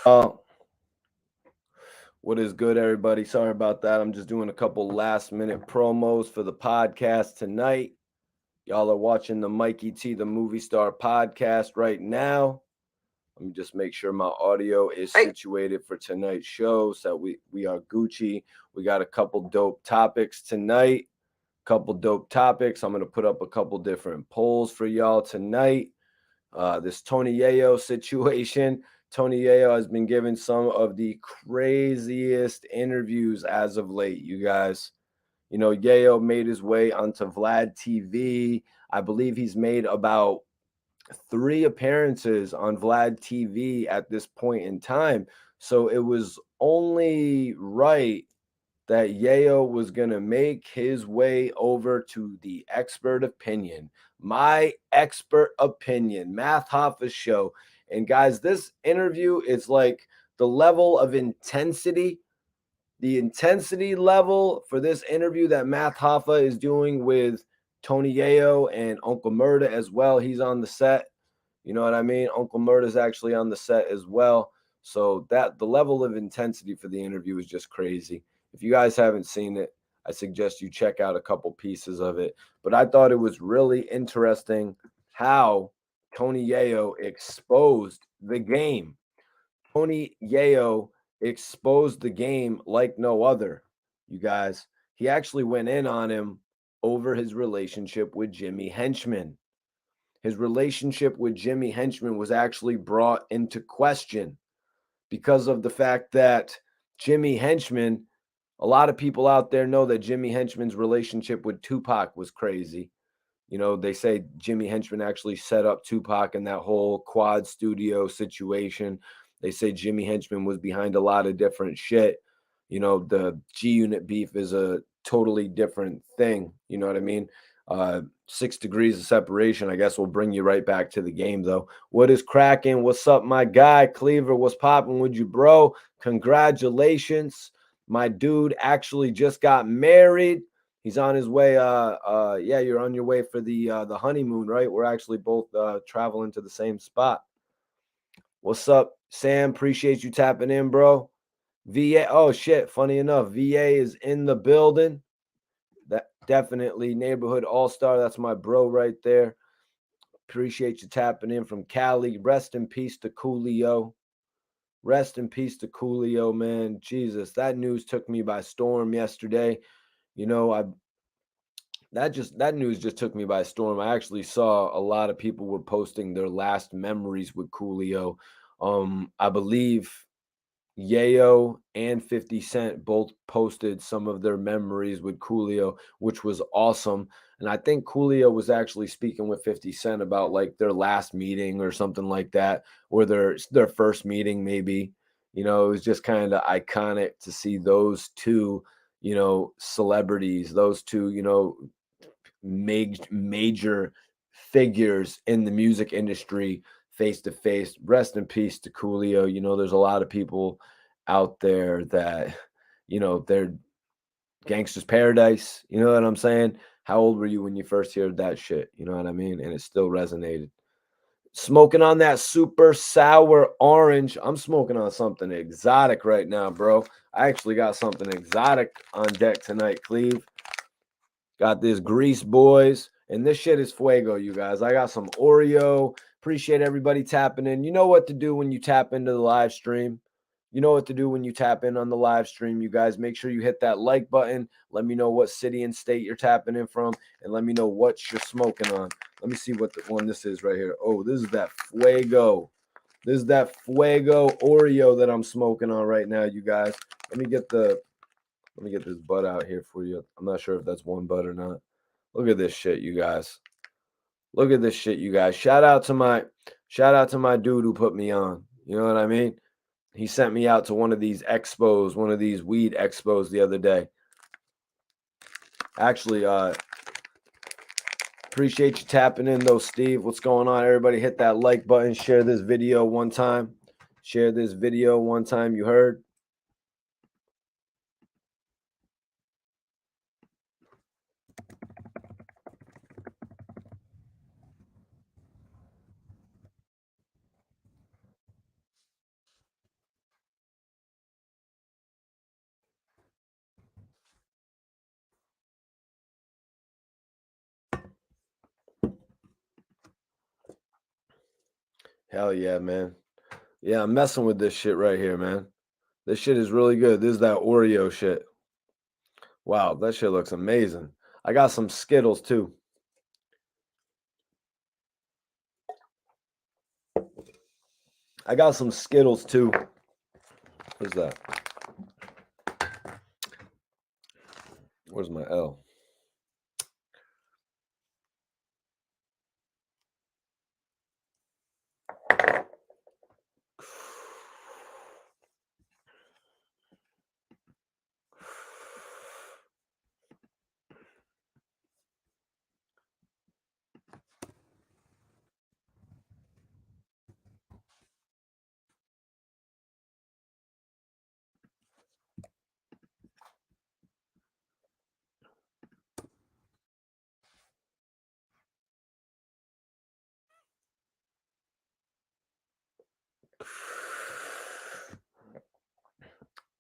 Uh, what is good, everybody? Sorry about that. I'm just doing a couple last minute promos for the podcast tonight. Y'all are watching the Mikey T, the movie star podcast right now. Let me just make sure my audio is situated for tonight's show so we are Gucci. We got a couple dope topics tonight. Couple dope topics. I'm gonna put up a couple different polls for y'all tonight. This Tony Yayo situation. Tony Yayo has been given some of the craziest interviews as of late, you guys. You know, Yayo made his way onto Vlad TV. I believe he's made about 3 appearances on Vlad TV at this point in time. So it was only right that Yayo was going to make his way over to the expert opinion, my expert opinion, Math Hoffa's show. And guys, this interview is like the level of intensity, the intensity level for this interview that Math Hoffa is doing with Tony Yayo and Uncle Murda as well. He's on the set. You know what I mean? Uncle Murda's actually on the set as well. So that the level of intensity for the interview is just crazy. If you guys haven't seen it, I suggest you check out a couple pieces of it. But I thought it was really interesting how Tony Yayo exposed the game. Tony Yayo exposed the game like no other, you guys. He actually went in on him over his relationship with Jimmy Henchman. His relationship with Jimmy Henchman was actually brought into question because of the fact that Jimmy Henchman, a lot of people out there know that Jimmy Henchman's relationship with Tupac was crazy. You know, they say Jimmy Henchman actually set up Tupac in that whole quad studio situation. They say Jimmy Henchman was behind a lot of different shit. You know, the G Unit beef is a totally different thing. You know what I mean? 6 degrees of separation, I guess, will bring you right back to the game, though. What is cracking? What's up, my guy? Cleaver, what's popping with you, bro? Congratulations. My dude actually just got married. He's on his way. Yeah, you're on your way for the honeymoon, right? We're actually both traveling to the same spot. What's up, Sam? Appreciate you tapping in, bro. VA. Oh shit. Funny enough, VA is in the building. That definitely neighborhood all-star. That's my bro right there. Appreciate you tapping in from Cali. Rest in peace to Coolio. Rest in peace to Coolio, man. Jesus, that news took me by storm yesterday. You know, I that news just took me by storm. I actually saw a lot of people were posting their last memories with Coolio. I believe Yayo and 50 Cent both posted some of their memories with Coolio, which was awesome. And I think Coolio was actually speaking with 50 Cent about like their last meeting or something like that, or their first meeting, maybe. You know, it was just kind of iconic to see those two, you know, celebrities, those two, you know, major figures in the music industry face to face. Rest in peace to Coolio. You know, there's a lot of people out there that, you know, they're gangster's paradise. You know what I'm saying? How old were you when you first heard that shit? You know what I mean? And it still resonated. Smoking on that super sour orange. I'm smoking on something exotic right now, bro. I actually got something exotic on deck tonight, Cleve. Got this Grease Boys, and this shit is fuego, you guys. I got some Oreo. Appreciate everybody tapping in. You know what to do when you tap into the live stream. You know what to do when you tap in on the live stream, you guys. Make sure you hit that like button. Let me know what city and state you're tapping in from, and let me know what you're smoking on. Let me see what the one this is right here. Oh, this is that fuego. This is that fuego Oreo that I'm smoking on right now, you guys. Let me get this butt out here for you. I'm not sure if that's one butt or not. Look at this shit, you guys. Look at this shit, you guys. Shout out to my dude who put me on. You know what I mean? He sent me out to one of these expos, one of these weed expos the other day. Actually, appreciate you tapping in though, Steve. What's going on? Everybody hit that like button, share this video one time. Share this video one time, you heard? Hell yeah, man. Yeah, I'm messing with this shit right here, man. This shit is really good. This is that Oreo shit. Wow, that shit looks amazing. I got some Skittles too. I got some Skittles too. What's that? Where's my L?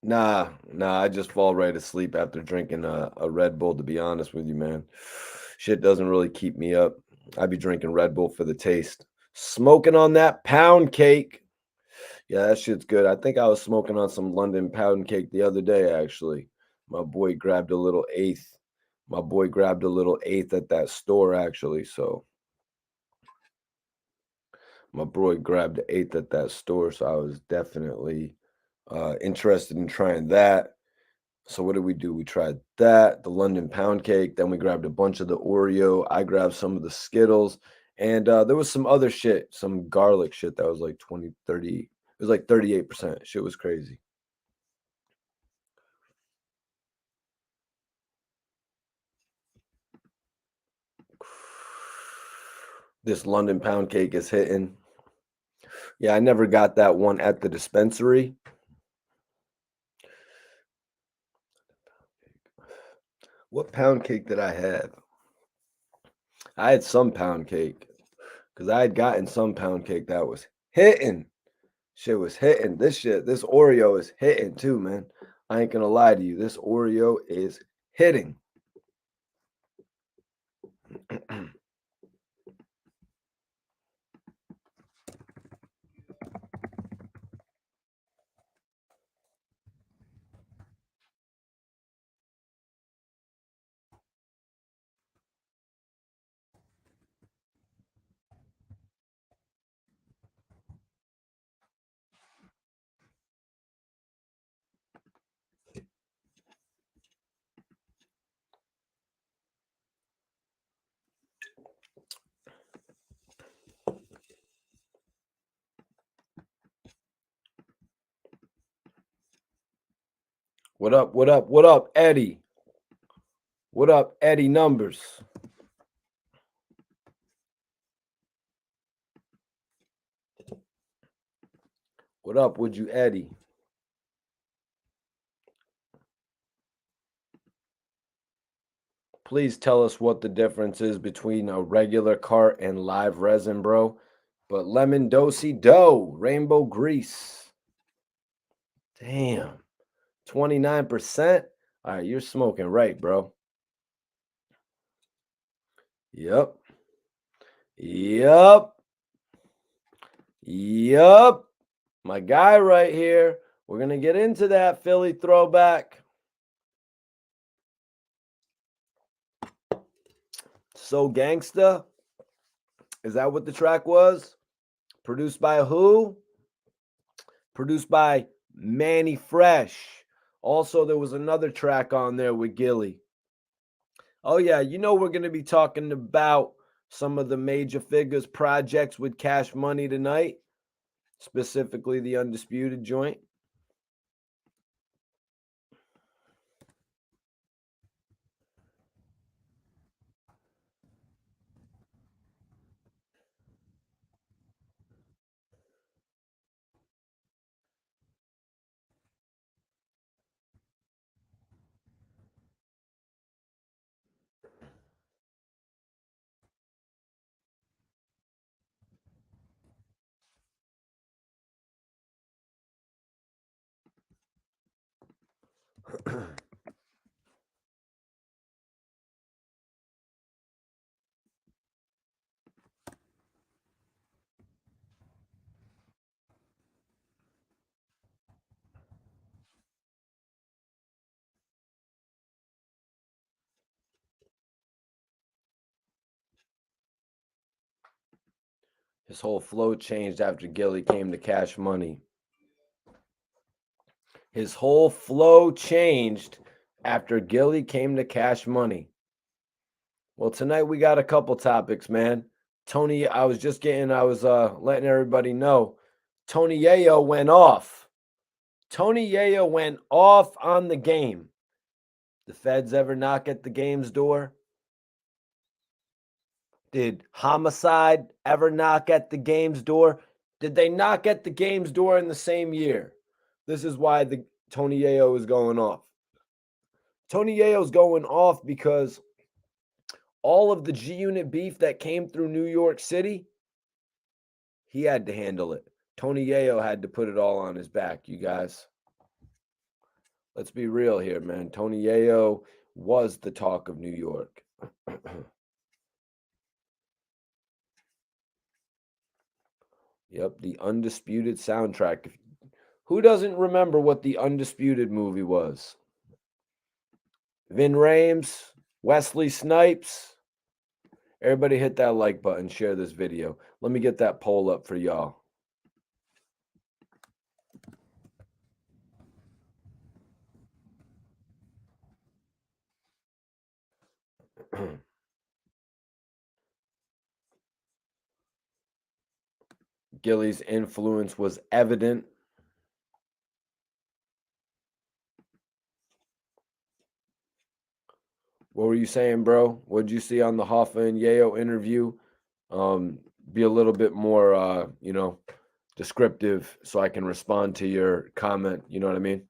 Nah, I just fall right asleep after drinking a Red Bull, to be honest with you, man. Shit doesn't really keep me up. I be drinking Red Bull for the taste. Smoking on that pound cake. Yeah, that shit's good. I think I was smoking on some London pound cake the other day, actually. My boy grabbed a little eighth. My boy grabbed a little eighth at that store, actually. So my boy grabbed the eighth at that store. So I was definitely interested in trying that. So what did we do? We tried that, the London pound cake. Then we grabbed a bunch of the Oreo. I grabbed some of the Skittles. And there was some other shit, some garlic shit that was like 20, 30. It was like 38%. Shit was crazy. This London pound cake is hitting. Yeah, I never got that one at the dispensary. What pound cake did I have? I had some pound cake because I had gotten some pound cake that was hitting. Shit was hitting. This Oreo is hitting too, man. I ain't gonna lie to you. This Oreo is hitting. What up? What up? What up, Eddie? What up, Eddie Numbers? What up, would you, Eddie? Please tell us what the difference is between a regular cart and live resin, bro. But lemon dosey dough, rainbow grease. Damn. 29%? All right, you're smoking right, bro. Yep. Yep. Yep. My guy right here. We're going to get into that Philly throwback. So Gangsta. Is that what the track was? Produced by who? Produced by Manny Fresh. Also, there was another track on there with Gilly. Oh, yeah, you know we're going to be talking about some of the major figures projects with Cash Money tonight, specifically the Undisputed joint. His whole flow changed after Gilly came to Cash Money. His whole flow changed after Gilly came to Cash Money. Well, tonight we got a couple topics, man. Tony, I was letting everybody know, Tony Yayo went off. Tony Yayo went off on the game. The feds ever knock at the game's door? Did Homicide ever knock at the game's door? Did they knock at the game's door in the same year? This is why the Tony Yayo is going off. Tony Yayo's going off because all of the G-Unit beef that came through New York City, he had to handle it. Tony Yayo had to put it all on his back, you guys. Let's be real here, man. Tony Yayo was the talk of New York. Yep, the Undisputed soundtrack. Who doesn't remember what the Undisputed movie was? Vin Rames, Wesley Snipes. Everybody hit that like button, share this video. Let me get that poll up for y'all. Gilly's influence was evident. What were you saying, bro? What did you see on the Hoffa and Yayo interview? Be a little bit more, descriptive so I can respond to your comment. You know what I mean?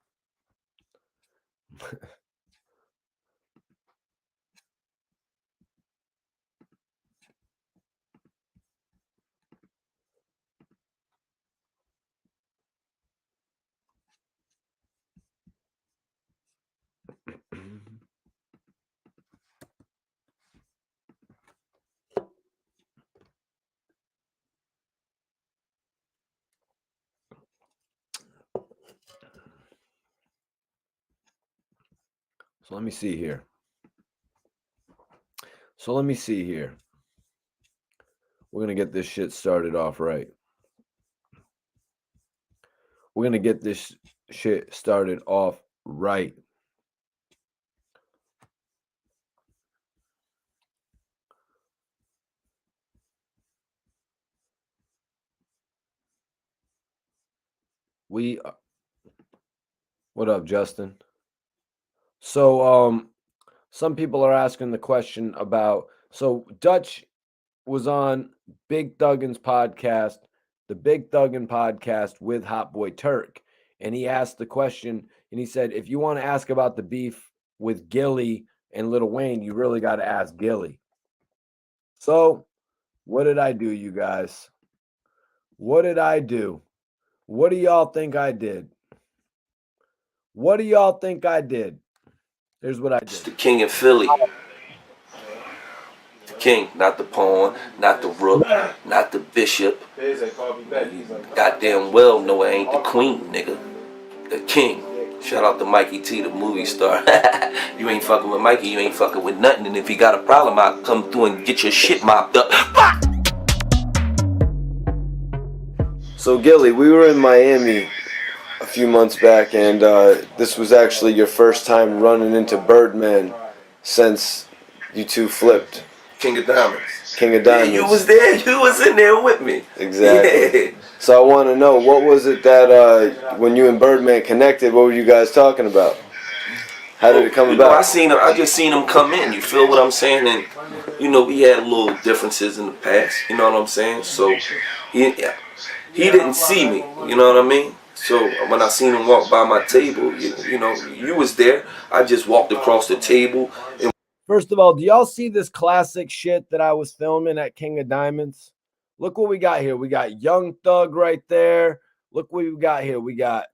So let me see here. We're going to get this shit started off right. What up, Justin? So, some people are asking the question about, so Dutch was on Big Thuggin's podcast, the Big Thuggin podcast with Hot Boy Turk. And he asked the question, and he said, if you want to ask about the beef with Gilly and Lil Wayne, you really got to ask Gilly. So, what did I do, you guys? What did I do? What do y'all think I did? Here's what I did. It's the king in Philly. The king, not the pawn, not the rook, not the bishop. Goddamn well know I ain't the queen, nigga. The king. Shout out to Mikey T, the movie star. You ain't fucking with Mikey, you ain't fucking with nothing. And if you got a problem, I'll come through and get your shit mopped up. So, Gilly, we were in Miami a few months back, and this was actually your first time running into Birdman since you two flipped. King of Diamonds. Yeah, you was there. You was in there with me. Exactly. Yeah. So I want to know, what was it that when you and Birdman connected, what were you guys talking about? How did it come about? I just seen him come in. You feel what I'm saying? And we had little differences in the past. You know what I'm saying? So he didn't see me. You know what I mean? So when I seen him walk by my table, you was there. I just walked across the table. And first of all, do y'all see this classic shit that I was filming at King of Diamonds? Look what we got here. We got Young Thug right there. Look what we got here. We got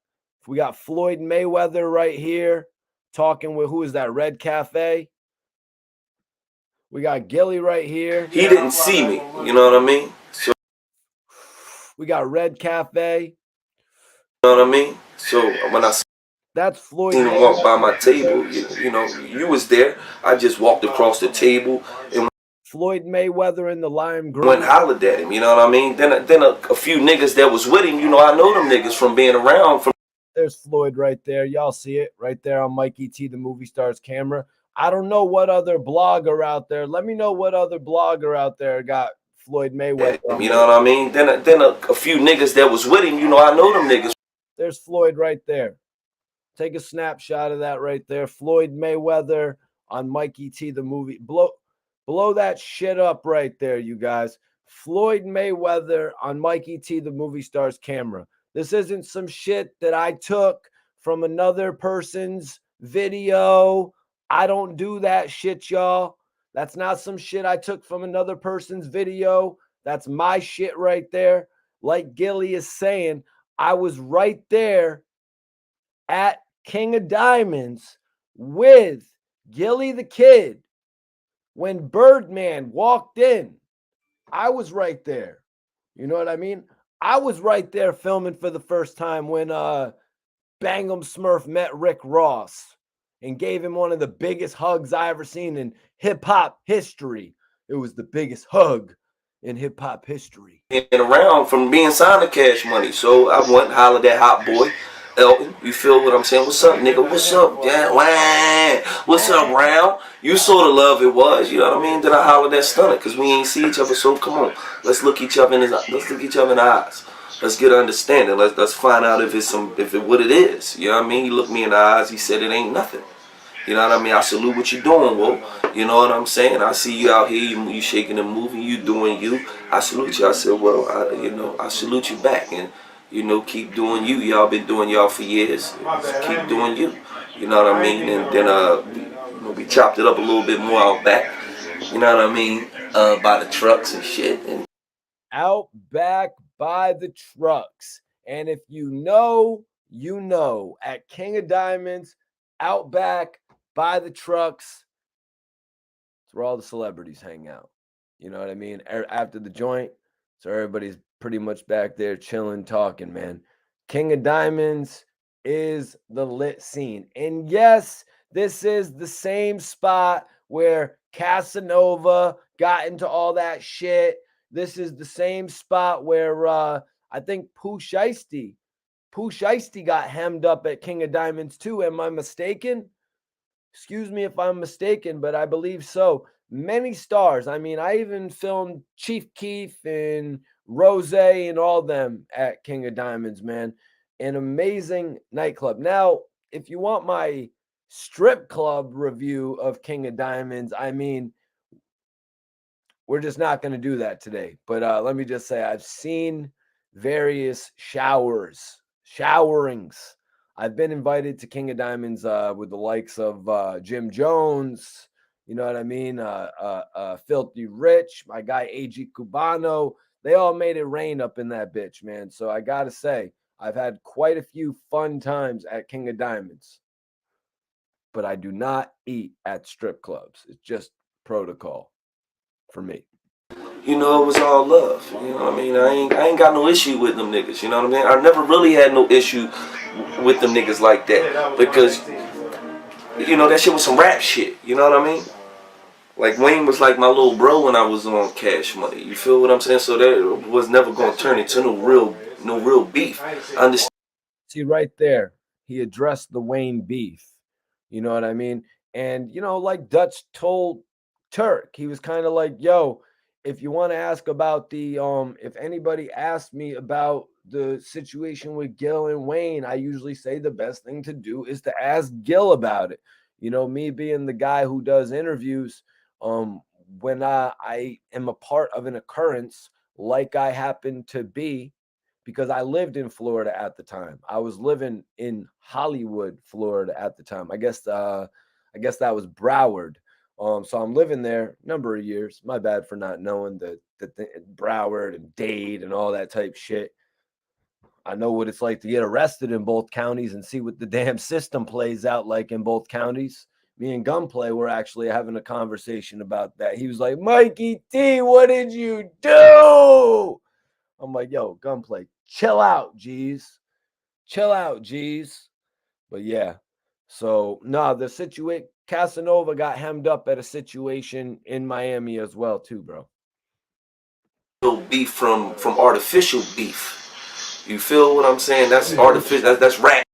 Floyd Mayweather right here talking with, who is that, Red Cafe? We got Gilly right here. He didn't see me. You know what I mean? So we got Red Cafe. You know what I mean? So when I that's Floyd seen him walk by my table, you was there. I just walked across the table. And Floyd Mayweather in the lime green. Went hollered at him, you know what I mean? Then a few niggas that was with him, you know, I know them niggas from being around. There's Floyd right there. Y'all see it right there on Mikey T, the movie star's camera. I don't know what other blogger out there. Let me know what other blogger out there got Floyd Mayweather. You know what I mean? Then a few niggas that was with him, you know, I know them niggas. There's Floyd right there. Take a snapshot of that right there. Floyd Mayweather on Mikey T, the movie. Blow that shit up right there, you guys. Floyd Mayweather on Mikey T, the movie star's camera. This isn't some shit that I took from another person's video. I don't do that shit, y'all. That's not some shit I took from another person's video. That's my shit right there. Like Gilly is saying, I was right there at King of Diamonds with Gilly the Kid when Birdman walked in. I was right there. You know what I mean? I was right there filming for the first time when Bangum Smurf met Rick Ross and gave him one of the biggest hugs I ever seen in hip-hop history. It was the biggest hug in hip-hop history. And around from being signed to Cash Money. So I went and hollered at Hot Boy. Elton, you feel what I'm saying? What's up, nigga? What's up, yeah? What's up, Round? You saw the love it was, you know what I mean? Then I hollered at Stunner because we ain't see each other. So come on, let's look each other in the eyes. Let's get an understanding. Let's find out if it what it is. You know what I mean? He looked me in the eyes. He said it ain't nothing. You know what I mean? I salute what you're doing, Will. You know what I'm saying? I see you out here, you shaking and moving, you doing you. I salute you. I said, well, I salute you back. And you know, keep doing you. Y'all been doing y'all for years. Just keep doing you. You know what I mean? And then we chopped it up a little bit more out back. You know what I mean? By the trucks and shit. And out back by the trucks. And if you know, you know. At King of Diamonds, out back by the trucks, it's where all the celebrities hang out. You know what I mean? After the joint, so everybody's pretty much back there chilling, talking, man. King of Diamonds is the lit scene. And yes, this is the same spot where Casanova got into all that shit. This is the same spot where I think Pooh Shiesty got hemmed up at King of Diamonds too. Am I mistaken? Excuse me if I'm mistaken, but I believe so. Many stars. I mean, I even filmed Chief Keef and Rose and all them at King of Diamonds, man. An amazing nightclub. Now, if you want my strip club review of King of Diamonds, I mean, we're just not going to do that today. But let me just say, I've seen various showerings. I've been invited to King of Diamonds with the likes of Jim Jones, you know what I mean? Filthy Rich, my guy AG Cubano. They all made it rain up in that bitch, man. So I got to say, I've had quite a few fun times at King of Diamonds. But I do not eat at strip clubs. It's just protocol for me. You know, it was all love. You know what I mean? I ain't got no issue with them niggas. You know what I mean? I never really had no issue with them niggas like that because, you know, that shit was some rap shit. You know what I mean? Like Wayne was like my little bro when I was on Cash Money. You feel what I'm saying? So that was never gonna turn into no real beef. Understand? See right there, he addressed the Wayne beef. You know what I mean? And you know, like Dutch told Turk, he was kind of like, "Yo, if you want to ask about the if anybody asked me about the situation with Gil and Wayne, I usually say the best thing to do is to ask Gil about it." You know, me being the guy who does interviews, when I am a part of an occurrence like I happen to be, because I lived in Florida at the time. I was living in Hollywood, Florida at the time. I guess that was Broward. So I'm living there a number of years. My bad for not knowing the Broward and Dade and all that type shit. I know what it's like to get arrested in both counties and see what the damn system plays out like in both counties. Me and Gunplay were actually having a conversation about that. He was like, "Mikey T, what did you do?" I'm like, "Yo, Gunplay, chill out, G's. Chill out, G's." But yeah, so no, the situation Casanova got hemmed up at a situation in Miami as well, too, bro. Beef from artificial beef. You feel what I'm saying? That's artificial. That's rap.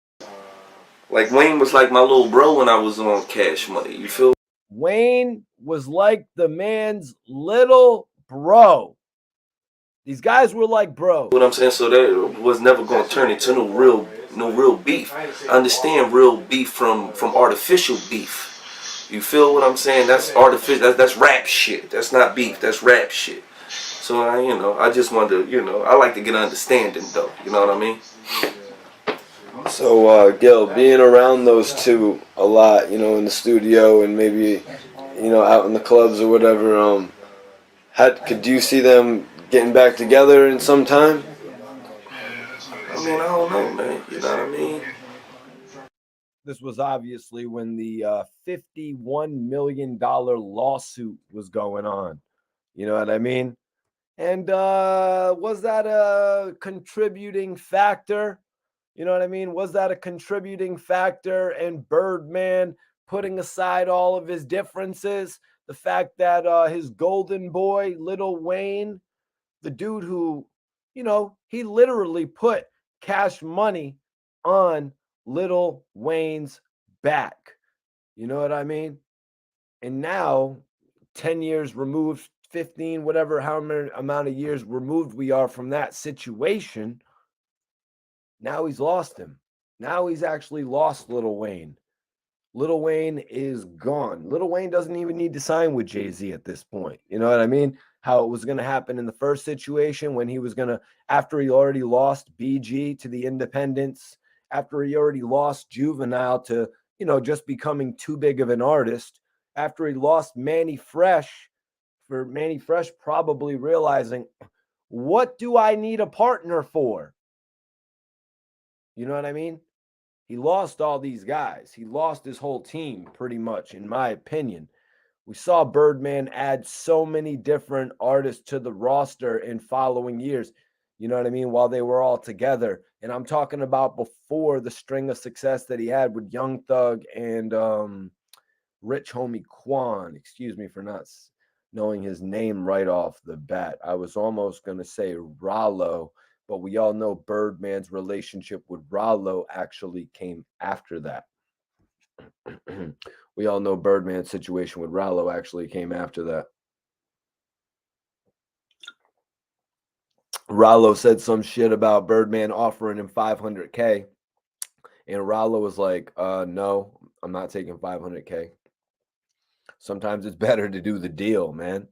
Like Wayne was like my little bro when I was on Cash Money. You feel? Wayne was like the man's little bro. These guys were like bro. What I'm saying, so that was never gonna turn into no real beef. I understand real beef from artificial beef. You feel what I'm saying? That's artificial. That's rap shit. That's not beef. That's rap shit. So I just wanted to, I like to get understanding though. You know what I mean? So, Gil, being around those two a lot, in the studio and maybe, out in the clubs or whatever, could you see them getting back together in some time? I mean, I don't know, man. You know what I mean? This was obviously when the $51 million lawsuit was going on. You know what I mean? And was that a contributing factor? You know what I mean? Was that a contributing factor in Birdman putting aside all of his differences? The fact that his golden boy, Lil Wayne, the dude who, he literally put Cash Money on Lil Wayne's back. You know what I mean? And now, 10 years removed, 15, whatever, however amount of years removed we are from that situation, now he's lost him. Now he's actually lost Lil Wayne. Lil Wayne is gone. Lil Wayne doesn't even need to sign with Jay-Z at this point. You know what I mean? How it was going to happen in the first situation when he was going to, after he already lost BG to the Independents, after he already lost Juvenile to, just becoming too big of an artist, after he lost Manny Fresh, for Manny Fresh probably realizing, what do I need a partner for? You know what I mean? He lost all these guys. He lost his whole team pretty much, in my opinion. We saw Birdman add so many different artists to the roster in following years. You know what I mean? While they were all together. And I'm talking about before the string of success that he had with Young Thug and Rich Homie Quan. Excuse me for not knowing his name right off the bat. I was almost going to say Rollo, but we all know Birdman's relationship with Rollo actually came after that. We all know Birdman's situation with Rollo actually came after that. Rollo said some shit about Birdman offering him $500K. And Rollo was like, no, I'm not taking $500K. Sometimes it's better to do the deal, man.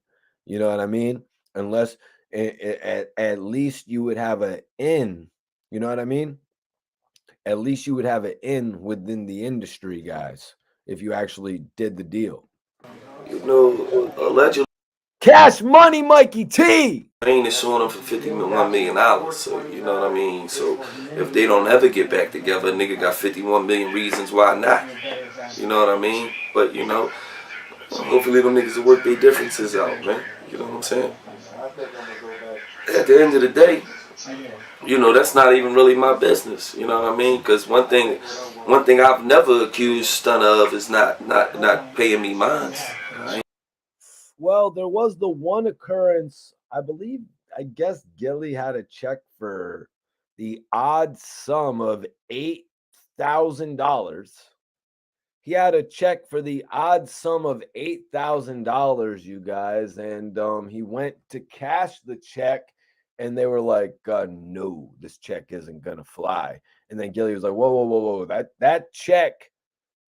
You know what I mean? Unless at least you would have an in. You know what I mean? At least you would have an in within the industry, guys, if you actually did the deal. Allegedly, Cash Money, Mikey T. Wayne is suing him for $51 million. So, you know what I mean? So, if they don't ever get back together, nigga got 51 million reasons why not. You know what I mean? But, hopefully them niggas will work their differences out, man. You know what I'm saying? At the end of the day, that's not even really my business. You know what I mean? Because one thing I've never accused Stunner of is not paying me mines. Well, there was the one occurrence, I guess Gilly had a check for the odd sum of $8,000. He had a check for the odd sum of $8,000, you guys, and he went to cash the check, and they were like, no, this check isn't going to fly. And then Gilly was like, whoa, that check,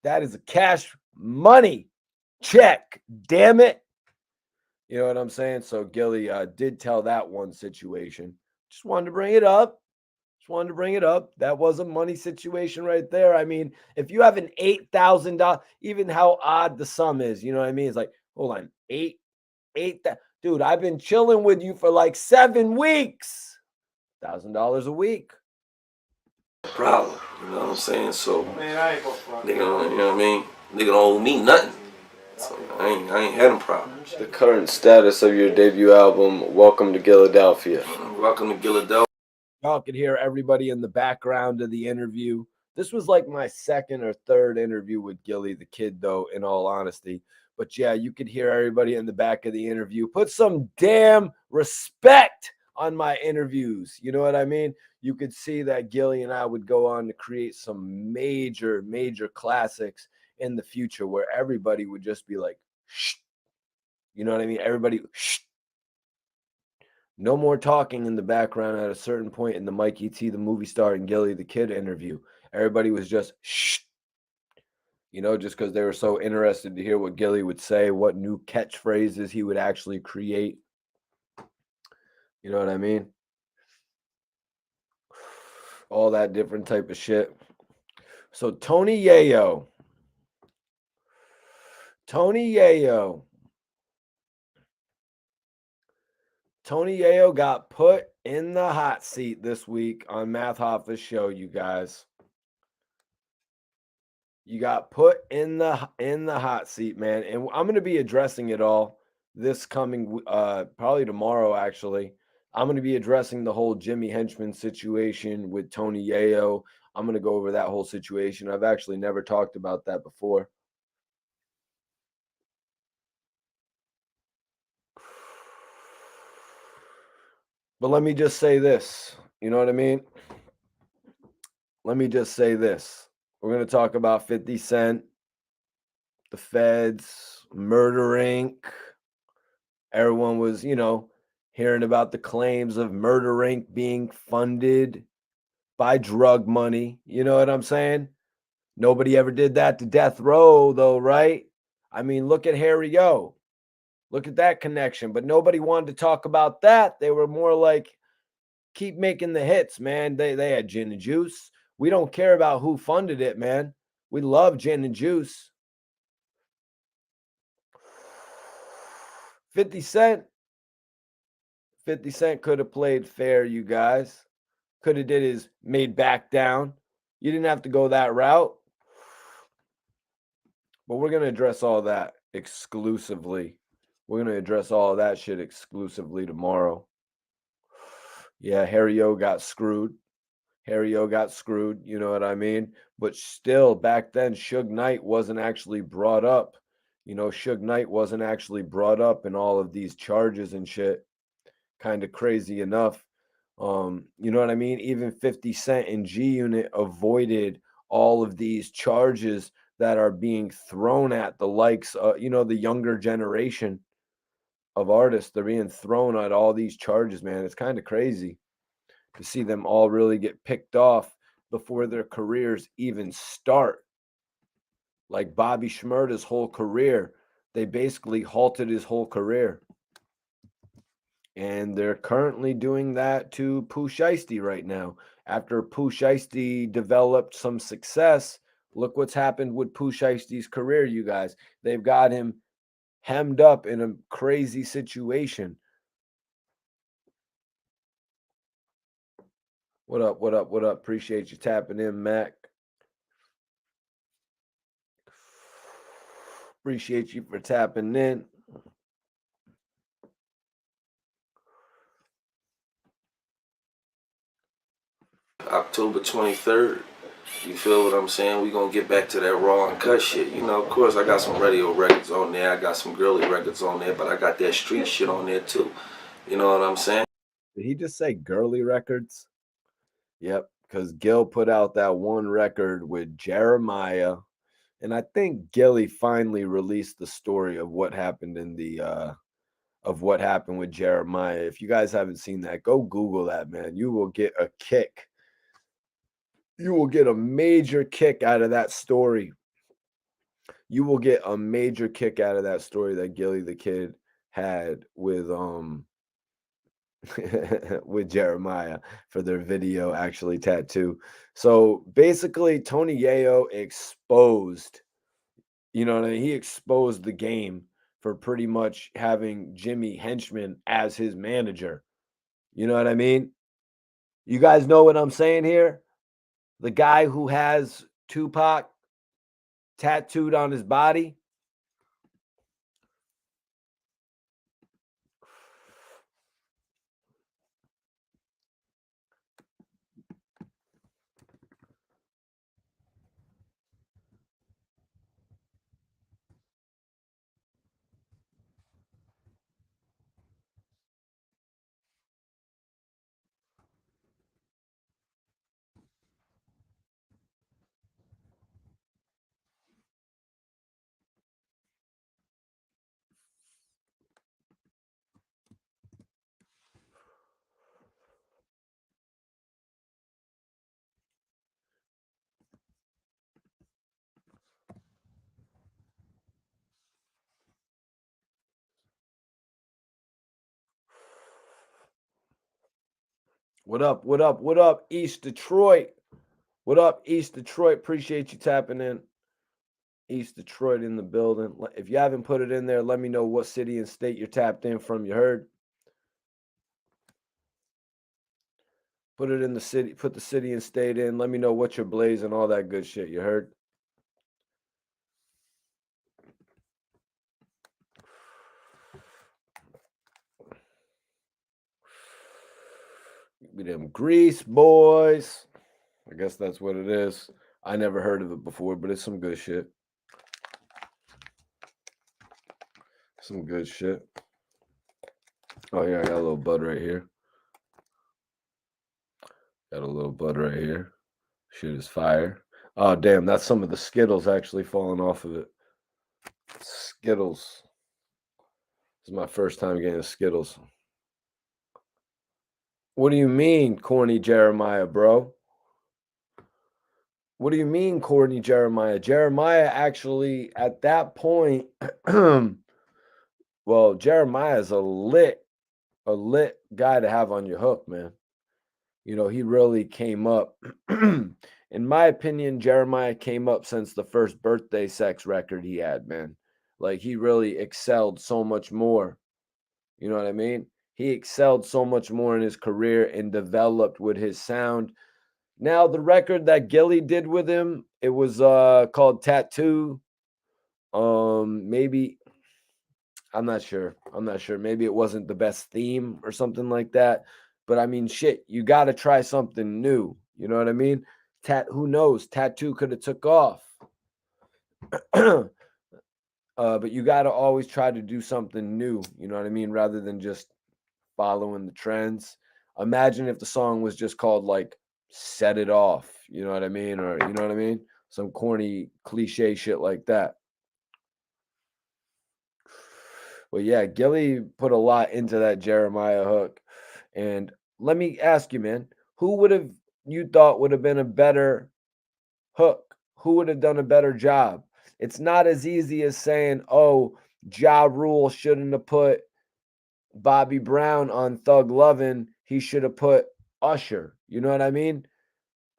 that is a Cash Money check, damn it. You know what I'm saying? So Gilly did tell that one situation. Just wanted to bring it up. That was a money situation right there. I mean, if you have an $8,000, even how odd the sum is, you know what I mean? It's like, hold on, eight, dude, I've been chilling with you for like 7 weeks. $1,000 a week. Problem, you know what I'm saying? So, nigga, you know what I mean? Nigga don't owe me nothing. So I ain't had them problems. The current status of your debut album, Welcome to Philadelphia. Welcome to Philadelphia. Y'all could hear everybody in the background of the interview. This was like my second or third interview with Gilly the Kid, though, in all honesty. But yeah, you could hear everybody in the back of the interview. Put some damn respect on my interviews. You know what I mean? You could see that Gilly and I would go on to create some major, major classics in the future where everybody would just be like, shh. You know what I mean? Everybody, shh. No more talking in the background at a certain point in the Mikey T, the movie star, and Gilly the Kid interview. Everybody was just shh, just because they were so interested to hear what Gilly would say, what new catchphrases he would actually create. You know what I mean? All that different type of shit. So Tony Yayo. Tony Yayo got put in the hot seat this week on Math Hoffa's show, you guys. You got put in the hot seat, man. And I'm going to be addressing it all this coming probably tomorrow, actually. I'm going to be addressing the whole Jimmy Henchman situation with Tony Yayo. I'm going to go over that whole situation. I've actually never talked about that before. But let me just say this. You know what I mean? Let me just say this. We're going to talk about 50 Cent, the feds, Murder Inc. Everyone was, hearing about the claims of Murder Inc. being funded by drug money. You know what I'm saying? Nobody ever did that to Death Row, though, right? I mean, look at Harry O. Look at that connection. But nobody wanted to talk about that. They were more like, keep making the hits, man. They had gin and juice. We don't care about who funded it, man. We love gin and juice. 50 Cent. 50 Cent could have played fair, you guys. Could have did his made back down. You didn't have to go that route. But we're going to address all that exclusively. We're going to address all of that shit exclusively tomorrow. Yeah, Harry O got screwed. Harry O got screwed, you know what I mean? But still, back then, Suge Knight wasn't actually brought up. Suge Knight wasn't actually brought up in all of these charges and shit. Kind of crazy enough. You know what I mean? Even 50 Cent and G Unit avoided all of these charges that are being thrown at the likes of, the younger generation of artists. They're being thrown at all these charges, man. It's kind of crazy to see them all really get picked off before their careers even start. Like Bobby Shmurda's whole career, they basically halted his whole career. And they're currently doing that to Pooh Shiesty right now. After Pooh Shiesty developed some success, look what's happened with Pooh Shiesty's career, you guys. They've got him hemmed up in a crazy situation. What up, what up, what up? Appreciate you tapping in, Mac. Appreciate you for tapping in. October 23rd. You feel what I'm saying? We gonna get back to that raw and cut shit. Of course I got some radio records on there. I got some girly records on there, but I got that street shit on there too. You know what I'm saying? Did he just say girly records? Yep, because Gil put out that one record with Jeremiah. And I think Gilly finally released the story of what happened with Jeremiah. If you guys haven't seen that, go Google that, man. You will get a kick. You will get a major kick out of that story. You will get a major kick out of that story that Gilly the Kid had with with Jeremiah for their video actually tattoo. So basically Tony Yayo exposed, he exposed the game for pretty much having Jimmy Henchman as his manager. You know what I mean? You guys know what I'm saying here? The guy who has Tupac tattooed on his body. What up? What up? What up, East Detroit? What up, East Detroit? Appreciate you tapping in. East Detroit in the building. If you haven't put it in there, let me know what city and state you're tapped in from. You heard? Put it in the city. Put the city and state in. Let me know what you're blazing. All that good shit. You heard? We them Grease boys. I guess that's what it is. I never heard of it before, but it's some good shit. Some good shit. Oh yeah, I got a little bud right here. Got a little bud right here. Shit is fire. Oh damn, that's some of the Skittles actually falling off of it. Skittles. This is my first time getting Skittles. What do you mean, corny Jeremiah, bro? What do you mean, corny Jeremiah? Jeremiah actually, at that point, well, Jeremiah's a lit guy to have on your hook, man. You know, he really came up. In my opinion, Jeremiah came up since the first Birthday Sex record he had, man. Like, he really excelled so much more. You know what I mean? He excelled so much more in his career and developed with his sound. Now, the record that Gilly did with him, it was called Tattoo. Maybe I'm not sure. Maybe it wasn't the best theme or something like that. But I mean, shit, you got to try something new. You know what I mean? Who knows? Tattoo could have took off. But you got to always try to do something new. You know what I mean? Rather than just following the trends. Imagine if the song was just called like Set It Off. You know what I mean? Or you know what I mean? Some corny cliche shit like that. Well, yeah, Gilly put a lot into that Jeremiah hook. And let me ask you, man, who would have you thought would have been a better hook? Who would have done a better job? It's not as easy as saying, oh, Ja Rule shouldn't have put Bobby Brown on Thug Lovin'. He should have put Usher. You know what I mean?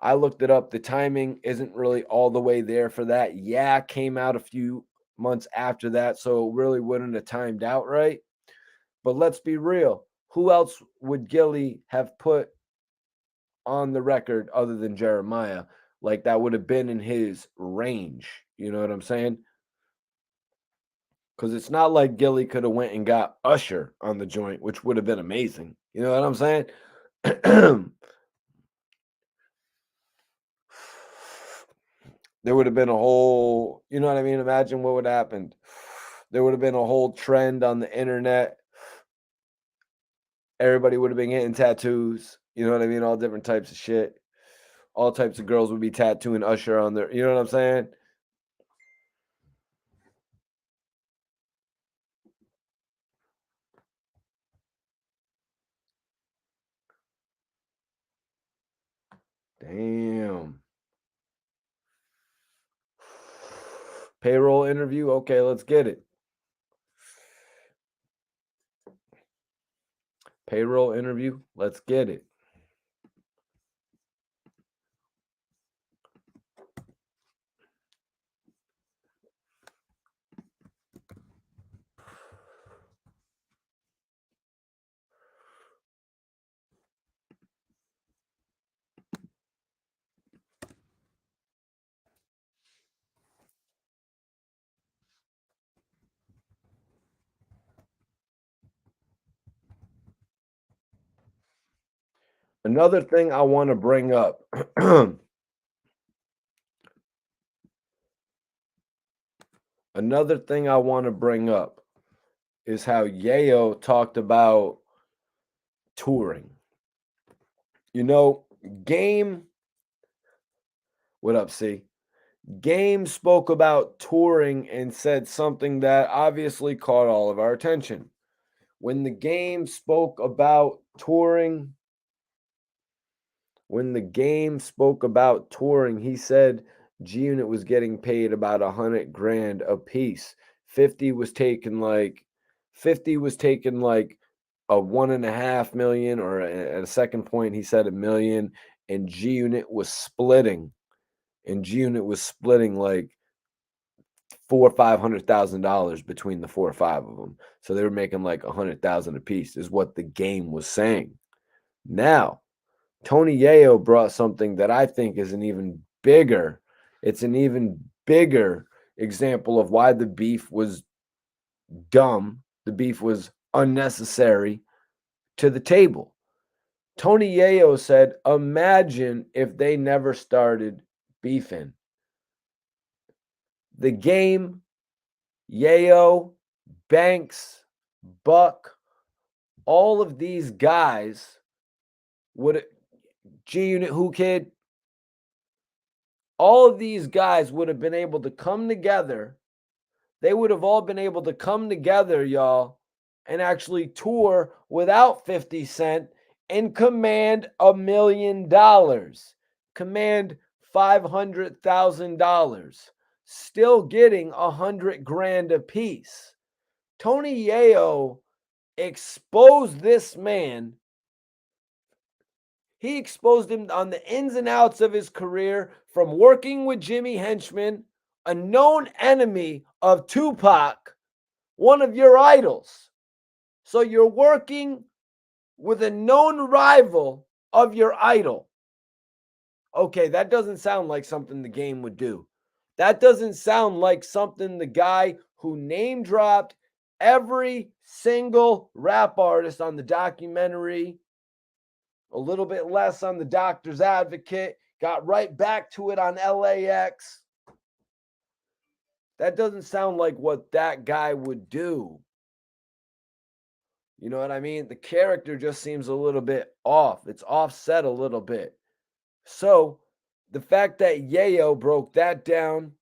I looked it up. The timing isn't really all the way there for that. Yeah, came out a few months after that, so it really wouldn't have timed out right. But let's be real. Who else would Gilly have put on the record other than Jeremiah? Like that would have been in his range. You know what I'm saying? Because it's not like Gilly could have went and got Usher on the joint, which would have been amazing. You know what I'm saying? There would have been a whole, you know what I mean? Imagine what would have happened. There would have been a whole trend on the internet. Everybody would have been getting tattoos. You know what I mean? All different types of shit. All types of girls would be tattooing Usher on their, you know what I'm saying? Damn. Payroll interview? Okay, let's get it. Payroll interview? Let's get it. Another thing I want to bring up. Another thing I want to bring up is how Yayo talked about touring. You know, Game, what up, C? Game spoke about touring and said something that obviously caught all of our attention. When the Game spoke about touring, he said G Unit was getting paid about 100 grand a piece. 50 was taken like a 1.5 million, or at a second point he said 1 million, and G Unit was splitting. And G Unit was splitting like $400,000-$500,000 between the 4 or 5 of them. So they were making like 100,000 a piece, is what the game was saying. Now, Tony Yayo brought something that I think is an even bigger. It's an even bigger example of why the beef was dumb. The beef was unnecessary to the table. Tony Yayo said, imagine if they never started beefing. The game, Yayo, Banks, Buck, all of these guys would, G Unit, Who Kid, all of these guys would have been able to come together. They would have all been able to come together, y'all, and actually tour without 50 Cent and command $1 million, command $500,000, still getting $100,000 a piece. Tony Yayo exposed this man. He exposed him on the ins and outs of his career, from working with Jimmy Henchman, a known enemy of Tupac, one of your idols. So you're working with a known rival of your idol. Okay, that doesn't sound like something the game would do. That doesn't sound like something the guy who name dropped every single rap artist on the documentary, a little bit less on the Doctor's Advocate, got right back to it on LAX. That doesn't sound like what that guy would do. You know what I mean? The character just seems a little bit off. It's offset a little bit. So the fact that Yayo broke that down,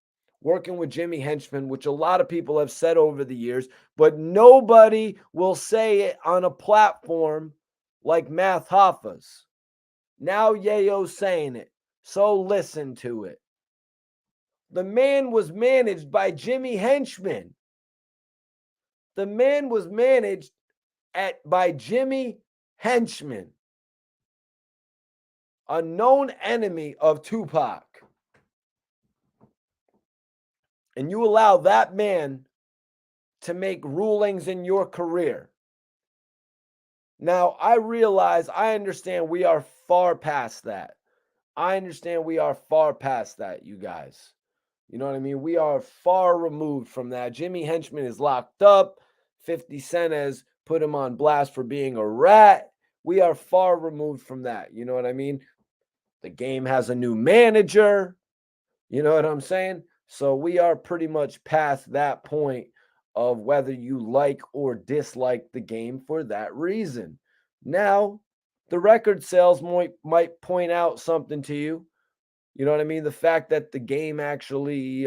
working with Jimmy Henchman, which a lot of people have said over the years, but nobody will say it on a platform like Math Hoffa's. Now Yayo's saying it. So listen to it. The man was managed by Jimmy Henchman. The man was managed by Jimmy Henchman, a known enemy of Tupac. And you allow that man to make rulings in your career. Now, I understand we are far past that. I understand we are far past that, you guys. You know what I mean? We are far removed from that. Jimmy Henchman is locked up. 50 Cent has put him on blast for being a rat. We are far removed from that. You know what I mean? The game has a new manager. You know what I'm saying? So we are pretty much past that point of whether you like or dislike the game for that reason. Now, the record sales might point out something to you. You know what I mean? The fact that the game actually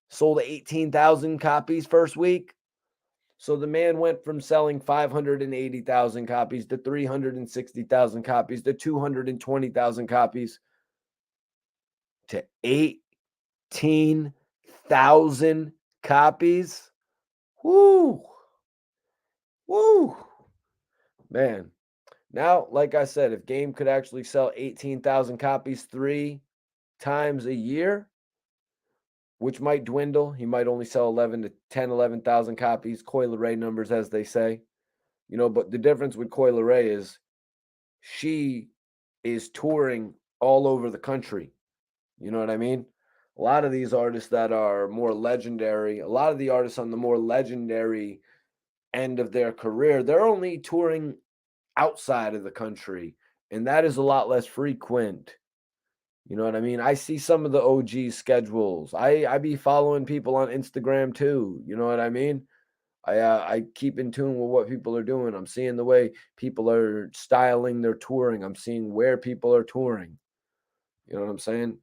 sold 18,000 copies first week. So the man went from selling 580,000 copies to 360,000 copies to 220,000 copies to 18,000 copies. Woo! Woo! Man. Now, like I said, if Game could actually sell 18,000 copies 3 times a year, which might dwindle, he might only sell 11,000 copies, Coi Leray numbers, as they say. You know, but the difference with Coi Leray is she is touring all over the country. You know what I mean? A lot of these artists that are more legendary, a lot of the artists on the more legendary end of their career, they're only touring outside of the country, and that is a lot less frequent. You know what I mean? I see some of the OG schedules. I be following people on Instagram too. You know what I mean? I keep in tune with what people are doing. I'm seeing the way people are styling their touring. I'm seeing where people are touring. You know what I'm saying?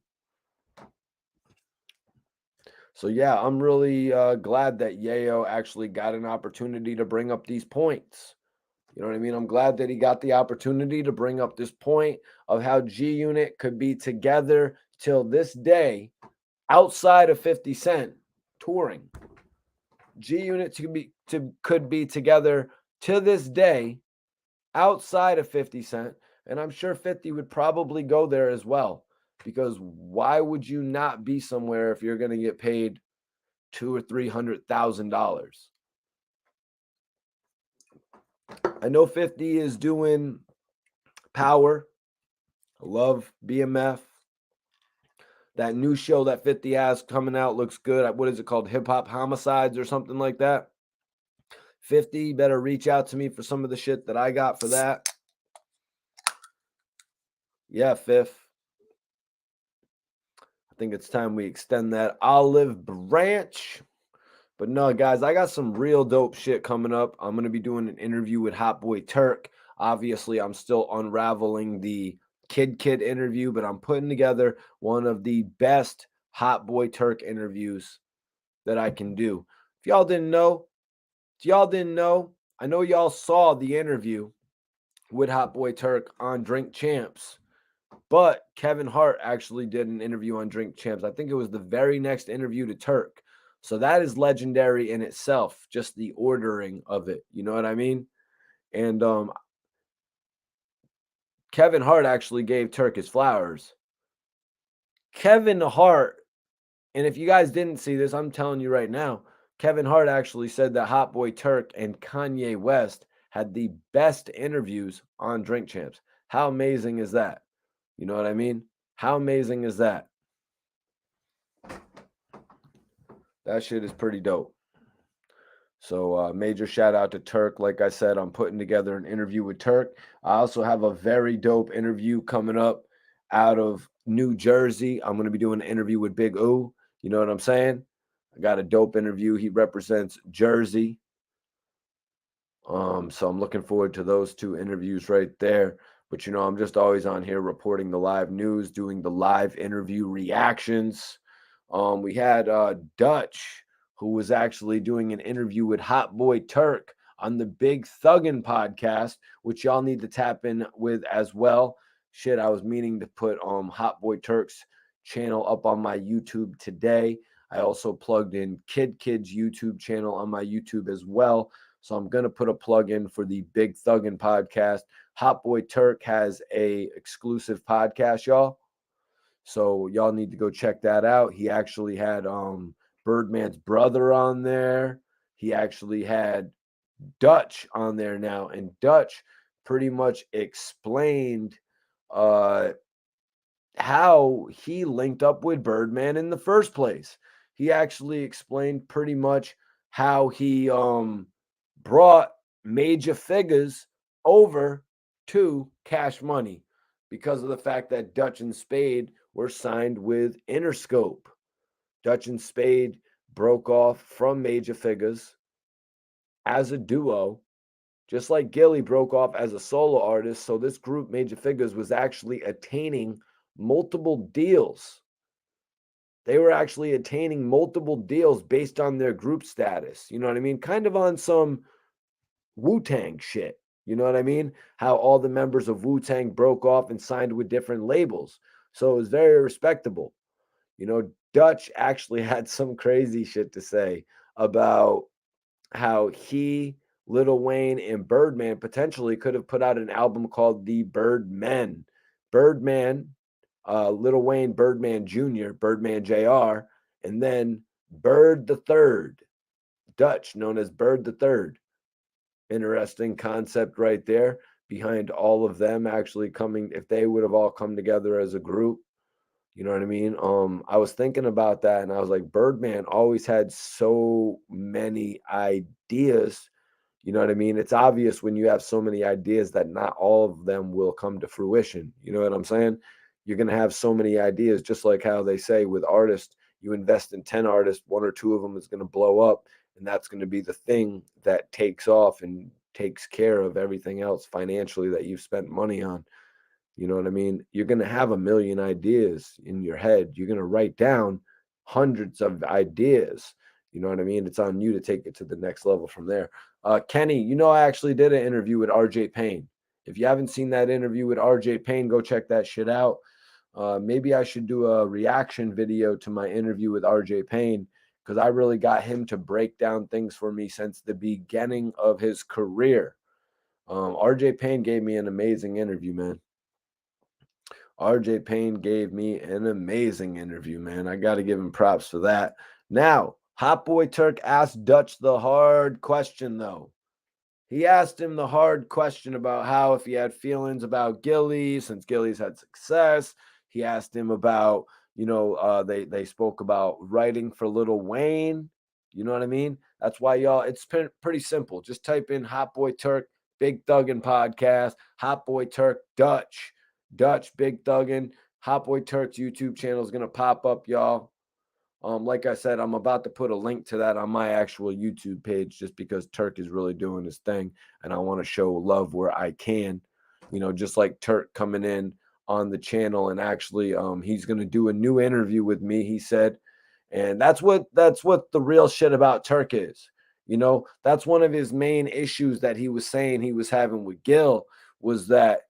So yeah, I'm really glad that Yayo actually got an opportunity to bring up these points. You know what I mean? I'm glad that he got the opportunity to bring up this point of how G Unit could be together till this day outside of 50 Cent touring. G Unit could be together to this day outside of 50 Cent. And I'm sure 50 would probably go there as well. Because why would you not be somewhere if you're going to get paid $200,000 or $300,000? I know 50 is doing Power. I love BMF. That new show that 50 has coming out looks good. What is it called? Hip Hop Homicides or something like that. 50, better reach out to me for some of the shit that I got for that. Yeah, Fifth. I think it's time we extend that olive branch. But no, guys, I got some real dope shit coming up. I'm going to be doing an interview with Hot Boy Turk. Obviously, I'm still unraveling the Kid interview, but I'm putting together one of the best Hot Boy Turk interviews that I can do. If y'all didn't know, I know y'all saw the interview with Hot Boy Turk on Drink Champs, but Kevin Hart actually did an interview on Drink Champs. I think it was the very next interview to Turk. So that is legendary in itself, just the ordering of it. You know what I mean? And Kevin Hart actually gave Turk his flowers. Kevin Hart, and if you guys didn't see this, I'm telling you right now, Kevin Hart actually said that Hot Boy Turk and Kanye West had the best interviews on Drink Champs. How amazing is that? You know what I mean? How amazing is that? That shit is pretty dope. So major shout out to Turk. Like I said, I'm putting together an interview with Turk. I also have a very dope interview coming up out of New Jersey. I'm going to be doing an interview with Big O. You know what I'm saying? I got a dope interview. He represents Jersey. So I'm looking forward to those two interviews right there. But, you know, I'm just always on here reporting the live news, doing the live interview reactions. We had Dutch, who was actually doing an interview with Hot Boy Turk on the Big Thuggin' podcast, which y'all need to tap in with as well. Shit, I was meaning to put Hot Boy Turk's channel up on my YouTube today. I also plugged in Kid's YouTube channel on my YouTube as well. So I'm going to put a plug in for the Big Thuggin' podcast. Hot Boy Turk has a exclusive podcast, y'all. So y'all need to go check that out. He actually had Birdman's brother on there. He actually had Dutch on there now. And Dutch pretty much explained how he linked up with Birdman in the first place. He actually explained pretty much how he brought Major Figures over to Cash Money because of the fact that Dutch and Spade were signed with Interscope. Dutch and Spade broke off from Major Figures as a duo, just like Gilly broke off as a solo artist. So this group, Major Figures, was actually attaining multiple deals. They were actually attaining multiple deals based on their group status. You know what I mean? Kind of on some Wu-Tang shit. You know what I mean? How all the members of Wu-Tang broke off and signed with different labels. So it was very respectable. You know, Dutch actually had some crazy shit to say about how he, Lil Wayne, and Birdman potentially could have put out an album called The Birdmen. Birdman, Lil Wayne, Birdman Jr., Birdman Jr., and then Bird the Third, Dutch, known as Bird the Third. Interesting concept right there behind all of them actually coming, if they would have all come together as a group. You know what I mean? I was thinking about that and I was like, Birdman always had so many ideas. You know what I mean? It's obvious when you have so many ideas that not all of them will come to fruition. You know what I'm saying? You're going to have so many ideas, just like how they say with artists, you invest in 10 artists, one or two of them is going to blow up. And that's going to be the thing that takes off and takes care of everything else financially that you've spent money on. You know what I mean? You're going to have a million ideas in your head. You're going to write down hundreds of ideas. You know what I mean? It's on you to take it to the next level from there. Kenny, you know, I actually did an interview with RJ Payne. If you haven't seen that interview with RJ Payne, go check that shit out. Maybe I should do a reaction video to my interview with RJ Payne because I really got him to break down things for me since the beginning of his career. RJ Payne gave me an amazing interview, man. RJ Payne gave me an amazing interview, man. I got to give him props for that. Now, Hot Boy Turk asked Dutch the hard question, though. He asked him the hard question about how if he had feelings about Gilly, since Gilly's had success. He asked him about, they spoke about writing for Lil Wayne. You know what I mean? That's why y'all, it's pretty simple. Just type in Hot Boy Turk, Big Thuggin' Podcast, Hot Boy Turk, Dutch, Big Thuggin'. Hot Boy Turk's YouTube channel is going to pop up, y'all. Like I said, I'm about to put a link to that on my actual YouTube page just because Turk is really doing his thing and I want to show love where I can, just like Turk coming in on the channel and actually he's going to do a new interview with me, he said. And that's what the real shit about Turk is. That's one of his main issues that he was saying he was having with Gil was that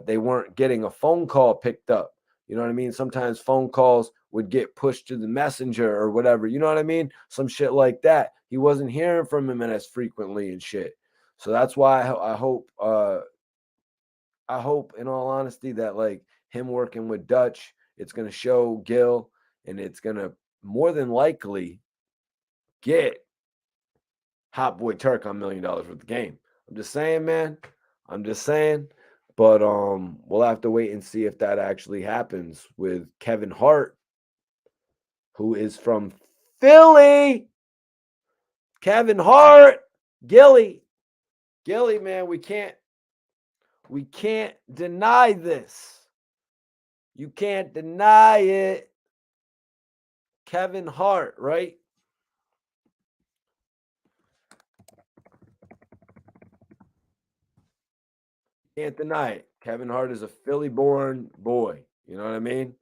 they weren't getting a phone call picked up. You know what I mean? Sometimes phone calls would get pushed to the messenger or whatever. You know what I mean? Some shit like that. He wasn't hearing from him as frequently and shit. So that's why I hope in all honesty that like him working with Dutch, it's going to show Gil and it's going to more than likely get Hot Boy Turk on $1 million worth of game. I'm just saying, man. I'm just saying. But we'll have to wait and see if that actually happens with Kevin Hart, who is from Philly. Kevin Hart, Gilly, man, we can't deny this. You can't deny it. Kevin Hart, right? Can't deny it. Kevin Hart is a Philly-born boy. You know what I mean?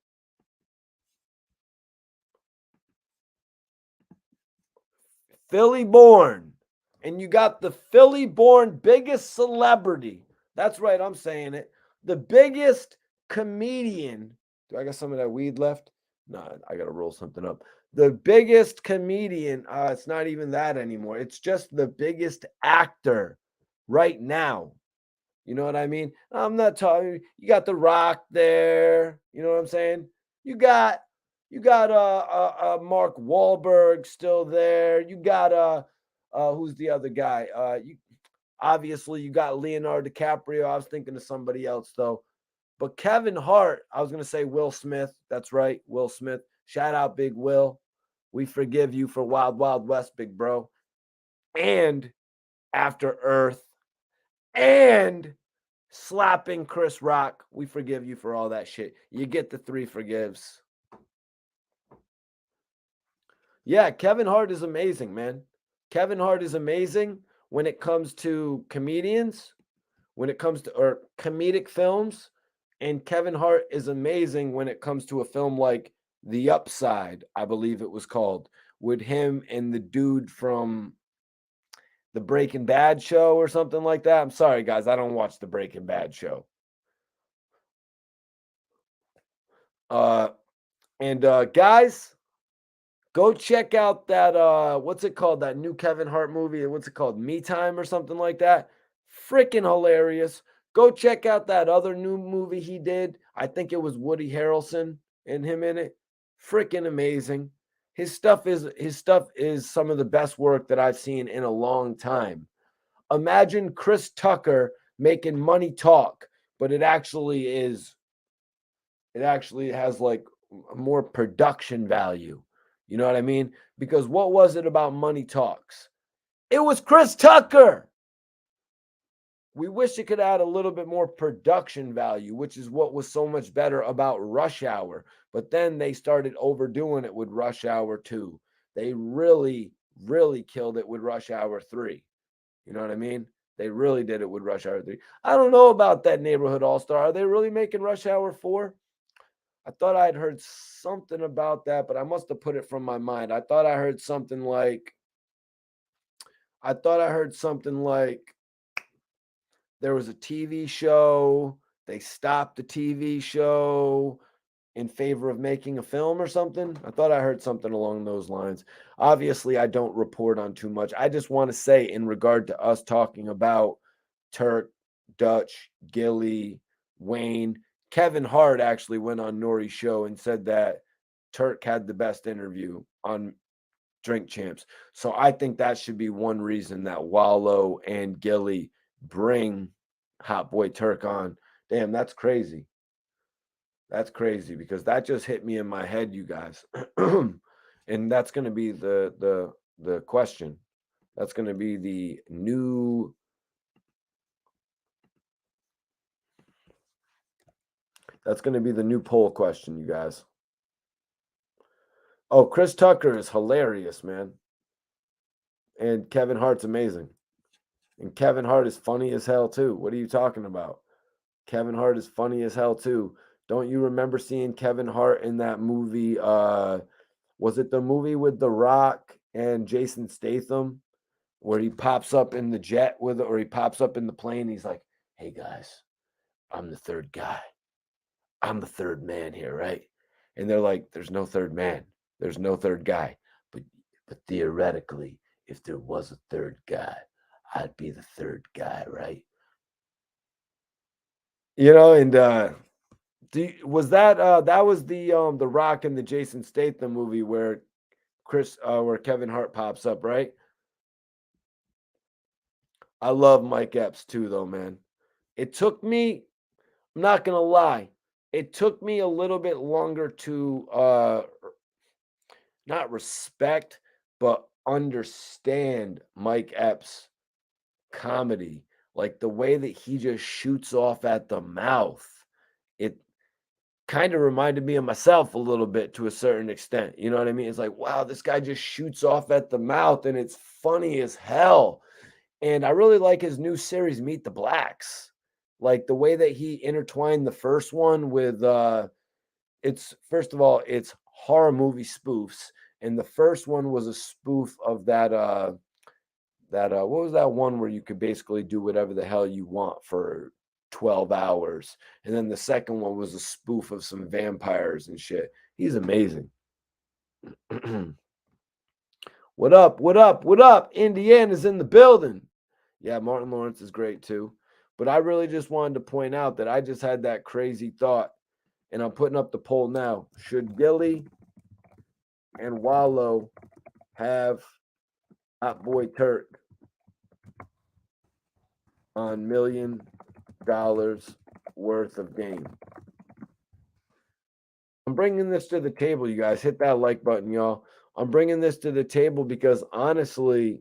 Philly-born. And you got the Philly-born biggest celebrity. That's right, I'm saying it. The biggest comedian. Do I got some of that weed left? No, I got to roll something up. The biggest comedian. It's not even that anymore. It's just the biggest actor right now. You know what I mean? I'm not talking. You got The Rock there. You know what I'm saying? You got Mark Wahlberg still there. You got who's the other guy? Obviously you got Leonardo DiCaprio. I was thinking of somebody else though. But Kevin Hart, I was gonna say Will Smith. That's right, Will Smith. Shout out Big Will. We forgive you for Wild Wild West, big bro. And After Earth. And slapping Chris Rock. We forgive you for all that shit. You get the 3 forgives. Yeah, Kevin Hart is amazing, man. Kevin Hart is amazing when it comes to comedians, when it comes to or comedic films, and Kevin Hart is amazing when it comes to a film like The Upside, I believe it was called, with him and the dude from the Breaking Bad show or something like that. I'm sorry, guys. I don't watch the Breaking Bad show. Guys, go check out that what's it called? That new Kevin Hart movie. What's it called? Me Time or something like that. Freaking hilarious. Go check out that other new movie he did. I think it was Woody Harrelson and him in it. Freaking amazing. His stuff is some of the best work that I've seen in a long time. Imagine Chris Tucker making money talk, but it actually has like more production value. You know what I mean? Because what was it about Money Talks? It was Chris Tucker. We wish it could add a little bit more production value, which is what was so much better about Rush Hour. But then they started overdoing it with Rush Hour 2. They really, really killed it with Rush Hour 3. You know what I mean? They really did it with Rush Hour 3. I don't know about that Neighborhood All-Star. Are they really making Rush Hour 4? I thought I'd heard something about that, but I must have put it from my mind. I thought I heard something like there was a TV show. They stopped the TV show. in favor of making a film or something. I thought I heard something along those lines. Obviously, I don't report on too much. I just want to say, in regard to us talking about Turk, Dutch, Gilly, Wayne, Kevin Hart actually went on Nori's show and said that Turk had the best interview on Drink Champs. So I think that should be one reason that Wallow and Gilly bring Hot Boy Turk on. Damn, that's crazy. That's crazy because that just hit me in my head, you guys. And that's going to be the question. That's going to be the new poll question, you guys. Oh, Chris Tucker is hilarious, man. And Kevin Hart's amazing. And Kevin Hart is funny as hell too. What are you talking about? Kevin Hart is funny as hell too. Don't you remember seeing Kevin Hart in that movie? Was it the movie with The Rock and Jason Statham, where he pops up in the jet with it, or he pops up in the plane? He's like, "Hey guys, I'm the third guy. I'm the third man here, right?" And they're like, "There's no third man. There's no third guy. But theoretically, if there was a third guy, I'd be the third guy, right?" You know, and was that was the Rock and the Jason Statham movie where where Kevin Hart pops up, right? I love Mike Epps too, though, man. It took me, I'm not gonna lie, it took me a little bit longer to not respect, but understand Mike Epps' comedy. Like the way that he just shoots off at the mouth. It kind of reminded me of myself a little bit to a certain extent. You know what I mean? It's like, wow, this guy just shoots off at the mouth and it's funny as hell. And I really like his new series, Meet the Blacks. Like the way that he intertwined the first one with it's first of all, it's horror movie spoofs. And the first one was a spoof of that what was that one where you could basically do whatever the hell you want for 12 hours. And then the second one was a spoof of some vampires and shit. He's amazing. What up? What up? What up? Indiana's in the building. Yeah, Martin Lawrence is great too. But I really just wanted to point out that I just had that crazy thought, and I'm putting up the poll now. Should Gilly and Wallow have Hot Boy Turk on $1 million worth of game? I'm bringing this to the table, you guys. Hit that like button, y'all. I'm bringing this to the table because honestly,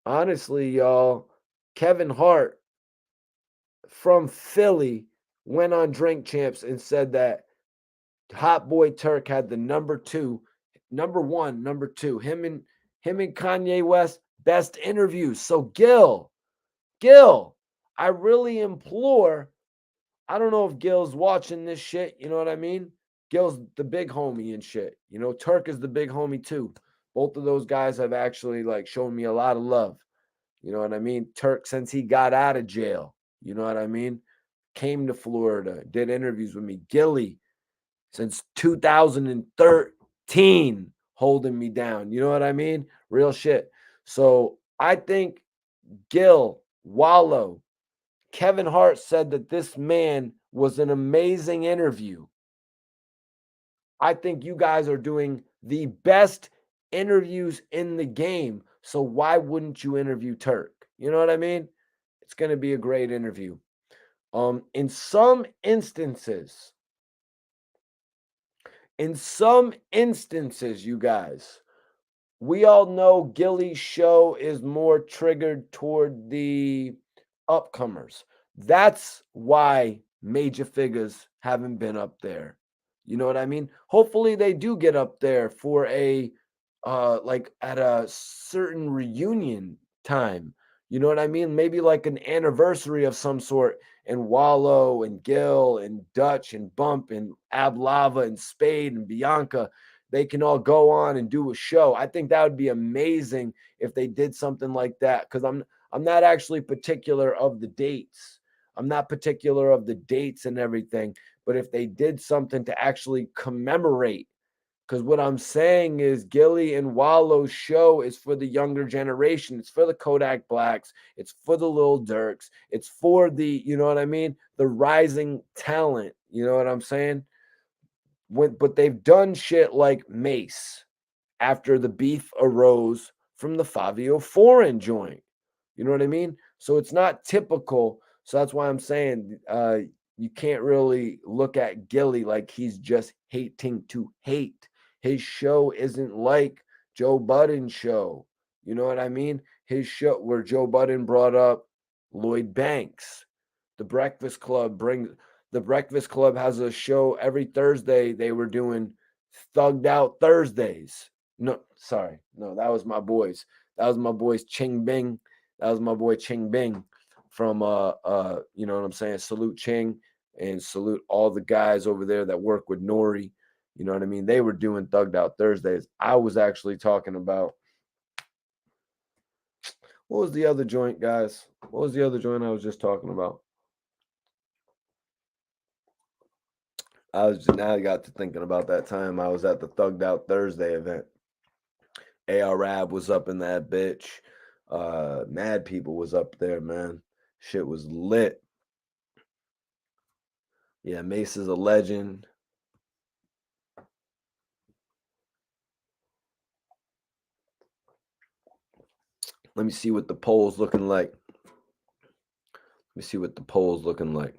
y'all, Kevin Hart from Philly went on Drink Champs and said that Hot Boy Turk had the number two. Him and Kanye West best interviews. So Gil, I really implore. I don't know if Gil's watching this shit. You know what I mean? Gil's the big homie and shit. You know, Turk is the big homie too. Both of those guys have actually like shown me a lot of love. You know what I mean? Turk, since he got out of jail, you know what I mean? Came to Florida, did interviews with me. Gilly, since 2013, holding me down. You know what I mean? Real shit. So I think Gil, Wallow, Kevin Hart said that this man was an amazing interview. I think you guys are doing the best interviews in the game. So why wouldn't you interview Turk? You know what I mean? It's going to be a great interview. In some instances, you guys, we all know Gilly's show is more triggered toward the upcomers. That's why major figures haven't been up there. You know what I mean? Hopefully they do get up there for a like at a certain reunion time. You know what I mean? Maybe like an anniversary of some sort, and Wallow and Gil and Dutch and Bump and Ab Lava and Spade and Bianca, they can all go on and do a show. I think that would be amazing if they did something like that, because I'm not actually particular of the dates. I'm not particular of the dates and everything, but if they did something to actually commemorate, because what I'm saying is Gilly and Wallow's show is for the younger generation. It's for the Kodak Blacks. It's for the Lil Durks. It's for the, you know what I mean? The rising talent. You know what I'm saying? But they've done shit like Mace after the beef arose from the Fabio Foreign joint. You know what I mean? So it's not typical. So that's why I'm saying you can't really look at Gilly like he's just hating to hate. His show isn't like Joe Budden's show. You know what I mean? His show where Joe Budden brought up Lloyd Banks. The Breakfast Club has a show every Thursday. They were doing Thugged Out Thursdays. No, sorry. No, that was my boys. That was my boys Ching Bing. That was my boy Ching Bing from you know what I'm saying? Salute Ching and salute all the guys over there that work with Nori. You know what I mean? They were doing Thugged Out Thursdays. I was actually talking about what was the other joint, guys? What was the other joint I was just talking about? Now I got to thinking about that time I was at the Thugged Out Thursday event. AR-Rab was up in that bitch. Mad People was up there, man. Shit was lit. Yeah, Mace is a legend. Let me see what the polls looking like. Let me see what the polls looking like.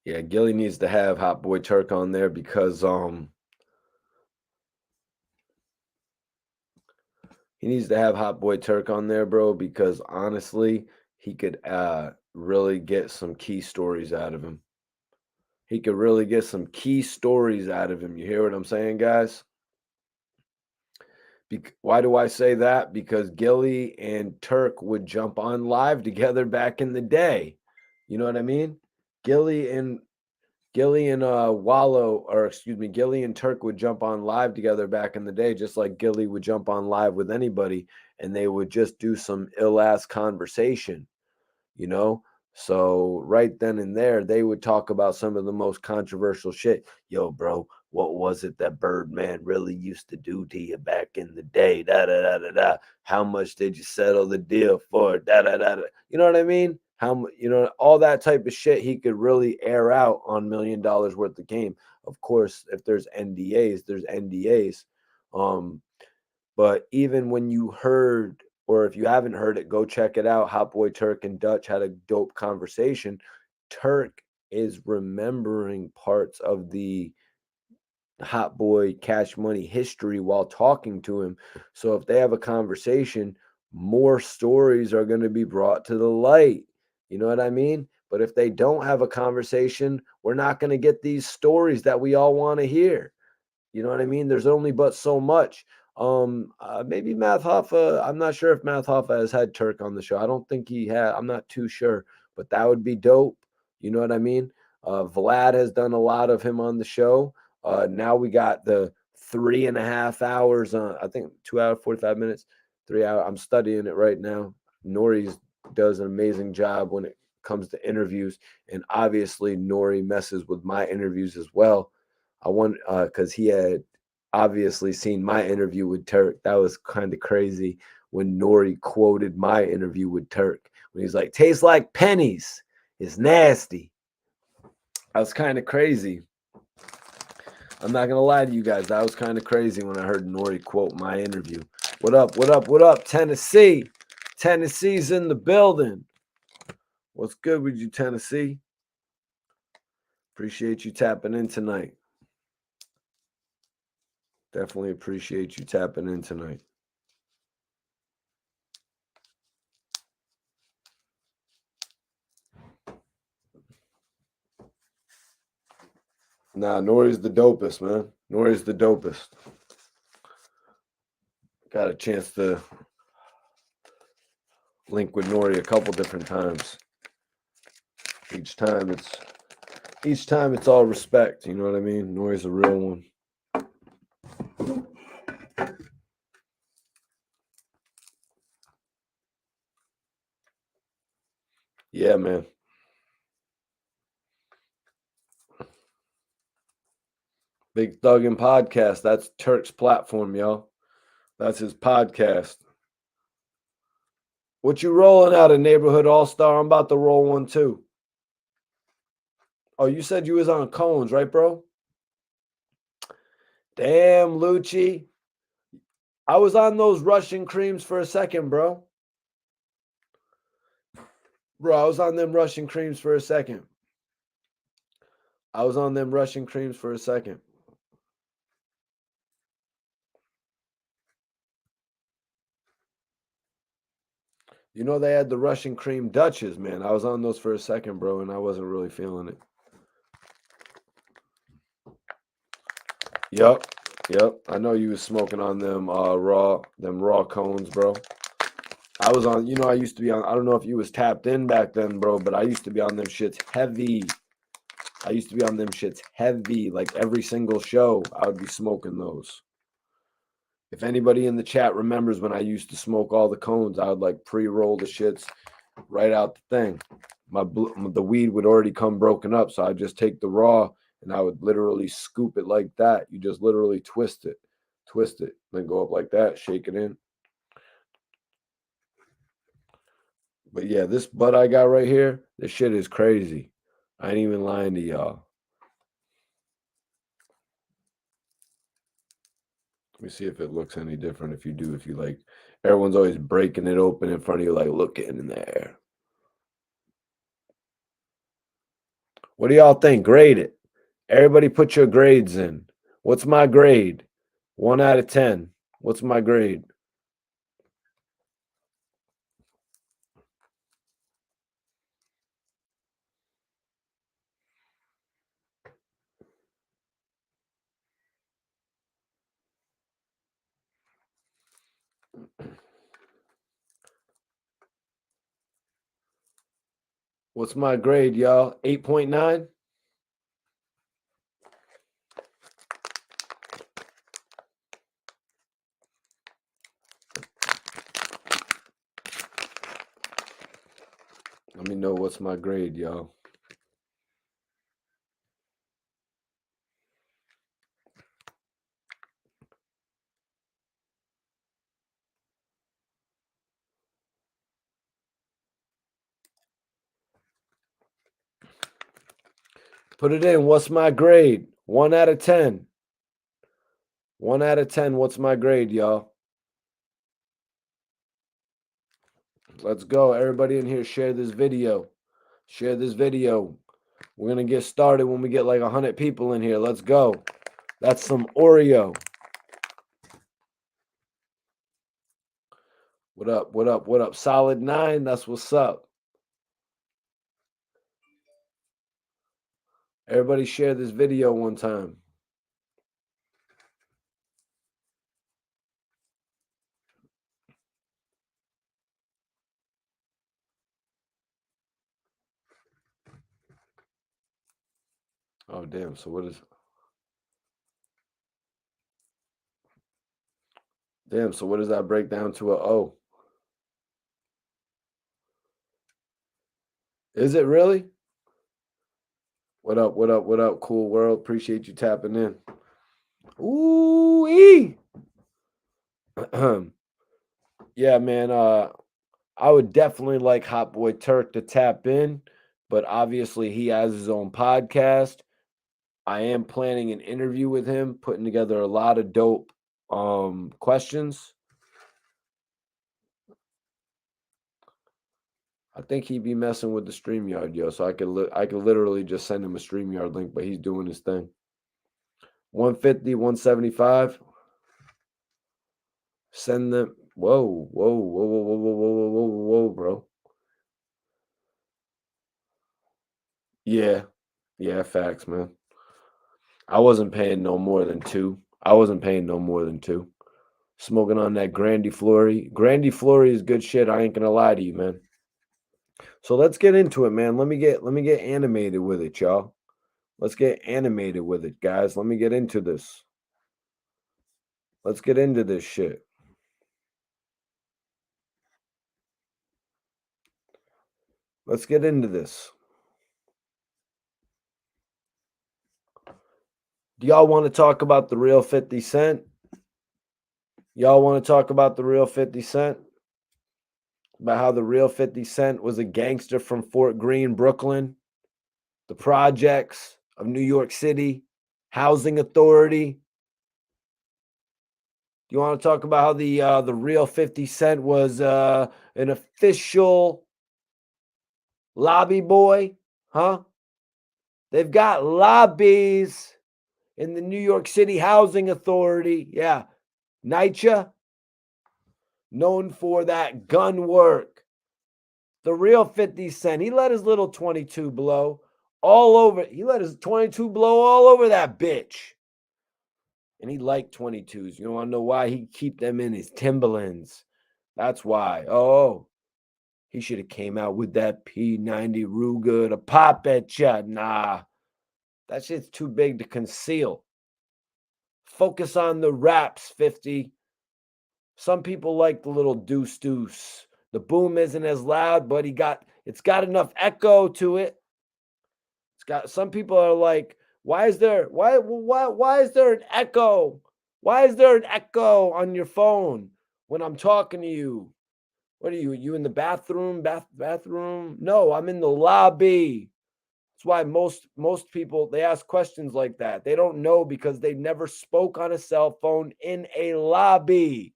Yeah, Gilly needs to have Hot Boy Turk on there because he needs to have Hot Boy Turk on there, bro, because honestly, he could really get some key stories out of him. He could really get some key stories out of him. You hear what I'm saying, guys? Why do I say that? Because Gilly and Turk would jump on live together back in the day. You know what I mean? Gilly and Wallow, or excuse me, Gilly and Turk would jump on live together back in the day, just like Gilly would jump on live with anybody, and they would just do some ill-ass conversation, you know? So right then and there, they would talk about some of the most controversial shit. Yo, bro, what was it that Birdman really used to do to you back in the day? Da da da da da. How much did you settle the deal for? Da da da da. You know what I mean? All that type of shit he could really air out on $1 million worth of game. Of course, if there's NDAs, there's NDAs. But even when you heard, or if you haven't heard it, go check it out. Hot Boy Turk and Dutch had a dope conversation. Turk is remembering parts of the Hot Boy Cash Money history while talking to him. So if they have a conversation, more stories are going to be brought to the light. You know what I mean? But if they don't have a conversation, we're not going to get these stories that we all want to hear. You know what I mean? There's only but so much. Maybe Math Hoffa. I'm not sure if Math Hoffa has had Turk on the show. I don't think he had. I'm not too sure, but that would be dope. You know what I mean? Vlad has done a lot of him on the show. Now we got the 3.5 hours. I think 2 hours 45 minutes, 3 hours. I'm studying it right now. Nori does an amazing job when it comes to interviews, and obviously Nori messes with my interviews as well. I want because he had obviously seen my interview with Turk. That was kind of crazy when Nori quoted my interview with Turk when he's like, "Tastes like pennies. It's nasty." That was kind of crazy. I'm not gonna lie to you guys. That was kind of crazy when I heard Nori quote my interview. What up? What up? What up? Tennessee. Tennessee's in the building. What's good with you, Tennessee? Appreciate you tapping in tonight. Definitely appreciate you tapping in tonight. Nah, Nori's the dopest, man. Nori's the dopest. Got a chance to link with Nori a couple different times. Each time it's all respect. You know what I mean? Nori's a real one. Yeah, man. Big Thuggin' Podcast. That's Turk's platform, yo. That's his podcast. What you rolling out of Neighborhood All-Star? I'm about to roll one too. Oh, you said you was on cones, right, bro? Damn, Lucci. I was on those Russian creams for a second, bro. Bro, I was on them Russian creams for a second. I was on them Russian creams for a second. You know they had the Russian cream Dutches, man. I was on those for a second, bro, and I wasn't really feeling it. Yep. I know you was smoking on them raw cones, bro. I was on, I used to be on, I don't know if you was tapped in back then, bro, but I used to be on them shits heavy. Like every single show, I would be smoking those. If anybody in the chat remembers when I used to smoke all the cones, I would like pre-roll the shits right out the thing. The weed would already come broken up, so I'd just take the raw and I would literally scoop it like that. You just literally twist it, then go up like that, shake it in. But yeah, this bud I got right here, this shit is crazy. I ain't even lying to y'all. Let me see if it looks any different. If you like, everyone's always breaking it open in front of you, like, look in there. What do y'all think? Grade it. Everybody put your grades in. What's my grade? 1 out of 10. What's my grade? What's my grade, y'all? 8.9? Let me know what's my grade, y'all. Put it in. What's my grade? 1 out of 10. 1 out of 10. What's my grade, y'all? Let's go. Everybody in here, share this video. Share this video. We're going to get started when we get like 100 people in here. Let's go. That's some Oreo. What up? What up? What up? Solid 9. That's what's up. Everybody share this video one time. Oh, damn. So what is... Damn, so what does that break down to a O? Is it really? What up, what up, what up, cool world? Appreciate you tapping in. Ooh-ee! Yeah, man, I would definitely like Hot Boy Turk to tap in, but obviously he has his own podcast. I am planning an interview with him, putting together a lot of dope questions. I think he'd be messing with the StreamYard, yo. So I could literally just send him a StreamYard link, but he's doing his thing. 150, 175. Send them. Whoa, whoa, whoa, whoa, whoa, whoa, whoa, whoa, whoa, whoa, bro. Yeah, facts, man. I wasn't paying no more than 2. Smoking on that Grandiflori. Grandiflori is good shit. I ain't gonna lie to you, man. So let's get into it, man. Let me get animated with it, y'all. Let's get animated with it, guys. Let me get into this. Let's get into this shit. Let's get into this. Do y'all want to talk about the real 50 Cent? Y'all want to talk about the real 50 Cent? About how the real 50 Cent was a gangster from Fort Greene, Brooklyn, the projects of New York City, housing authority. You want to talk about how the real 50 Cent was an official lobby boy? Huh? They've got lobbies in the New York City Housing Authority. Yeah. NYCHA, known for that gun work. The real 50 Cent, he let his little 22 blow all over. He let his 22 blow all over that bitch. And he liked 22s. You want to know why? He keep them in his Timberlands. That's why. Oh, he should have came out with that P90 Ruger to pop at ya. Nah, that shit's too big to conceal. Focus on the raps, 50. Some people like the little deuce deuce. The boom isn't as loud, but it's got enough echo to it. It's got some people are like, why is there an echo? Why is there an echo on your phone when I'm talking to you? What are you in the bathroom? Bathroom? No, I'm in the lobby. That's why most people they ask questions like that. They don't know because they never spoke on a cell phone in a lobby.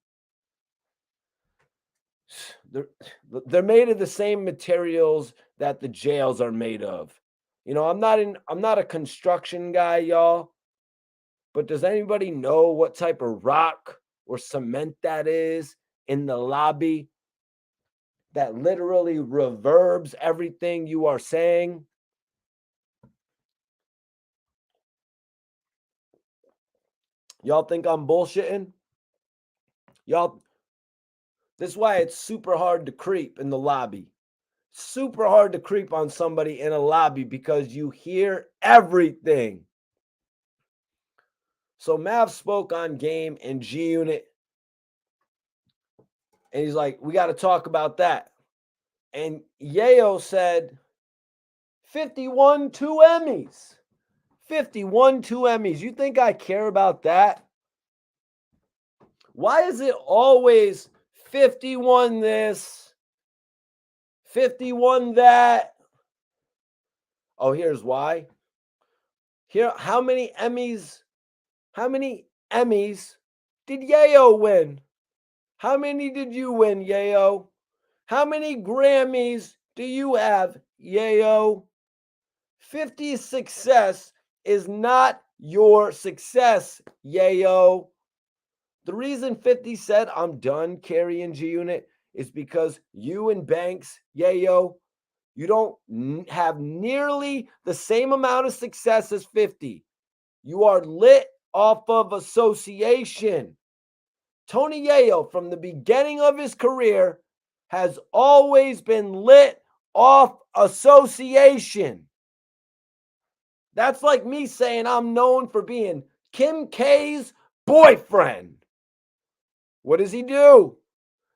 They're made of the same materials that the jails are made of. You know, I'm not a construction guy, y'all. But does anybody know what type of rock or cement that is in the lobby that literally reverbs everything you are saying? Y'all think I'm bullshitting? Y'all, this is why it's super hard to creep in the lobby. Super hard to creep on somebody in a lobby because you hear everything. So Mav spoke on Game and G Unit. And he's like, we got to talk about that. And Yayo said, 51 2 Emmys. 51 2 Emmys. You think I care about that? Why is it always 51 this, 51 that? Oh, here's why. Here, how many Emmys did Yayo win? How many did you win, Yayo? How many Grammys do you have, Yayo? 50's success is not your success, Yayo. The reason 50 said I'm done carrying G Unit is because you and Banks, Yayo, you don't have nearly the same amount of success as 50. You are lit off of association. Tony Yayo, from the beginning of his career, has always been lit off association. That's like me saying I'm known for being Kim K's boyfriend. What does he do?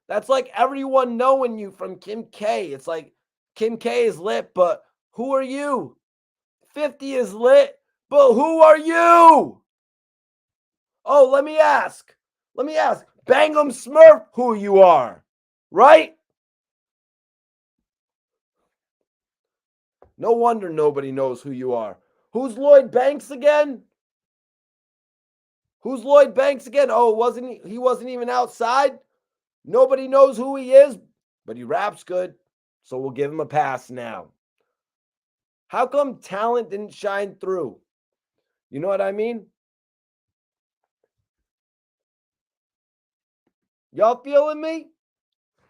That's like everyone knowing you from Kim K. It's like Kim K is lit, but who are you? 50 is lit, but who are you? Oh, let me ask. Bangum Smurf who you are, right? No wonder nobody knows who you are. Who's Lloyd Banks again? Oh, he wasn't even outside? Nobody knows who he is, but he raps good, so we'll give him a pass now. How come talent didn't shine through? You know what I mean? Y'all feeling me?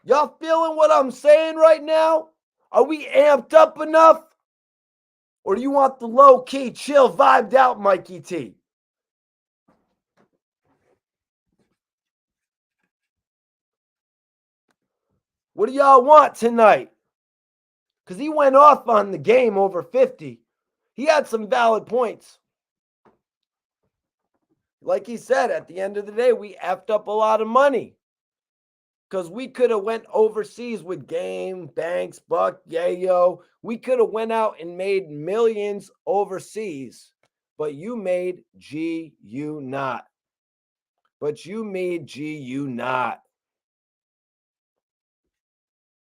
Y'all feeling what I'm saying right now? Are we amped up enough? Or do you want the low-key, chill, vibed out Mikey T? What do y'all want tonight? Because he went off on the game over 50. He had some valid points. Like he said, at the end of the day, we effed up a lot of money. Because we could have went overseas with Game, Banks, Buck, Yayo. We could have went out and made millions overseas. But you made GU not. But you made GU not.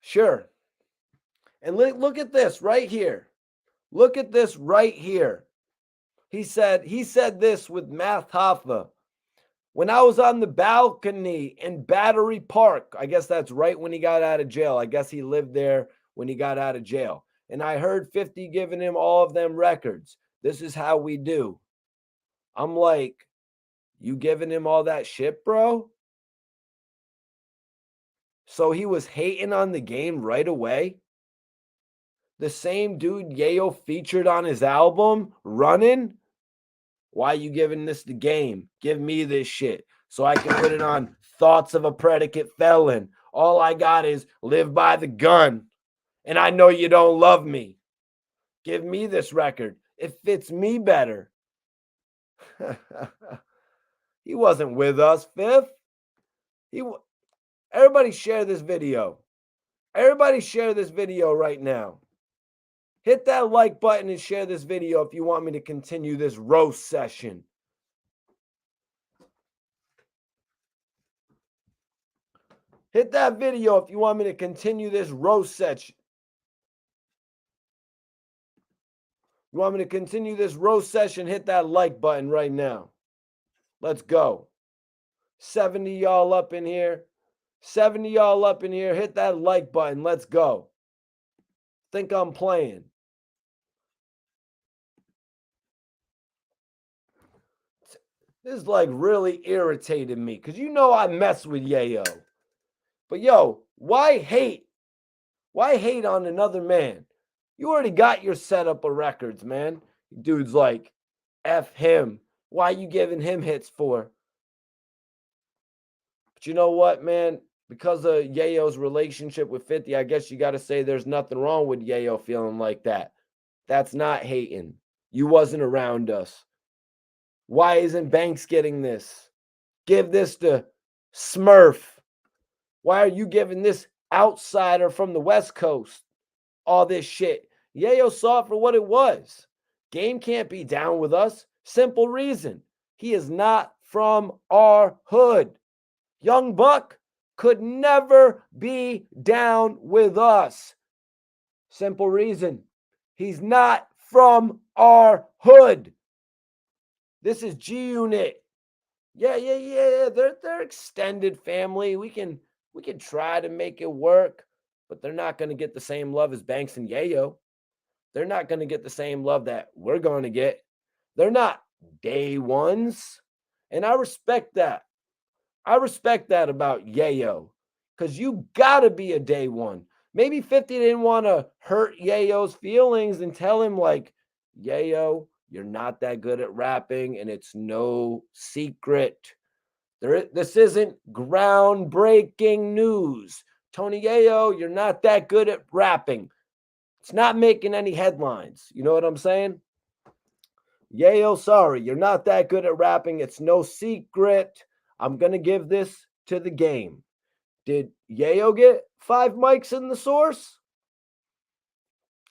Sure. And look at this right here. Look at this right here. He said this with Math Hoffa. When I was on the balcony in Battery Park, I guess that's right when he got out of jail. I guess he lived there when he got out of jail. And I heard 50 giving him all of them records. This is how we do. I'm like, you giving him all that shit, bro? So he was hating on the game right away. The same dude Yayo featured on his album, Running. Why you giving this the game? Give me this shit so I can put it on Thoughts of a Predicate Felon. All I got is Live by the Gun. And I know you don't love me. Give me this record. It fits me better. He wasn't with us, Fifth. Everybody share this video. Everybody share this video right now. Hit that like button and share this video if you want me to continue this roast session. Hit that video if you want me to continue this roast session. You want me to continue this roast session? Hit that like button right now. Let's go. 70 y'all up in here. 70 y'all up in here. Hit that like button. Let's go. Think I'm playing. This is like really irritating me because you know I mess with Yayo. But yo, why hate? Why hate on another man? You already got your setup of records, man. Dude's like, F him. Why you giving him hits for? But you know what, man? Because of Yayo's relationship with 50, I guess you got to say there's nothing wrong with Yayo feeling like that. That's not hating. You wasn't around us. Why isn't Banks getting this? Give this to Smurf. Why are you giving this outsider from the West Coast all this shit? Yayo saw it for what it was. Game can't be down with us. Simple reason. He is not from our hood. Young Buck could never be down with us. Simple reason. He's not from our hood. This is G Unit. Yeah. They're extended family. We can try to make it work, but they're not going to get the same love as Banks and Yayo. They're not going to get the same love that we're going to get. They're not day ones. And I respect that. I respect that about Yayo because you got to be a day one. Maybe 50 didn't want to hurt Yayo's feelings and tell him like, Yayo, you're not that good at rapping and it's no secret. This isn't groundbreaking news. Tony Yayo, you're not that good at rapping. It's not making any headlines. You know what I'm saying? Yayo, sorry, you're not that good at rapping. It's no secret. I'm going to give this to the game. Did Yayo get 5 mics in the source?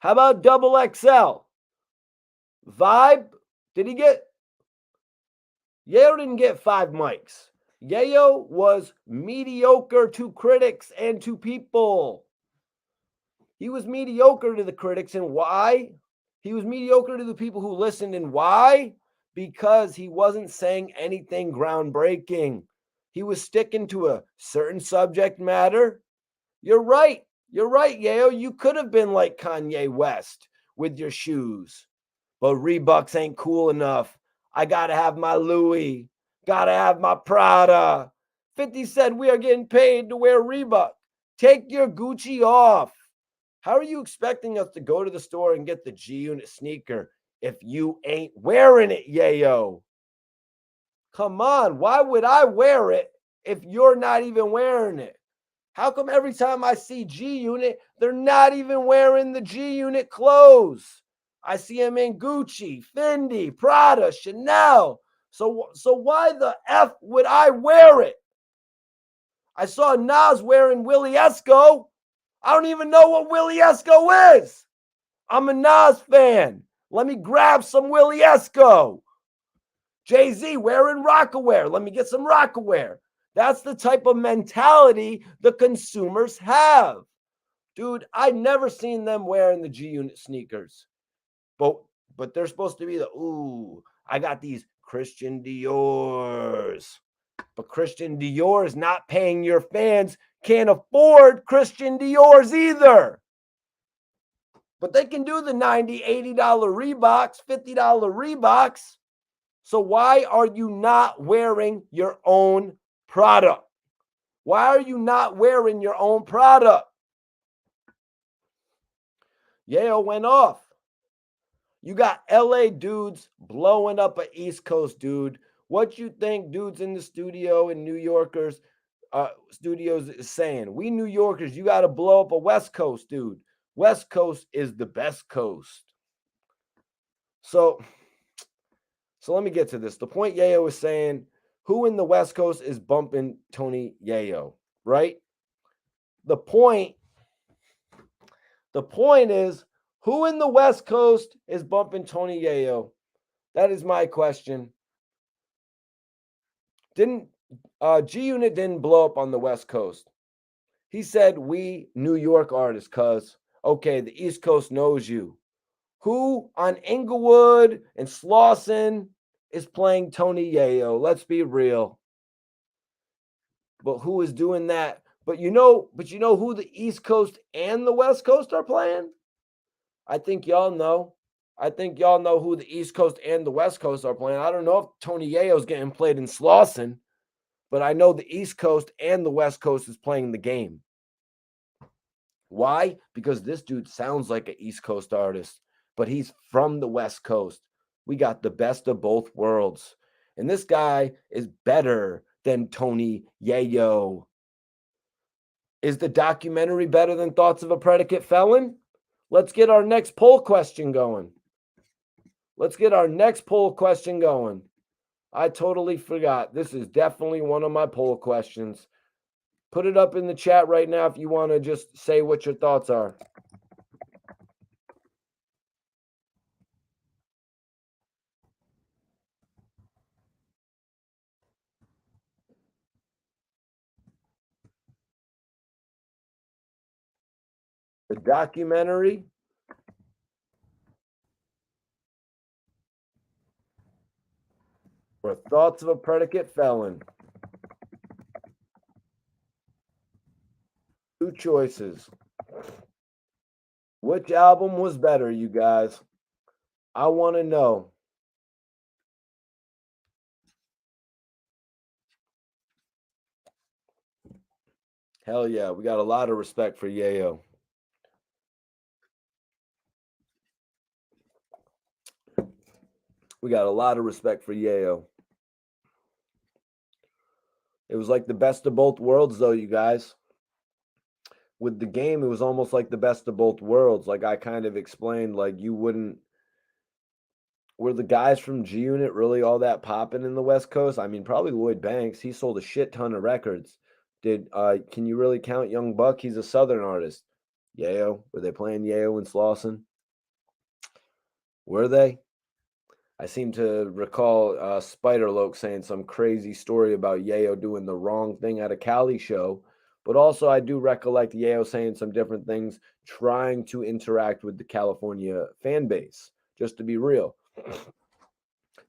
How about Double XL? Vibe? Did he get? Yayo didn't get 5 mics. Yayo was mediocre to critics and to people. He was mediocre to the critics, and why? He was mediocre to the people who listened, and why? Because he wasn't saying anything groundbreaking. He was sticking to a certain subject matter. You're right, Yayo. You could have been like Kanye West with your shoes, but Reeboks ain't cool enough. I gotta have my Louis. Gotta have my Prada. 50 said we are getting paid to wear Reebok. Take your Gucci off. How are you expecting us to go to the store and get the G Unit sneaker if you ain't wearing it, Yayo? Come on, why would I wear it if you're not even wearing it? How come every time I see G Unit, they're not even wearing the G Unit clothes? I see them in Gucci, Fendi, Prada, Chanel. So why the F would I wear it? I saw Nas wearing Willie Esco. I don't even know what Willie Esco is. I'm a Nas fan. Let me grab some Willie Esco. Jay-Z wearing Rockaware. Let me get some Rockaware. That's the type of mentality the consumers have. Dude, I've never seen them wearing the G-Unit sneakers. But they're supposed to be I got these Christian Dior's. But Christian Dior is not paying your fans, can't afford Christian Dior's either. But they can do the $90, $80 Reeboks, $50 Reeboks. So why are you not wearing your own product? Why are you not wearing your own product? Yayo went off. You got LA dudes blowing up an East Coast dude. What you think dudes in the studio and New Yorkers studios is saying? We New Yorkers, you got to blow up a West Coast dude. West Coast is the best coast. So let me get to this. The point Yayo was saying, who in the West Coast is bumping Tony Yayo, right? The point is, who in the West Coast is bumping Tony Yayo? That is my question. G-Unit didn't blow up on the West Coast. He said, we New York artists, cuz, okay, the East Coast knows you. Who on Inglewood and Slauson is playing Tony Yayo? Let's be real. But who is doing that? But you know who the East Coast and the West Coast are playing? I think y'all know. I think y'all know who the East Coast and the West Coast are playing. I don't know if Tony Yayo's getting played in Slauson, but I know the East Coast and the West Coast is playing the game. Why? Because this dude sounds like an East Coast artist, but he's from the West Coast. We got the best of both worlds. And this guy is better than Tony Yayo. Is the documentary better than Thoughts of a Predicate Felon? Let's get our next poll question going. I totally forgot. This is definitely one of my poll questions. Put it up in the chat right now if you want to just say what your thoughts are. The documentary or Thoughts of a Predicate Felon? Two choices. Which album was better, you guys? I want to know. Hell yeah, we got a lot of respect for Yayo. We got a lot of respect for Yayo. It was like the best of both worlds, though, you guys. With the game, it was almost like the best of both worlds. Like I kind of explained, like you wouldn't. Were the guys from G Unit really all that popping in the West Coast? I mean, probably Lloyd Banks. He sold a shit ton of records. Can you really count Young Buck? He's a Southern artist. Yayo, were they playing Yayo and Slauson? Were they? I seem to recall Spider Loke saying some crazy story about Yayo doing the wrong thing at a Cali show. But also, I do recollect Yayo saying some different things, trying to interact with the California fan base, just to be real.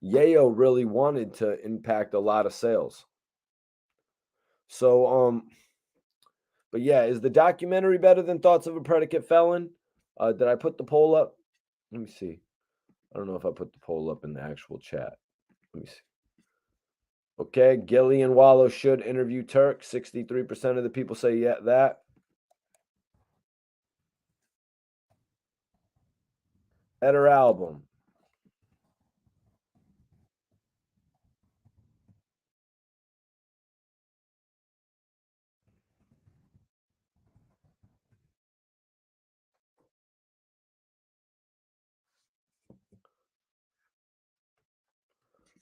Yayo really wanted to impact a lot of sales. So, but yeah, is the documentary better than Thoughts of a Predicate Felon? Did I put the poll up? Let me see. I don't know if I put the poll up in the actual chat. Let me see. Okay, Gilly and Wallow should interview Turk. 63% of the people say yeah, that. Better album.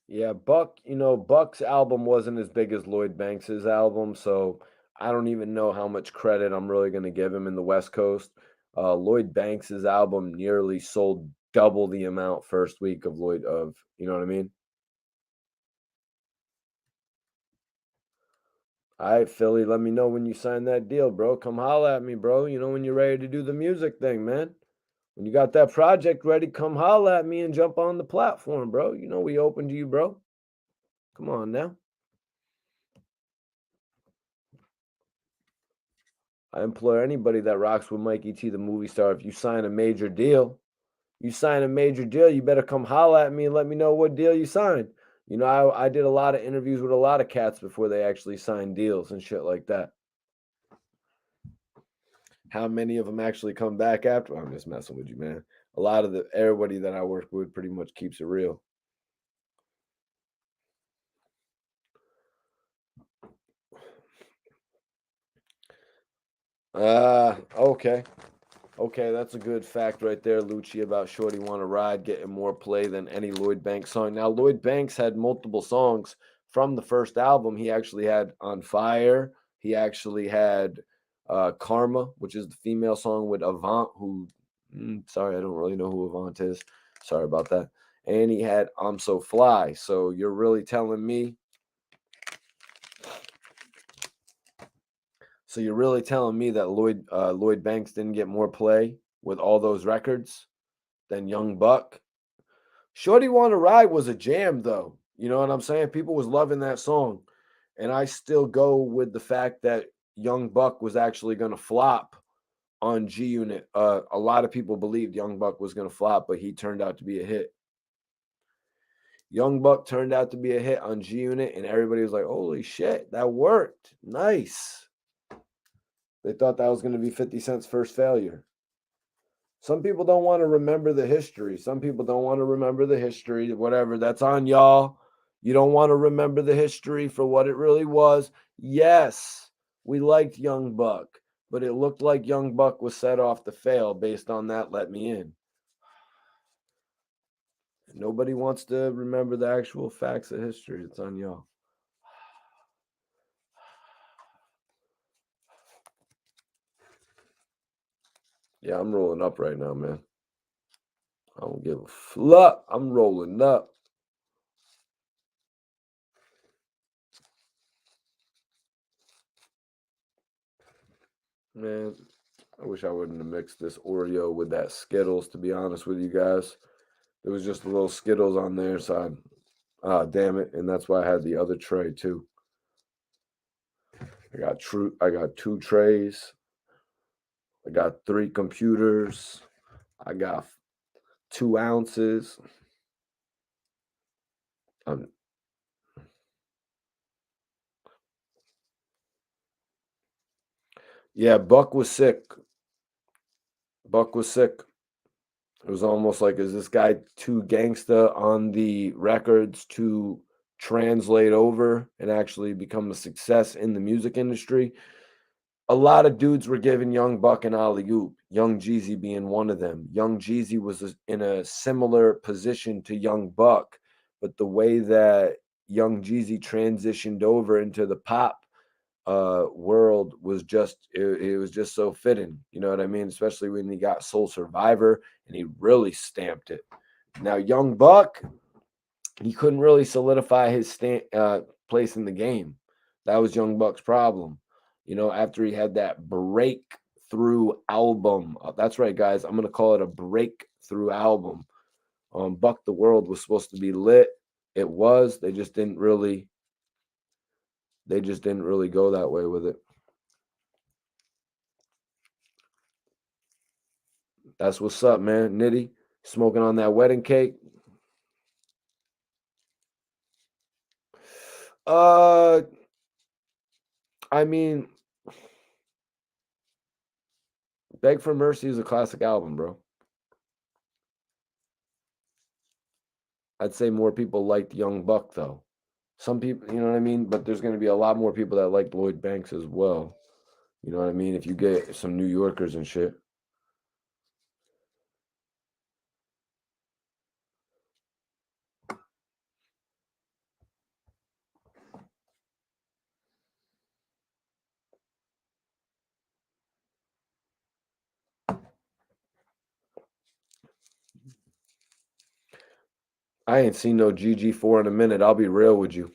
Yeah, Buck's album wasn't as big as Lloyd Banks's album, so I don't even know how much credit I'm really going to give him in the West Coast. Lloyd Banks's album nearly sold double the amount first week of you know what I mean? All right, Philly, let me know when you sign that deal, bro. Come holla at me, bro. You know, when you're ready to do the music thing, man. When you got that project ready, come holla at me and jump on the platform, bro. You know we open to you, bro. Come on now. I implore anybody that rocks with Mikey T, the movie star, if you sign a major deal, you better come holla at me and let me know what deal you signed. You know, I did a lot of interviews with a lot of cats before they actually signed deals and shit like that. How many of them actually come back after? I'm just messing with you, man. A lot of everybody that I work with pretty much keeps it real. Okay. Okay, that's a good fact right there, Lucci, about Shorty Wanna Ride getting more play than any Lloyd Banks song. Now, Lloyd Banks had multiple songs from the first album. He actually had On Fire. He actually had Karma, which is the female song with Avant, who, sorry, I don't really know who Avant is. Sorry about that. And he had I'm So Fly. So you're really telling me So you're really telling me that Lloyd Banks didn't get more play with all those records than Young Buck? Shorty Wanna Ride was a jam, though. You know what I'm saying? People was loving that song, and I still go with the fact that Young Buck was actually going to flop on G Unit. A lot of people believed Young Buck was going to flop, but he turned out to be a hit. Young Buck turned out to be a hit on G Unit, and everybody was like, "Holy shit, that worked! Nice." They thought that was going to be 50 Cent's first failure. Some people don't want to remember the history. Some people don't want to remember the history. Whatever. That's on y'all. You don't want to remember the history for what it really was. Yes, we liked Young Buck, but it looked like Young Buck was set off to fail based on that Let Me In. Nobody wants to remember the actual facts of history. It's on y'all. Yeah, I'm rolling up right now, man. I don't give a flop. I'm rolling up. Man, I wish I wouldn't have mixed this Oreo with that Skittles, to be honest with you guys. There was just a little Skittles on there, so damn it. And that's why I had the other tray too. I got 2 trays. I got 3 computers. I got 2 ounces. Yeah, Buck was sick. Buck was sick. It was almost like, is this guy too gangsta on the records to translate over and actually become a success in the music industry? A lot of dudes were giving Young Buck an alley-oop, Young Jeezy being one of them. Young Jeezy was in a similar position to Young Buck, but the way that Young Jeezy transitioned over into the pop world was it was just so fitting. You know what I mean? Especially when he got Soul Survivor and he really stamped it. Now, Young Buck, he couldn't really solidify his place in the game. That was Young Buck's problem. You know, after he had that breakthrough album. That's right, guys. I'm going to call it a breakthrough album. Buck the World was supposed to be lit. It was. They just didn't really go that way with it. That's what's up, man. Nitty, smoking on that wedding cake. I mean, Beg for Mercy is a classic album, bro. I'd say more people liked Young Buck, though. Some people, you know what I mean? But there's going to be a lot more people that like Lloyd Banks as well. You know what I mean? If you get some New Yorkers and shit. I ain't seen no GG4 in a minute. I'll be real with you.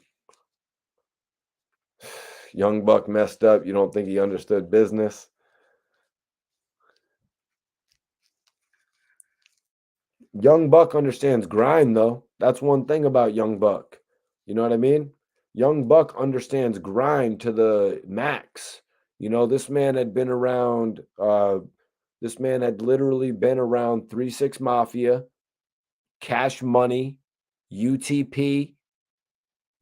Young Buck messed up. You don't think he understood business? Young Buck understands grind, though. That's one thing about Young Buck. You know what I mean? Young Buck understands grind to the max. This man had been around, this man had literally been around 3-6 Mafia, Cash Money, UTP,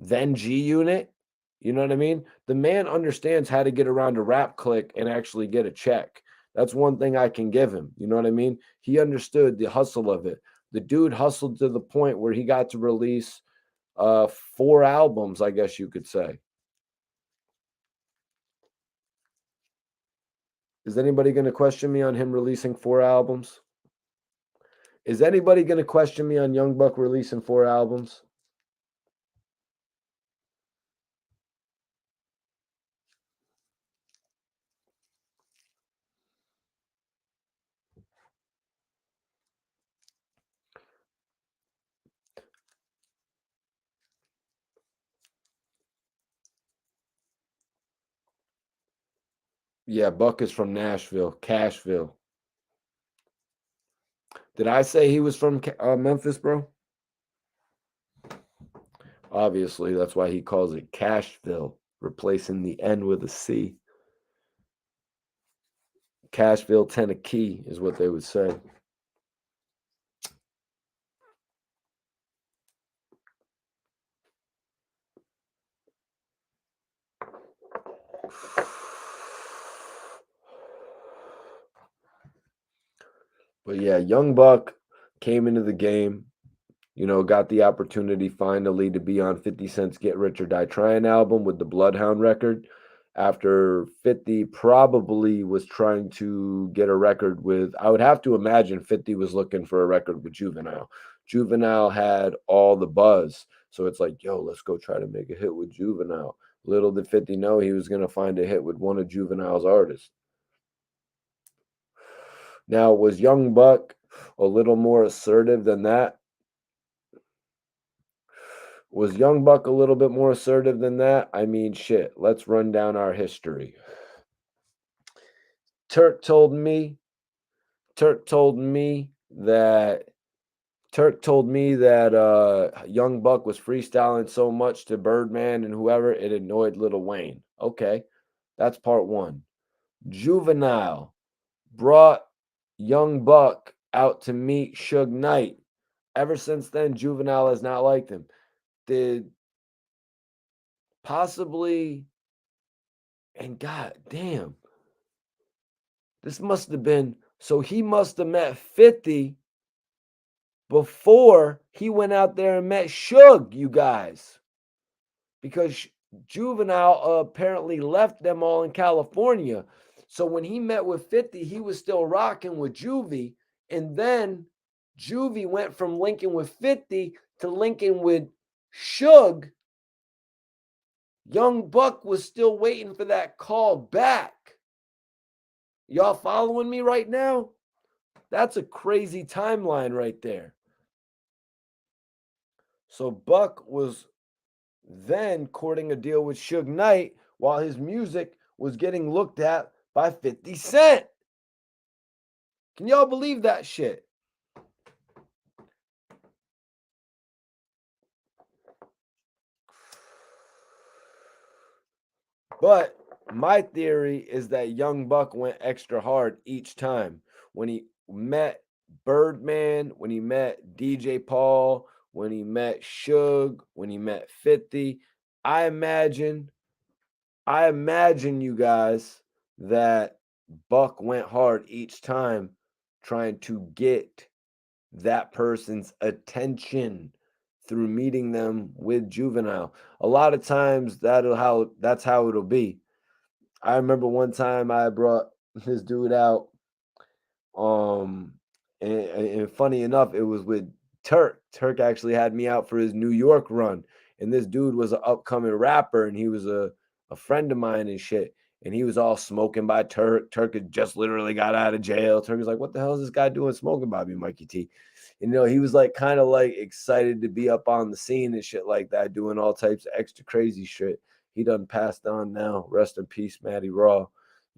then G Unit. You know what I mean? The man understands how to get around a rap click and actually get a check. That's one thing I can give him. You know what I mean? He understood the hustle of it. The dude hustled to the point where he got to release 4 albums, I guess you could say. Is anybody going to question me on him releasing 4 albums? Is anybody going to question me on Young Buck releasing 4 albums? Yeah, Buck is from Nashville, Cashville. Did I say he was from Memphis, bro? Obviously, that's why he calls it Cashville, replacing the N with a C. Cashville, Tennessee is what they would say. But yeah, Young Buck came into the game, got the opportunity finally to be on 50 Cent's Get Rich or Die Trying album with the Bloodhound record after 50 probably was trying to get a record with, I would have to imagine 50 was looking for a record with Juvenile. Juvenile had all the buzz. So it's like, yo, let's go try to make a hit with Juvenile. Little did 50 know he was going to find a hit with one of Juvenile's artists. Now, was Young Buck a little more assertive than that? Was Young Buck a little bit more assertive than that? I mean, shit, let's run down our history. Turk told me that Young Buck was freestyling so much to Birdman and whoever, it annoyed Lil Wayne. Okay, that's part one. Juvenile brought Young Buck out to meet Suge Knight. Ever since then, Juvenile has not liked him. Did possibly, and god damn, this must have been, so he must have met 50 before he went out there and met Suge, you guys. Because Juvenile apparently left them all in California. So when he met with 50, he was still rocking with Juvie. And then Juvie went from linking with 50 to linking with Suge. Young Buck was still waiting for that call back. Y'all following me right now? That's a crazy timeline right there. So Buck was then courting a deal with Suge Knight while his music was getting looked at by 50 Cent. Can y'all believe that shit? But my theory is that Young Buck went extra hard each time. When he met Birdman, when he met DJ Paul, when he met Suge, when he met 50, I imagine you guys that Buck went hard each time trying to get that person's attention through meeting them with Juvenile. A lot of times that's how it'll be. I remember one time I brought this dude out, and funny enough, it was with Turk. Turk actually had me out for his New York run, and this dude was an upcoming rapper, and he was a friend of mine and shit. And he was all smoking by Turk. Turk had just literally got out of jail. Turk was like, what the hell is this guy doing smoking by me, Mikey T? And, he was like kind of like excited to be up on the scene and shit like that, doing all types of extra crazy shit. He done passed on now. Rest in peace, Matty Raw.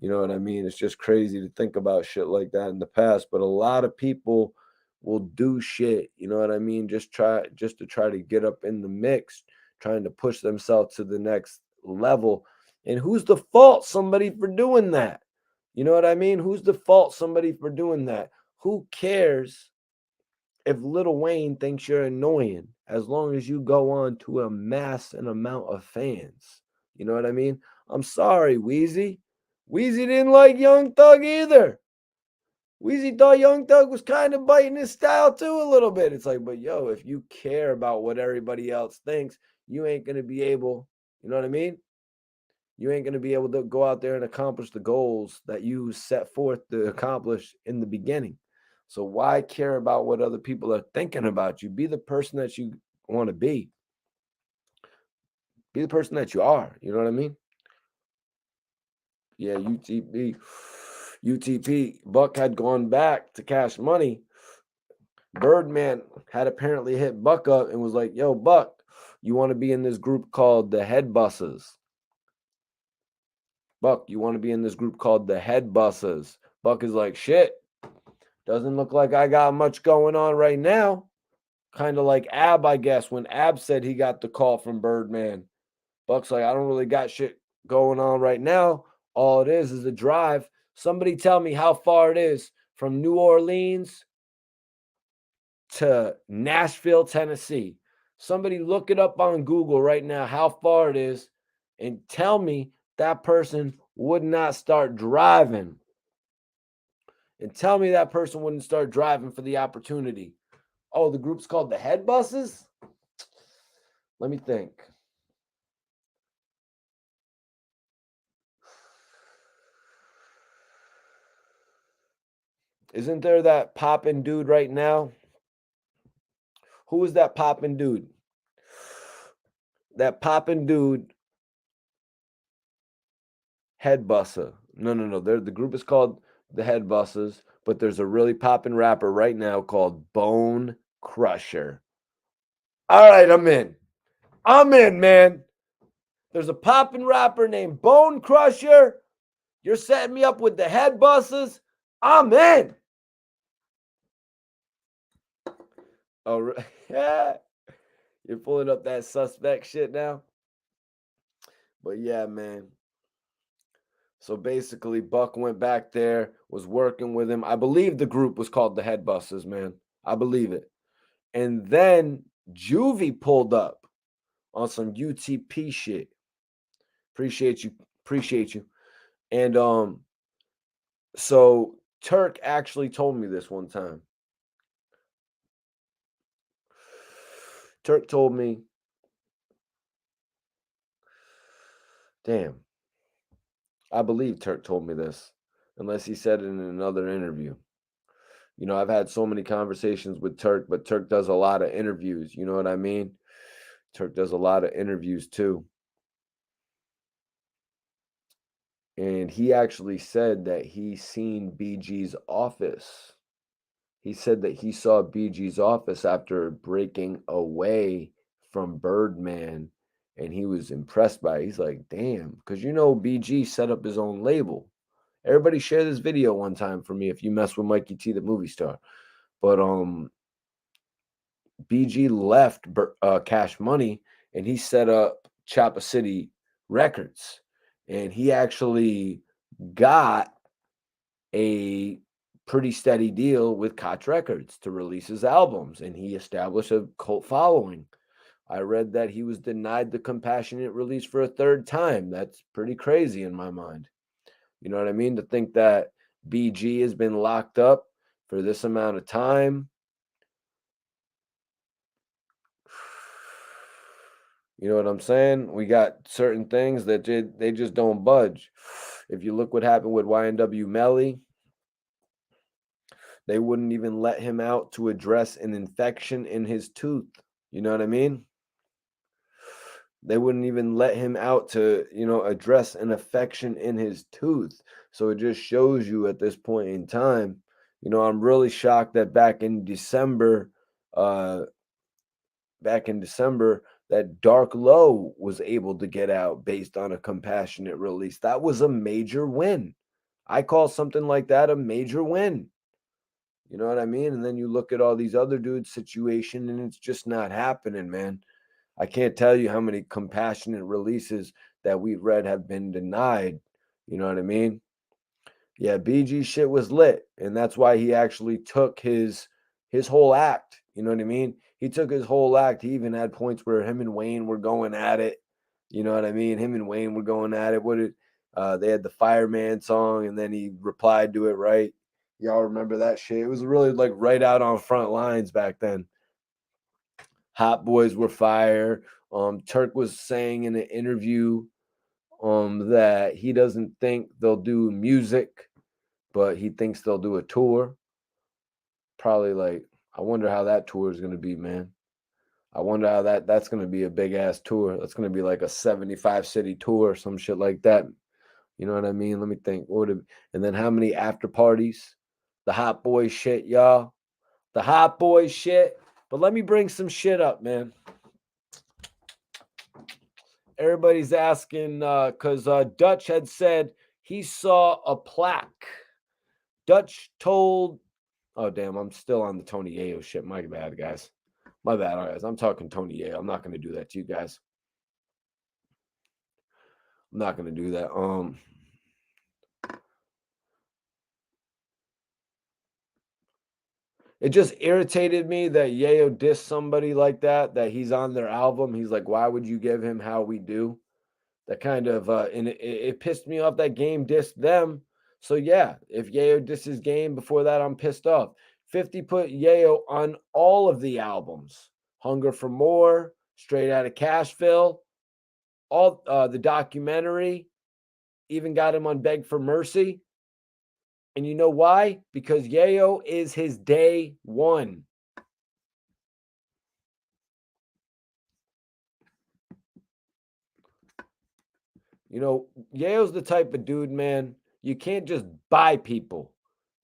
You know what I mean? It's just crazy to think about shit like that in the past. But a lot of people will do shit, you know what I mean? Just to try to get up in the mix, trying to push themselves to the next level. And who's the fault? Somebody for doing that. You know what I mean? Who's the fault? Somebody for doing that. Who cares if Lil Wayne thinks you're annoying as long as you go on to amass an amount of fans? You know what I mean? I'm sorry, Weezy. Weezy didn't like Young Thug either. Weezy thought Young Thug was kind of biting his style too a little bit. It's like, but yo, if you care about what everybody else thinks, you ain't going to be able, you know what I mean? You ain't going to be able to go out there and accomplish the goals that you set forth to accomplish in the beginning. So why care about what other people are thinking about you? Be the person that you want to be. Be the person that you are. You know what I mean? Yeah, UTP. Buck had gone back to Cash Money. Birdman had apparently hit Buck up and was like, yo, Buck, you want to be in this group called the Head Busters? Buck, you want to be in this group called the Head Busters? Buck is like, shit, doesn't look like I got much going on right now. Kind of like Ab, I guess, when Ab said he got the call from Birdman. Buck's like, I don't really got shit going on right now. All it is a drive. Somebody tell me how far it is from New Orleans to Nashville, Tennessee. Somebody look it up on Google right now, how far it is, and tell me that person would not start driving. And tell me that person wouldn't start driving for the opportunity. Oh, the group's called the Head Buses? Let me think. Isn't there that poppin' dude right now? Who is that poppin' dude? That poppin' dude, Head Buster. No. The group is called the Head Busters, but there's a really poppin' rapper right now called Bone Crusher. All right, I'm in. I'm in, man. There's a poppin' rapper named Bone Crusher. You're setting me up with the Head Busters. I'm in. Oh, yeah. You're pulling up that suspect shit now. But yeah, man. So basically, Buck went back there, was working with him. I believe the group was called the Head Busters, man. I believe it. And then Juvie pulled up on some UTP shit. Appreciate you. And so Turk actually told me this one time. Turk told me, damn, I believe Turk told me this, unless he said it in another interview. You know, I've had so many conversations with Turk, but Turk does a lot of interviews. You know what I mean? Turk does a lot of interviews too. And he actually said that he seen BG's office. He said that he saw BG's office after breaking away from Birdman, and he was impressed by it. He's like, damn, because BG set up his own label. Everybody share this video one time for me if you mess with Mikey T, the movie star. But BG left Cash Money and he set up Chopper City Records, and he actually got a pretty steady deal with Koch Records to release his albums, and he established a cult following. I read that he was denied the compassionate release for a third time. That's pretty crazy in my mind. You know what I mean? To think that BG has been locked up for this amount of time. You know what I'm saying? We got certain things that they just don't budge. If you look what happened with YNW Melly, they wouldn't even let him out to address an infection in his tooth. You know what I mean? They wouldn't even let him out to, address an infection in his tooth. So it just shows you at this point in time, I'm really shocked that uh, back in December, that Dark Low was able to get out based on a compassionate release. That was a major win. I call something like that a major win. You know what I mean? And then you look at all these other dudes' situation, and it's just not happening, man. I can't tell you how many compassionate releases that we've read have been denied. You know what I mean? Yeah, BG shit was lit, and that's why he actually took his whole act. You know what I mean? He took his whole act. He even had points where him and Wayne were going at it. You know what I mean? Him and Wayne were going at it. They had the Fireman song, and then he replied to it, right? Y'all remember that shit? It was really like right out on front lines back then. Hot Boys were fire. Turk was saying in an interview that he doesn't think they'll do music, but he thinks they'll do a tour. Probably like, I wonder how that tour is going to be, man. I wonder how that's going to be a big ass tour. That's going to be like a 75 city tour or some shit like that. You know what I mean? Let me think. And then how many after parties? The Hot Boy shit, y'all. The Hot Boy shit. But let me bring some shit up, man. Everybody's asking because Dutch had said he saw a plaque. Dutch told, oh damn, I'm still on the Tony Yayo shit. My bad, guys. My bad, guys. I'm talking Tony Yayo. I'm not going to do that to you guys. I'm not going to do that. It just irritated me that Yayo dissed somebody like that he's on their album. He's like, why would you give him How We Do? That kind of and it pissed me off that Game dissed them. So yeah, if Yayo disses Game before that, I'm pissed off. 50 put Yayo on all of the albums. Hunger for More, Straight Outta Cashville, all the documentary, even got him on Beg for Mercy. And you know why? Because Yayo is his day one. Yayo's the type of dude, man, you can't just buy people.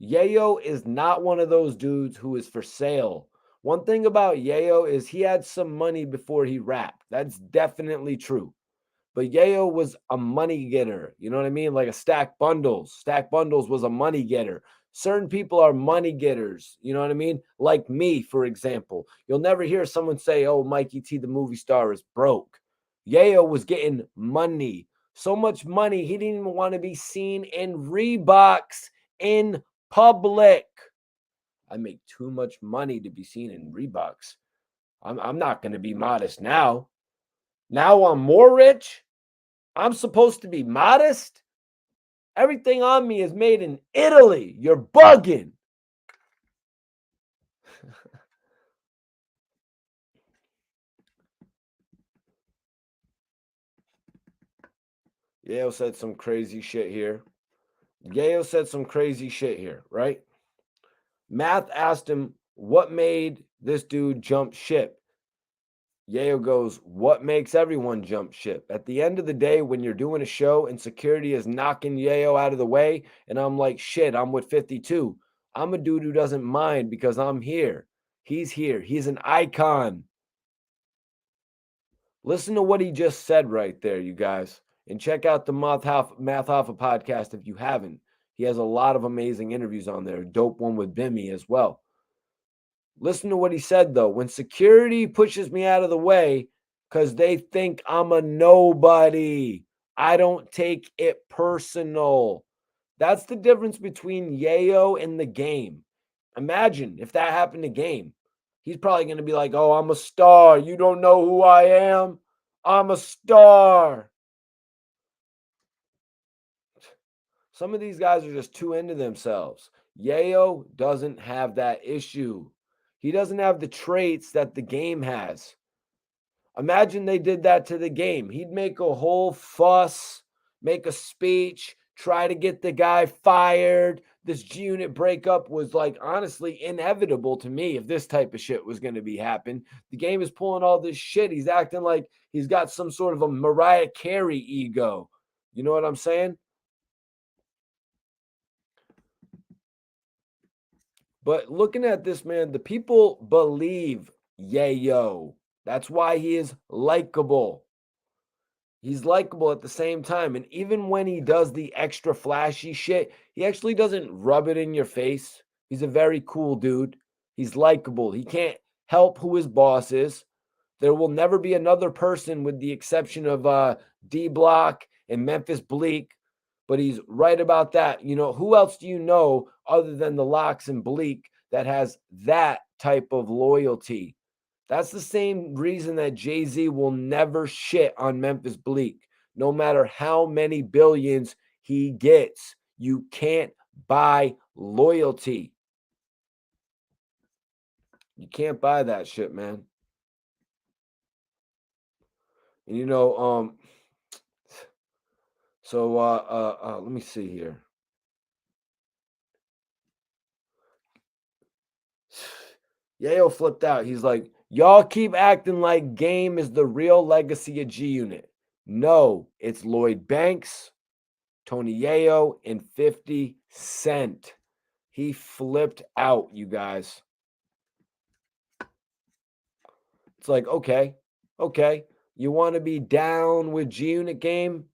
Yayo is not one of those dudes who is for sale. One thing about Yayo is he had some money before he rapped. That's definitely true. But Yayo was a money getter. You know what I mean? Like a Stack Bundles. Stack Bundles was a money getter. Certain people are money getters. You know what I mean? Like me, for example. You'll never hear someone say, oh, Mikey T, the movie star, is broke. Yayo was getting money. So much money, he didn't even want to be seen in Reeboks in public. I make too much money to be seen in Reeboks. I'm not going to be modest now. Now I'm more rich. I'm supposed to be modest. Everything on me is made in Italy. You're bugging. Yayo said some crazy shit here. Right? Math asked him what made this dude jump ship. Yayo goes, what makes everyone jump ship? At the end of the day, when you're doing a show and security is knocking Yayo out of the way, and I'm like, shit, I'm with 52. I'm a dude who doesn't mind because I'm here. He's here. He's an icon. Listen to what he just said right there, you guys. And check out the Math Hoffa podcast if you haven't. He has a lot of amazing interviews on there. A dope one with Bimmy as well. Listen to what he said, though. When security pushes me out of the way because they think I'm a nobody, I don't take it personal. That's the difference between Yayo and the Game. Imagine if that happened to Game. He's probably going to be like, oh, I'm a star. You don't know who I am? I'm a star. Some of these guys are just too into themselves. Yayo doesn't have that issue. He doesn't have the traits that the Game has. Imagine they did that to the Game. He'd make a whole fuss, make a speech, try to get the guy fired. this G Unit breakup was like honestly inevitable to me if this type of shit was going to be happen. The game is pulling all this shit. He's acting like he's got some sort of a Mariah Carey ego. You know what I'm saying? But looking at this, man, the people believe Yayo. That's why he is likable. He's likable at the same time. And even when he does the extra flashy shit, he actually doesn't rub it in your face. He's a very cool dude. He's likable. He can't help who his boss is. There will never be another person with the exception of D Block and Memphis Bleak. But he's right about that. You know, who else do you know other than the Locks and Bleak that has that type of loyalty? That's the same reason that Jay-Z will never shit on Memphis Bleak, no matter how many billions he gets. You can't buy loyalty. You can't buy that shit, man. And you know, let me see here. Yayo flipped out. He's like, y'all keep acting like Game is the real legacy of G Unit. No, it's Lloyd Banks, Tony Yayo, and 50 Cent. He flipped out, you guys. It's like, okay, you want to be down with G Unit Game,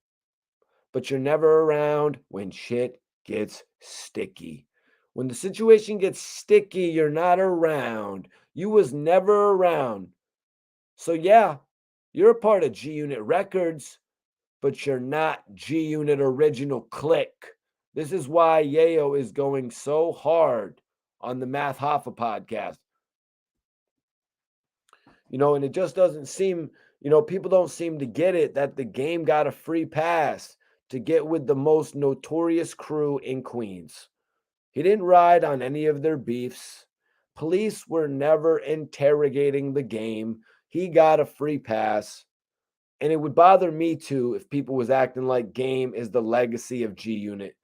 but you're never around when shit gets sticky. When the situation gets sticky, you're not around. You was never around. So yeah, you're a part of G Unit Records, but you're not G Unit Original Click. This is why Yayo is going so hard on the Math Hoffa podcast. You know, and it just doesn't seem, you know, people don't seem to get it that the Game got a free pass to get with the most notorious crew in Queens. He didn't ride on any of their beefs. Police were never interrogating the Game. He got a free pass. And it would bother me too if people was acting like Game is the legacy of G Unit.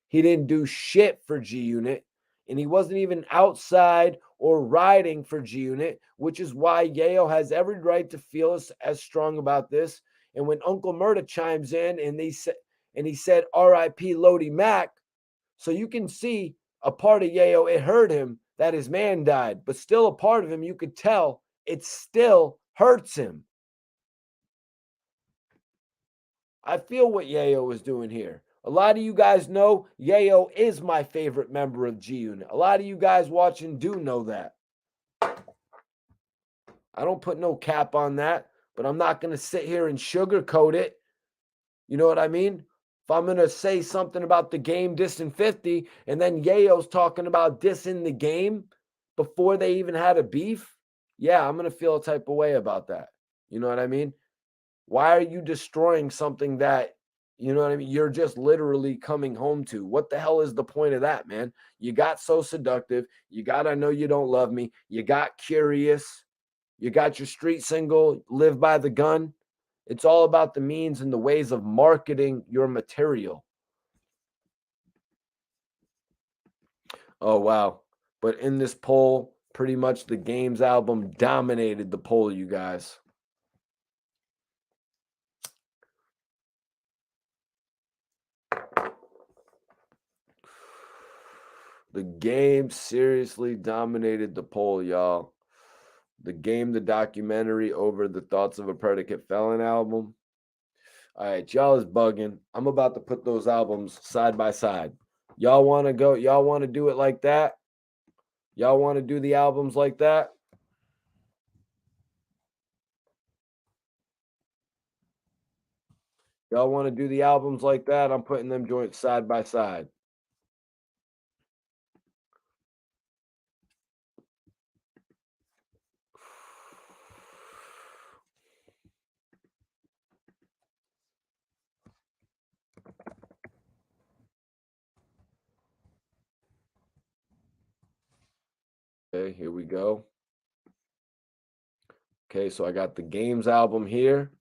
He didn't do shit for G Unit, and he wasn't even outside or riding for G Unit, which is why Yayo has every right to feel as strong about this. And when Uncle Murda chimes in and he said R.I.P. Lodi Mac, so you can see a part of Yayo, it hurt him that his man died, but still a part of him, you could tell it still hurts him. I feel what Yayo is doing here. A lot of you guys know Yayo is my favorite member of G Unit. A lot of you guys watching do know that. I don't put no cap on that, but I'm not going to sit here and sugarcoat it. You know what I mean? If I'm going to say something about the Game dissing 50 and then Yayo's talking about dissing the Game before they even had a beef, yeah, I'm going to feel a type of way about that. You know what I mean? Why are you destroying something that, you know what I mean, you're just literally coming home to? What the hell is the point of that, man? You got So Seductive. You got I Know You Don't Love Me. You got Curious. You got your street single, Live by the Gun. It's all about the means and the ways of marketing your material. Oh, wow. But in this poll, pretty much the Game's album dominated the poll, you guys. The Game seriously dominated the poll, y'all. The Game, the documentary over the Thoughts of a Predicate Felon album. All right, y'all is bugging. I'm about to put those albums side by side. Y'all want to go? Y'all want to do it like that? Y'all want to do the albums like that? Y'all want to do the albums like that? I'm putting them joints side by side. Okay, here we go. Okay, so I got the Games album here.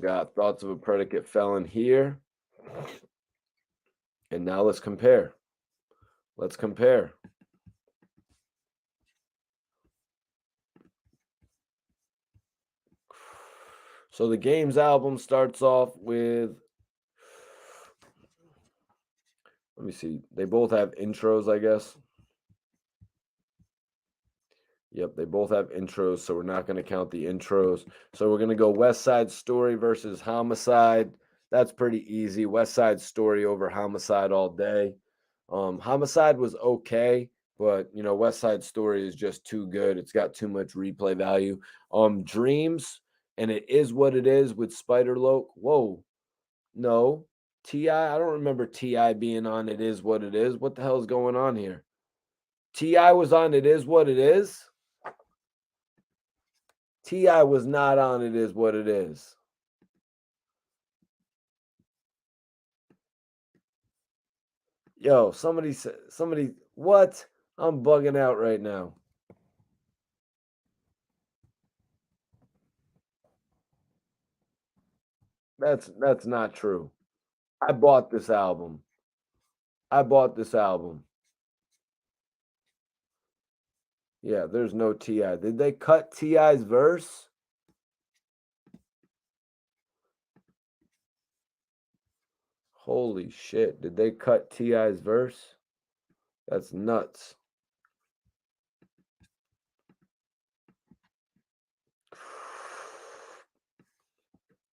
Got Thoughts of a Predicate Felon here. And now let's compare. Let's compare. So the Games album starts off with, let me see. They both have intros, I guess. Yep, they both have intros, so we're not going to count the intros. So we're going to go West Side Story versus Homicide. That's pretty easy. West Side Story over Homicide all day. Homicide was okay, but West Side Story is just too good. It's got too much replay value. Dreams and It Is What It Is with Spider Loc. Whoa, no. T.I., I don't remember T.I. being on It Is What It Is. What the hell is going on here? T.I. was on It Is What It Is? T.I. was not on It Is What It Is. Yo, somebody, what? I'm bugging out right now. That's not true. I bought this album. Yeah, there's no T.I. Did they cut T.I.'s verse? Holy shit. Did they cut T.I.'s verse? That's nuts.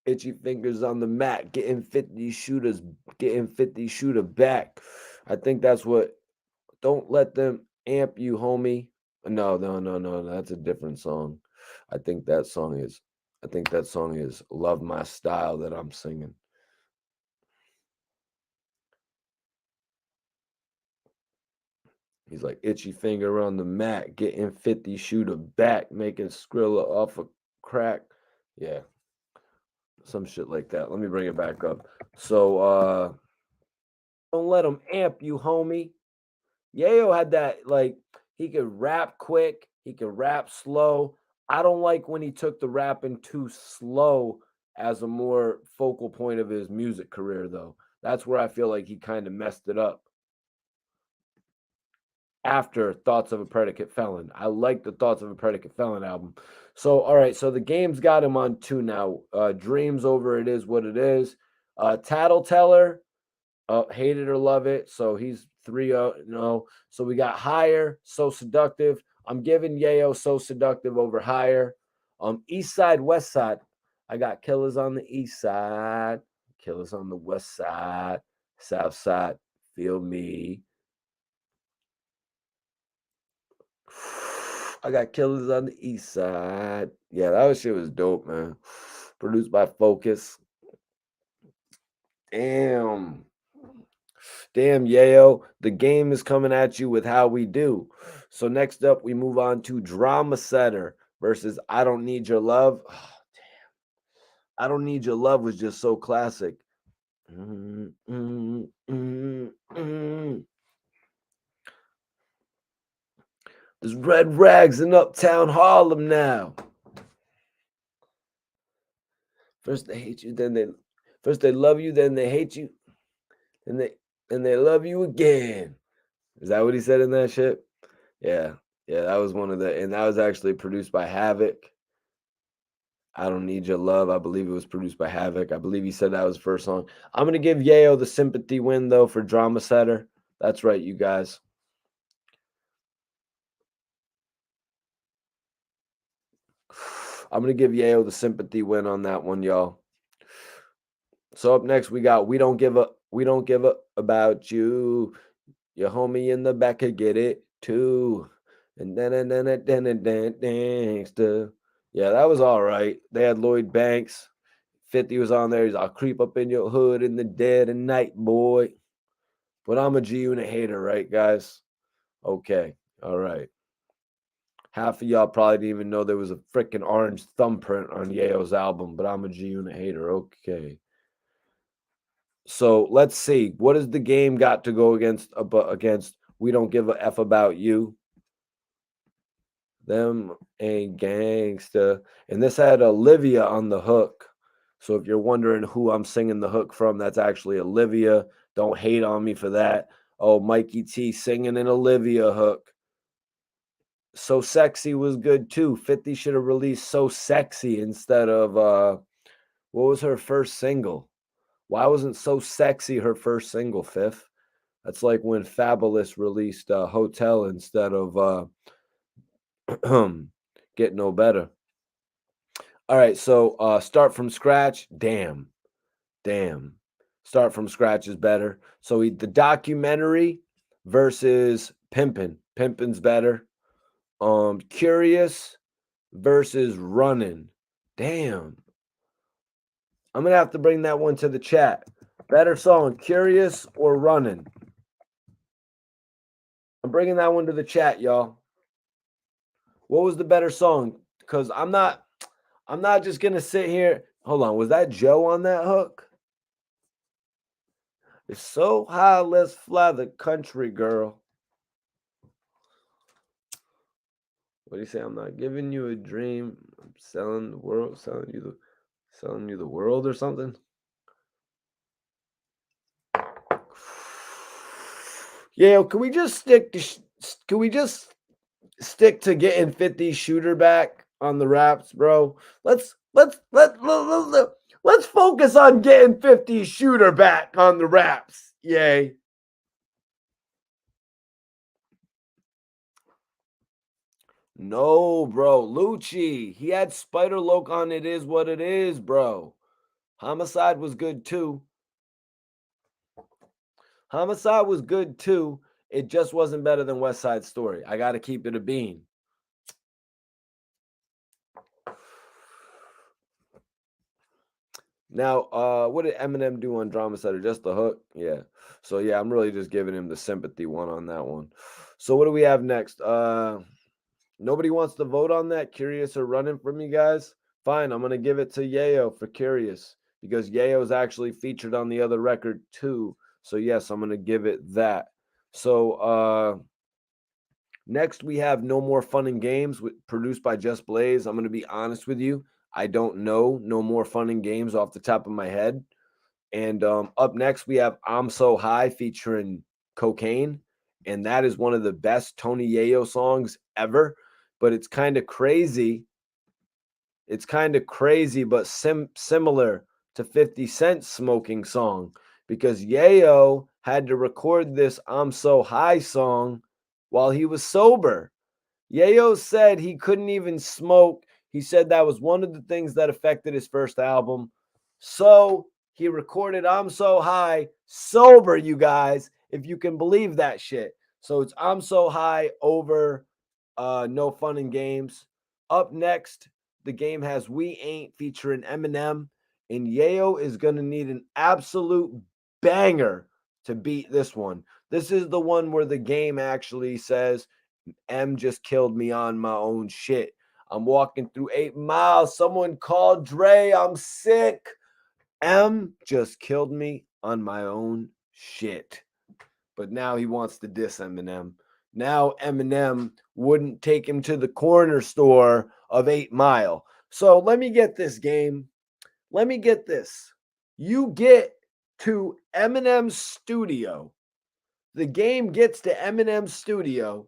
Itchy fingers on the mat, getting 50 shooters, getting 50 shooter back. I think that's what, don't let them amp you, homie. No, that's a different song. I think that song is Love My Style that I'm singing. He's like, itchy finger on the mat, getting 50 shooter back, making Skrilla off a crack. Yeah. Some shit like that. Let me bring it back up. So don't let them amp you, homie. Yayo had that, like, he could rap quick, he could rap slow. I don't like when he took the rapping too slow as a more focal point of his music career, though. That's where I feel like he kind of messed it up. After Thoughts of a Predicate Felon, I like the Thoughts of a Predicate Felon album. So, all right, so the Game's got him on 2 now. Dreams over It Is What It Is. Tattleteller, hate it or love it. So he's 3-0. So we got Higher, So Seductive. I'm giving Yayo So Seductive over Higher. East Side, West Side. I got Killers on the East Side, Killers on the West Side, South Side. Feel me. I got Killers on the East Side. Yeah, that shit was dope, man. Produced by Focus. Damn, Yayo. The Game is coming at you with How We Do. So next up, we move on to Drama Setter versus I Don't Need Your Love. Oh, damn. I Don't Need Your Love was just so classic. There's red rags in Uptown Harlem now. First they hate you, then they love you, then they hate you, and they love you again. Is that what he said in that shit? Yeah. Yeah, that was one of the, and that was actually produced by Havoc. I Don't Need Your Love. I believe it was produced by Havoc. I believe he said that was the first song. I'm going to give Yayo the sympathy win, though, for Drama Setter. That's right, you guys. I'm going to give Yayo the sympathy win on that one, y'all. So up next, we got We Don't Give a About You. Your homie in the back could get it, too. And then, gangsta. Yeah, that was all right. They had Lloyd Banks. 50 was on there. He's, I'll creep up in your hood in the dead of night, boy. But I'm a G Unit hater, right, guys? Okay. All right. Half of y'all probably didn't even know there was a freaking orange thumbprint on Yayo's album, but I'm a G Unit hater. Okay. So let's see. What has the Game got to go against We Don't Give a F About You? Them ain't gangsta. And this had Olivia on the hook. So if you're wondering who I'm singing the hook from, that's actually Olivia. Don't hate on me for that. Oh, Mikey T singing an Olivia hook. So Sexy was good too. 50 should have released So Sexy instead of what was her first single? Why wasn't So Sexy her first single, Fifth? That's like when Fabulous released Hotel instead of Get No Better. All right, so Start From Scratch. Damn. Start From Scratch is better. So the documentary versus Pimpin'. Pimpin's better. Curious versus Running. Damn. I'm gonna have to bring that one to the chat. Better song, Curious or Running? I'm bringing that one to the chat, y'all. What was the better song? Because I'm not just gonna sit here. Hold on, was that Joe on that hook? It's so high, let's fly the country, girl. What do you say? I'm not giving you a dream. I'm selling the world, selling you the world or something. Yeah, can we just stick to getting 50 shooter back on the raps, bro? Let's focus on getting 50 shooter back on the raps. Yay. No, bro. Lucci. He had Spider Loc on It Is What It Is, bro. Homicide was good too. Homicide was good too. It just wasn't better than West Side Story. I got to keep it a bean. Now, what did Eminem do on Drama Center? Just the hook? Yeah. So, yeah, I'm really just giving him the sympathy one on that one. So, what do we have next? Nobody wants to vote on that? Curious or Running from you guys? Fine, I'm going to give it to Yayo for Curious because Yayo's actually featured on the other record too. So, yes, I'm going to give it that. So, next we have No More Fun and Games produced by Just Blaze. I'm going to be honest with you. I don't know No More Fun and Games off the top of my head. And up next, we have I'm So High featuring Cocaine. And that is one of the best Tony Yayo songs ever. But it's kind of crazy. It's kind of crazy, but similar to 50 Cent's Smoking song. Because Yayo had to record this I'm So High song while he was sober. Yayo said he couldn't even smoke. He said that was one of the things that affected his first album. So he recorded I'm So High sober, you guys, if you can believe that shit. So it's I'm So High over No Fun and Games. Up next, the game has We Ain't featuring Eminem. And Yayo is going to need an absolute banger to beat this one. This is the one where the game actually says, M just killed me on my own shit. I'm walking through 8 Miles. Someone called Dre. I'm sick. M just killed me on my own shit. But now he wants to diss Eminem. Now Eminem wouldn't take him to the corner store of 8 Mile. So let me get this, game. Let me get this. You get to Eminem's studio. The game gets to Eminem's studio.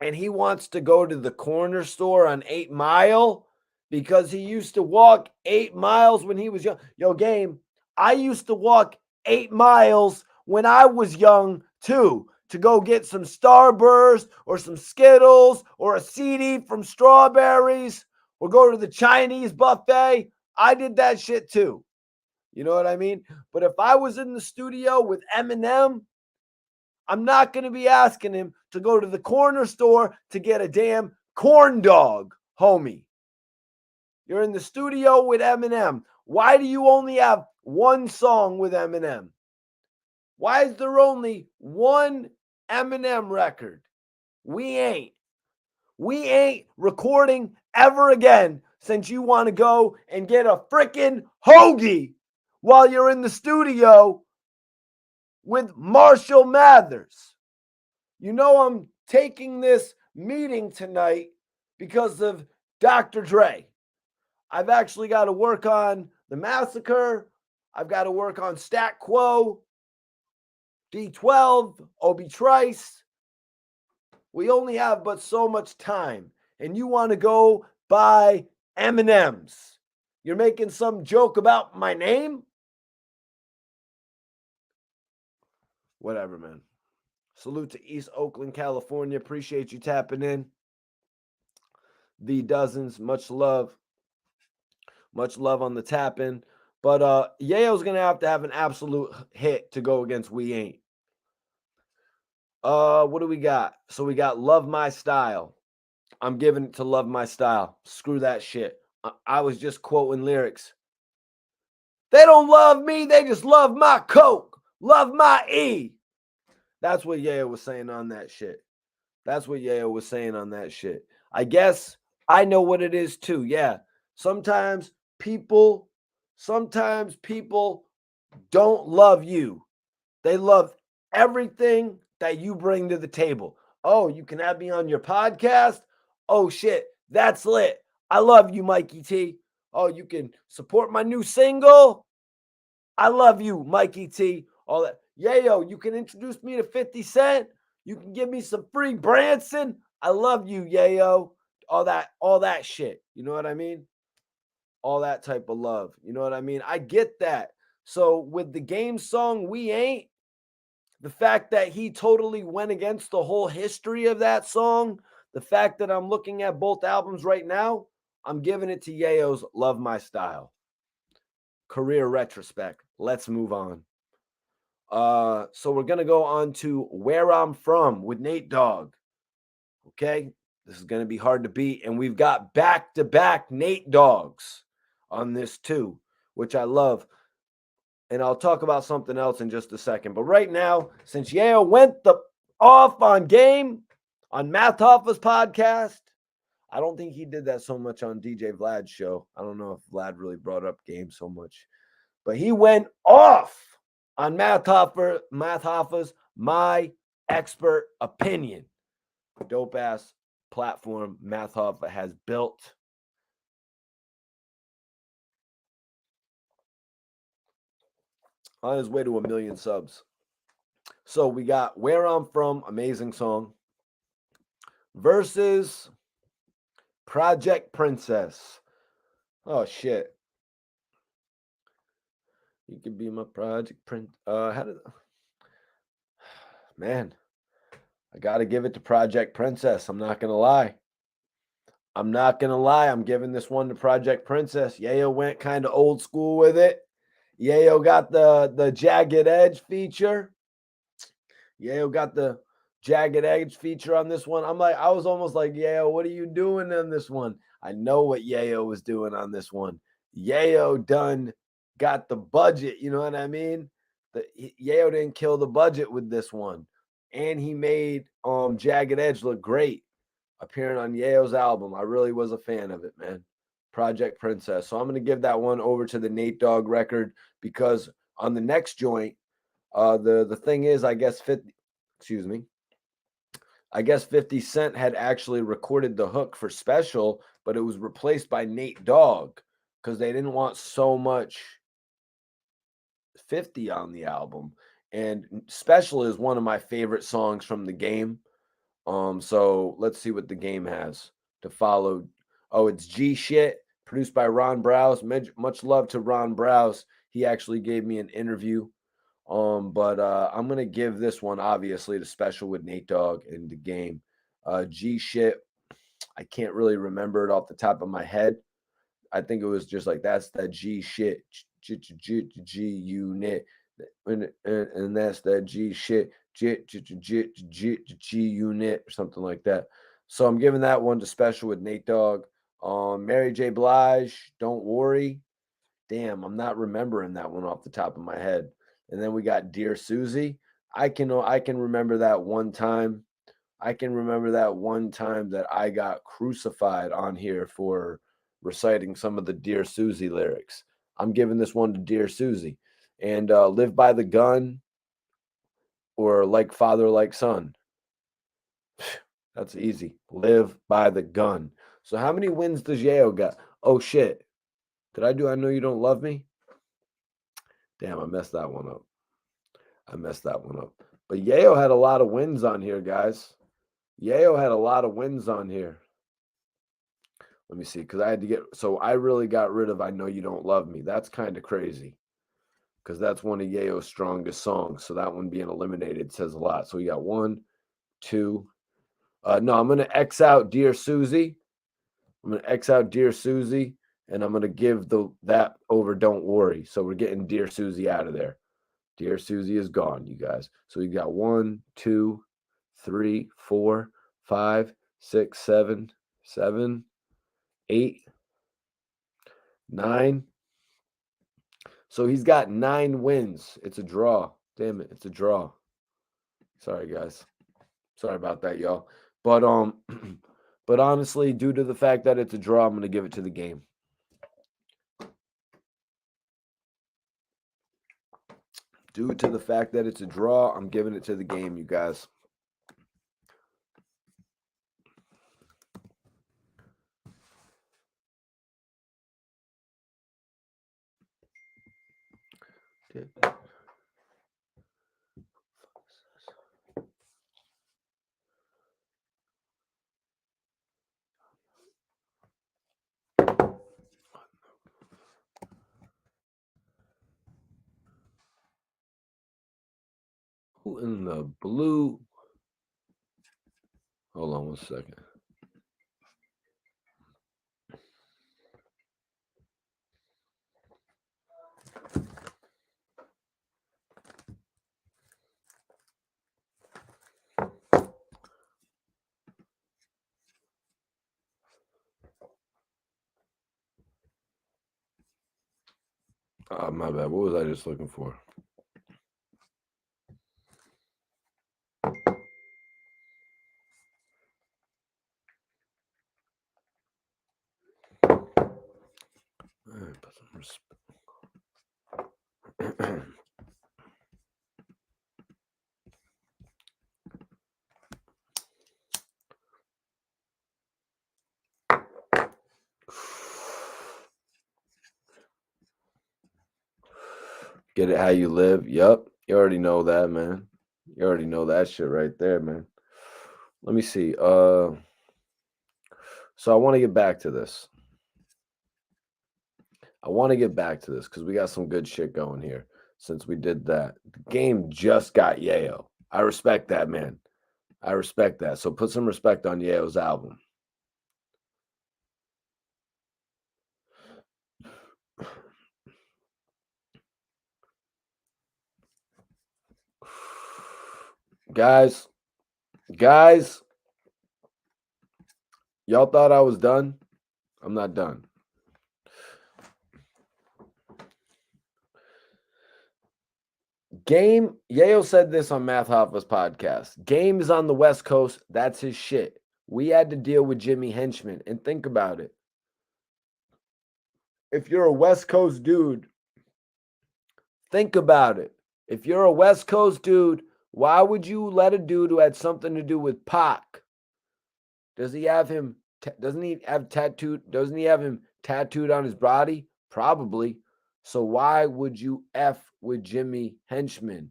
And he wants to go to the corner store on 8 Mile because he used to walk 8 miles when he was young. Yo, game, I used to walk 8 miles when I was young too to go get some Starburst or some Skittles or a CD from Strawberries or go to the Chinese buffet. I did that shit too. You know what I mean? But if I was in the studio with Eminem, I'm not going to be asking him to go to the corner store to get a damn corn dog, homie. You're in the studio with Eminem. Why do you only have one song with Eminem? Why is there only one Eminem record? We ain't recording ever again since you want to go and get a freaking hoagie while you're in the studio with Marshall Mathers. You know I'm taking this meeting tonight because of Dr. Dre. I've actually got to work on The Massacre. I've got to work on Stat Quo, D12, Obi Trice. We only have but so much time, and you want to go buy M&Ms. You're making some joke about my name? Whatever, man. Salute to East Oakland, California. Appreciate you tapping in. The dozens, much love. Much love on the tap in. But Yayo's going to have an absolute hit to go against We Ain't. What do we got? So we got Love My Style. I'm giving it to Love My Style. Screw that shit. I was just quoting lyrics. They don't love me. They just love my Coke. Love my E. That's what Yayo was saying on that shit. That's what Yayo was saying on that shit. I guess I know what it is too. Yeah. Sometimes people don't love you. They love everything that you bring to the table. Oh, you can have me on your podcast? Oh shit, that's lit. I love you, Mikey T. Oh, you can support my new single? I love you, Mikey T. All that. Yayo, you can introduce me to 50 Cent. You can give me some free Branson. I love you, Yayo. All that shit. You know what I mean? All that type of love. You know what I mean? I get that. So with the game song We Ain't, the fact that he totally went against the whole history of that song, the fact that I'm looking at both albums right now, I'm giving it to Yayo's Love My Style. Career retrospect. Let's move on. So we're going to go on to Where I'm From with Nate Dogg. Okay? This is going to be hard to beat. And we've got back-to-back Nate Doggs on this too, which I love. And I'll talk about something else in just a second. But right now, since Yayo went off on Game on Math Hoffa's podcast, I don't think he did that so much on DJ Vlad's show. I don't know if Vlad really brought up Game so much. But he went off on Math Hoffa's My Expert Opinion. Dope-ass platform Math Hoffa has built. On his way to 1 million subs. So we got Where I'm From, amazing song, versus Project Princess. Oh shit. You could be my Project Prince. Man, I gotta give it to Project Princess. I'm not gonna lie. I'm giving this one to Project Princess. Yayo went kind of old school with it. Yayo got the Jagged Edge feature. Yayo got the Jagged Edge feature on this one. I was almost like, Yayo, what are you doing on this one? I know what Yayo was doing on this one. Yayo done got the budget, you know what I mean? Yayo didn't kill the budget with this one. And he made Jagged Edge look great appearing on Yayo's album. I really was a fan of it, man. Project Princess. So I'm going to give that one over to the Nate Dogg record because on the next joint, the thing is, I guess 50 Cent had actually recorded the hook for Special, but it was replaced by Nate Dogg because they didn't want so much 50 on the album. And Special is one of my favorite songs from the game. So let's see what the game has to follow. Oh, it's G Shit, produced by Ron Browse. Much love to Ron Browse. He actually gave me an interview. But I'm gonna give this one obviously to Special with Nate Dogg in the game. G Shit, I can't really remember it off the top of my head. I think it was just like that's that G Shit, G unit, and that's that G Shit, G unit or something like that. So I'm giving that one to Special with Nate Dogg. Mary J. Blige, Don't Worry. Damn, I'm not remembering that one off the top of my head. And then we got Dear Susie. I can remember that one time. I can remember that one time that I got crucified on here for reciting some of the Dear Susie lyrics. I'm giving this one to Dear Susie. And Live by the Gun or Like Father, Like Son. That's easy. Live by the Gun. So how many wins does Yayo got? Oh, shit. Did I do I Know You Don't Love Me? Damn, I messed that one up. But Yayo had a lot of wins on here, guys. Yayo had a lot of wins on here. Let me see, because I had to get, so I really got rid of I Know You Don't Love Me. That's kind of crazy, because that's one of Yayo's strongest songs. So that one being eliminated says a lot. So we got 1, 2. No, I'm going to X out Dear Susie. I'm going to X out Dear Susie, and I'm going to give that over Don't Worry. So we're getting Dear Susie out of there. Dear Susie is gone, you guys. So we got 1, 2, 3, 4, 5, 6, 7, 8, 9. So he's got 9 wins. It's a draw. Damn it, it's a draw. Sorry, guys. Sorry about that, y'all. But but honestly, due to the fact that it's a draw, I'm gonna give it to the game. Due to the fact that it's a draw, I'm giving it to the game, you guys. Who in the blue? Hold on 1 second. Oh, my bad. What was I just looking for? Put some respect. Get it how you live. Yup. You already know that, man. You already know that shit right there, man. Let me see. So I want to get back to this. Because we got some good shit going here since we did that. The game just got Yayo. I respect that, man. I respect that. So put some respect on Yayo's album. Guys, y'all thought I was done? I'm not done. Game, Yayo said this on Math Hoffa's podcast. Game is on the West Coast. That's his shit. We had to deal with Jimmy Henchman. And think about it. If you're a West Coast dude, think about it. If you're a West Coast dude, why would you let a dude who had something to do with Pac? Doesn't he have him tattooed on his body? Probably. So why would you F with Jimmy Henchman?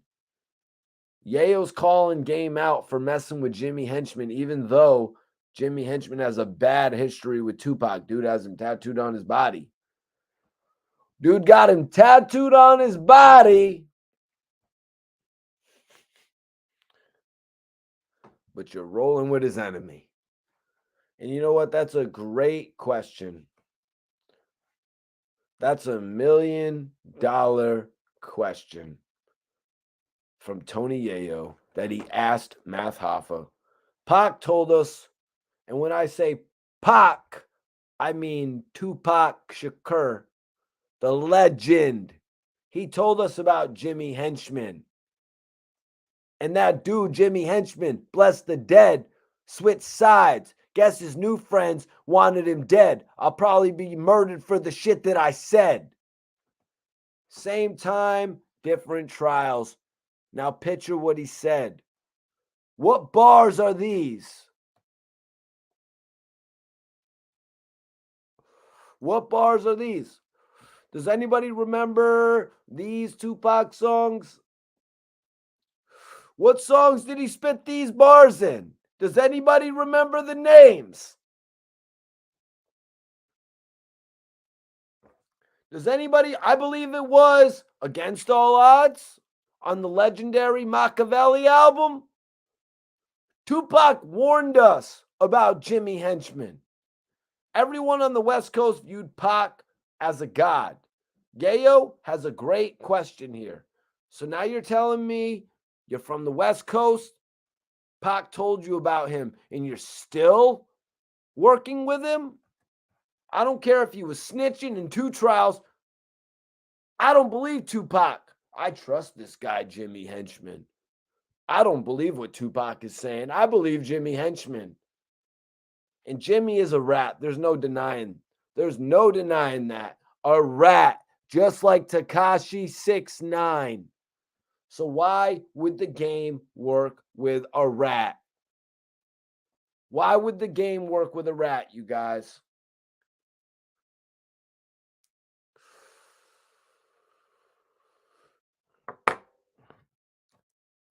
Yayo's calling Game out for messing with Jimmy Henchman, even though Jimmy Henchman has a bad history with Tupac. Dude has him tattooed on his body. Dude got him tattooed on his body. But you're rolling with his enemy. And you know what? That's a great question. That's $1 million question from Tony Yayo that he asked Math Hoffa. Pac told us, and when I say Pac, I mean Tupac Shakur, the legend. He told us about Jimmy Henchman. And that dude, Jimmy Henchman, bless the dead, switched sides. Guess his new friends wanted him dead. I'll probably be murdered for the shit that I said. Same time, different trials. Now picture what he said. What bars are these? What bars are these? Does anybody remember these Tupac songs? What songs did he spit these bars in? Does anybody remember the names? Does anybody? I believe it was Against All Odds on the legendary Machiavelli album. Tupac warned us about Jimmy Henchman. Everyone on the West Coast viewed Pac as a god. Yayo has a great question here. So now you're telling me you're from the West Coast, Pac told you about him, and you're still working with him? I don't care if he was snitching in 2 trials. I don't believe Tupac. I trust this guy, Jimmy Henchman. I don't believe what Tupac is saying. I believe Jimmy Henchman. And Jimmy is a rat. There's no denying. There's no denying that. A rat, just like Tekashi 6ix9ine. So why would the game work with a rat? Why would the game work with a rat, you guys?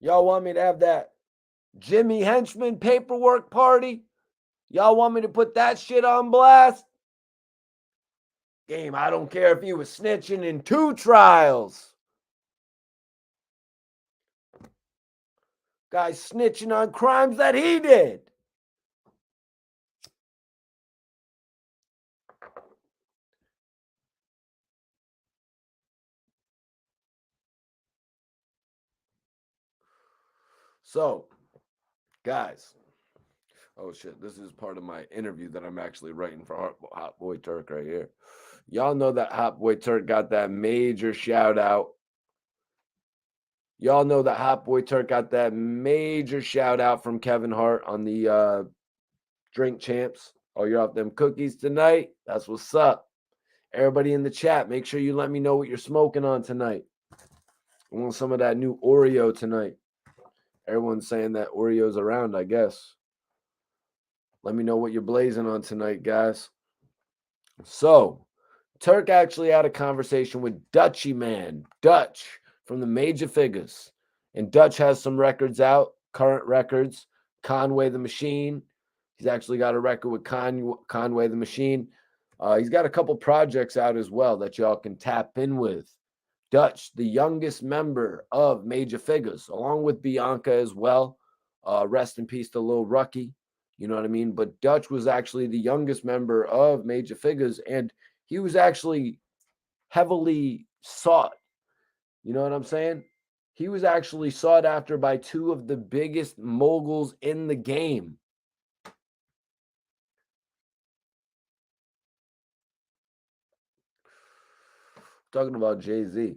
Y'all want me to have that Jimmy Henchman paperwork party? Y'all want me to put that shit on blast? Game, I don't care if he was snitching in 2 trials. Guys snitching on crimes that he did. So, guys, oh shit, this is part of my interview that I'm actually writing for Hot Boy Turk right here. Y'all know that Hot Boy Turk got that major shout out. Y'all know that Hot Boy Turk got that major shout out from Kevin Hart on the Drink Champs. Oh, you're off them cookies tonight? That's what's up. Everybody in the chat, make sure you let me know what you're smoking on tonight. I want some of that new Oreo tonight. Everyone's saying that Oreo's around, I guess. Let me know what you're blazing on tonight, guys. So, Turk actually had a conversation with Dutchy Man, Dutch from the Major Figures. And Dutch has some records out, current records. Conway the Machine. He's actually got a record with Conway the Machine. He's got a couple projects out as well that y'all can tap in with. Dutch, the youngest member of Major Figures, along with Bianca as well. Rest in peace to Lil Rucky. You know what I mean? But Dutch was actually the youngest member of Major Figures, and he was actually heavily sought. You know what I'm saying? He was actually sought after by 2 of the biggest moguls in the game. Talking about Jay-Z.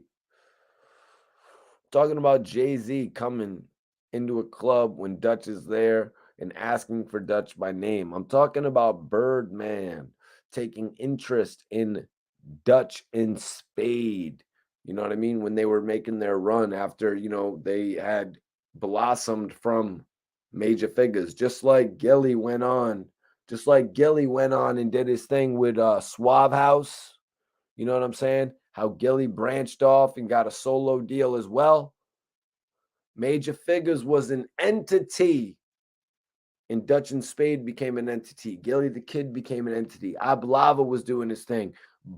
Talking about Jay-Z coming into a club when Dutch is there and asking for Dutch by name. I'm talking about Birdman taking interest in Dutch and Spade. You know what I mean? When they were making their run after, they had blossomed from Major Figures, just like Gilly went on. Just like Gilly went on and did his thing with Suave House. You know what I'm saying? How Gilly branched off and got a solo deal as well. Major Figures was an entity, and Dutch and Spade became an entity. Gilly the Kid became an entity. Ablava was doing his thing.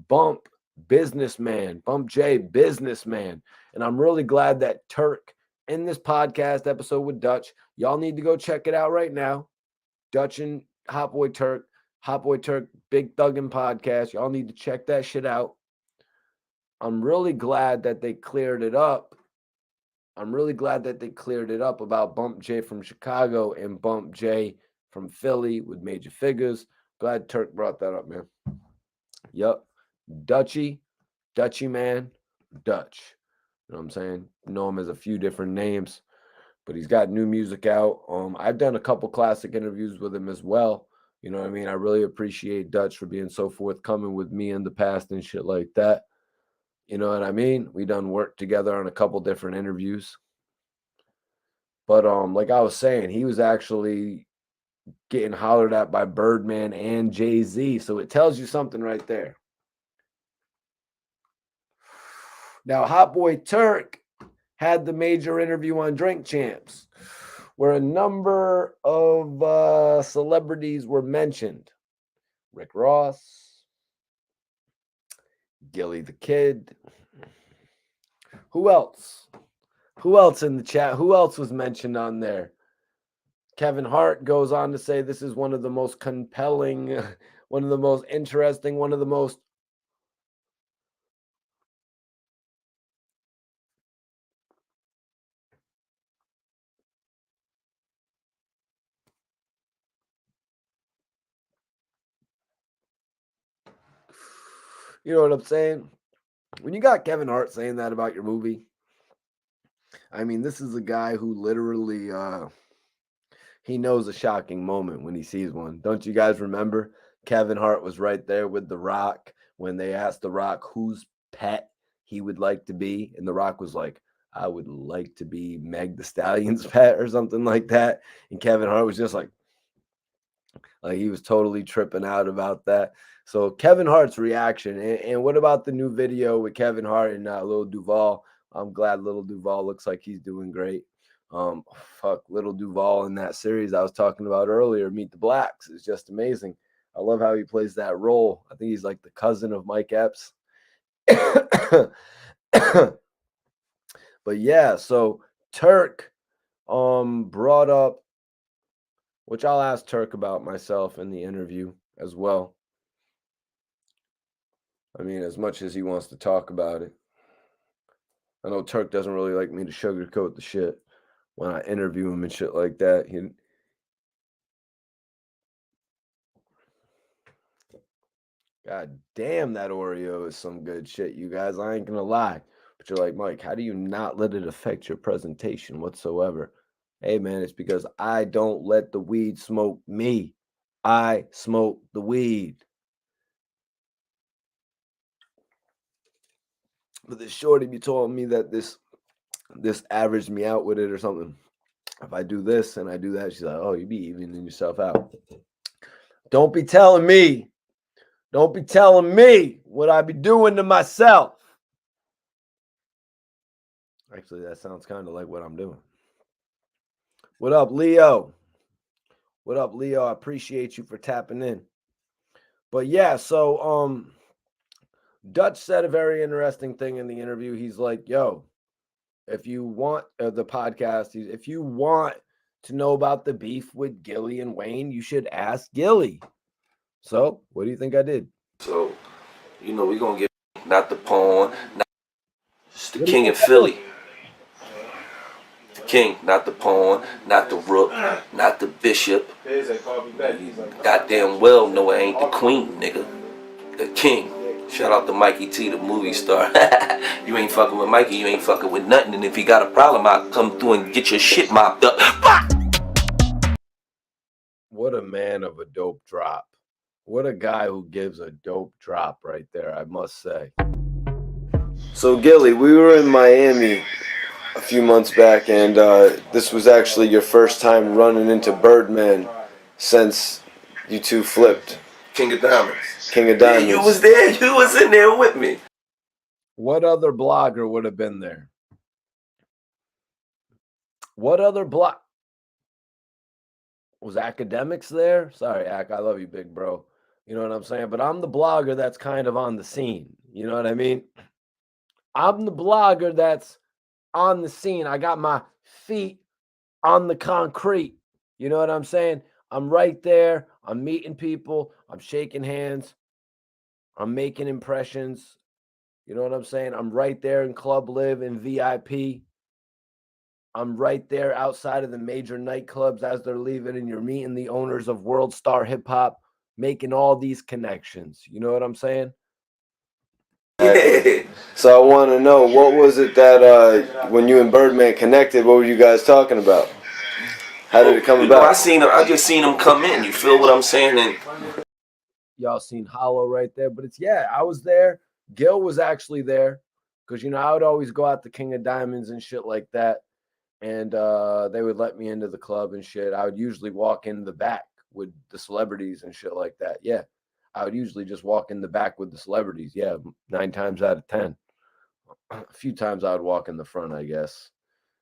Bump, businessman. Bump J, businessman. And I'm really glad that Turk in this podcast episode with Dutch, y'all need to go check it out right now. Dutch and Hot Boy Turk, Big Thuggin' Podcast. Y'all need to check that shit out. I'm really glad that they cleared it up. About Bump J from Chicago and Bump J from Philly with Major Figures. Glad Turk brought that up, man. Yup. Dutchy Man, Dutch. You know what I'm saying? Know him as a few different names, but he's got new music out. I've done a couple classic interviews with him as well. You know what I mean? I really appreciate Dutch for being so forthcoming with me in the past and shit like that. You know what I mean? We done worked together on a couple different interviews. But like I was saying, he was actually getting hollered at by Birdman and Jay-Z. So it tells you something right there. Now, Hot Boy Turk had the major interview on Drink Champs, where a number of celebrities were mentioned. Rick Ross, Gilly the Kid. Who else? Who else in the chat? Who else was mentioned on there? Kevin Hart goes on to say this is one of the most compelling, one of the most interesting, one of the most you know what I'm saying? When you got Kevin Hart saying that about your movie, I mean, this is a guy who literally he knows a shocking moment when he sees one. Don't you guys remember? Kevin Hart was right there with The Rock when they asked The Rock whose pet he would like to be. And The Rock was like, I would like to be Meg the Stallion's pet or something like that. And Kevin Hart was just like he was totally tripping out about that. So Kevin Hart's reaction. And what about the new video with Kevin Hart and Lil Duval? I'm glad Lil Duval looks like he's doing great. Little Duval in that series I was talking about earlier, Meet the Blacks, is just amazing. I love how he plays that role. I think he's like the cousin of Mike Epps. But yeah, so Turk brought up, which I'll ask Turk about myself in the interview as well. I mean, as much as he wants to talk about it. I know Turk doesn't really like me to sugarcoat the shit when I interview him and shit like that. God damn, that Oreo is some good shit, you guys. I ain't gonna lie. But you're like, Mike, how do you not let it affect your presentation whatsoever? Hey, man, it's because I don't let the weed smoke me. I smoke the weed. But this shorty be telling me that this averaged me out with it or something. If I do this and I do that, she's like, oh, you be evening yourself out. Don't be telling me. Don't be telling me what I be doing to myself. Actually, that sounds kind of like what I'm doing. What up, Leo? What up, Leo? I appreciate you for tapping in. But yeah, so Dutch said a very interesting thing in the interview. He's like, yo, if you want the podcast, if you want to know about the beef with Gilly and Wayne, you should ask Gilly. So, what do you think I did? So, we're going to get not the pawn, not it's the king of Philly. The king, not the pawn, not the rook, not the bishop. You goddamn well know I ain't the queen, nigga. The king. Shout out to Mikey T, the movie star. You ain't fucking with Mikey, you ain't fucking with nothing. And if you got a problem, I'll come through and get your shit mopped up. What a man of a dope drop. What a guy who gives a dope drop right there, I must say. So, Gilly, we were in Miami a few months back, and this was actually your first time running into Birdman since you two flipped. King of Diamonds. King of Diamonds. Yeah, you was there. You was in there with me. What other blogger would have been there? What other blog? Was Academics there? Sorry, Ac, I love you, big bro. You know what I'm saying? But I'm the blogger that's kind of on the scene. You know what I mean? I'm the blogger that's on the scene. I got my feet on the concrete. You know what I'm saying? I'm right there. I'm meeting people. I'm shaking hands. I'm making impressions. You know what I'm saying? I'm right there in Club Live and VIP. I'm right there outside of the major nightclubs as they're leaving, and you're meeting the owners of World Star Hip Hop, making all these connections. You know what I'm saying? Yeah. So I want to know, what was it that when you and Birdman connected, what were you guys talking about? How did it come about? I just seen him come in. You feel what I'm saying? And y'all seen Hollow right there, but I was there. Gil was actually there because I would always go out to King of Diamonds and shit like that, and they would let me into the club and shit. I would usually walk in the back with the celebrities and shit like that. Yeah, I would usually just walk in the back with the celebrities. Yeah, 9 times out of 10. A few times I'd walk in the front, I guess.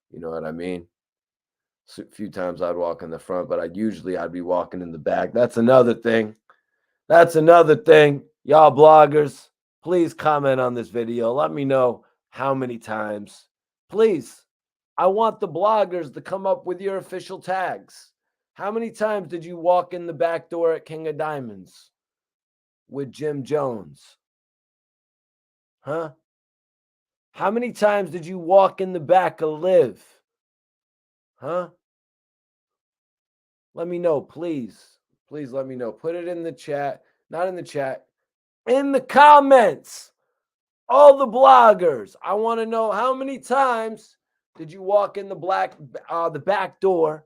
You know what I mean? So a few times I'd walk in the front, but I'd be walking in the back. That's another thing. That's another thing. Y'all bloggers, please comment on this video. Let me know how many times. Please, I want the bloggers to come up with your official tags. How many times did you walk in the back door at King of Diamonds with Jim Jones? Huh? How many times did you walk in the back of Liv? Huh? Let me know, please. Please let me know. Put it in the chat. Not in the chat. In the comments. All the bloggers. I want to know how many times did you walk in the back door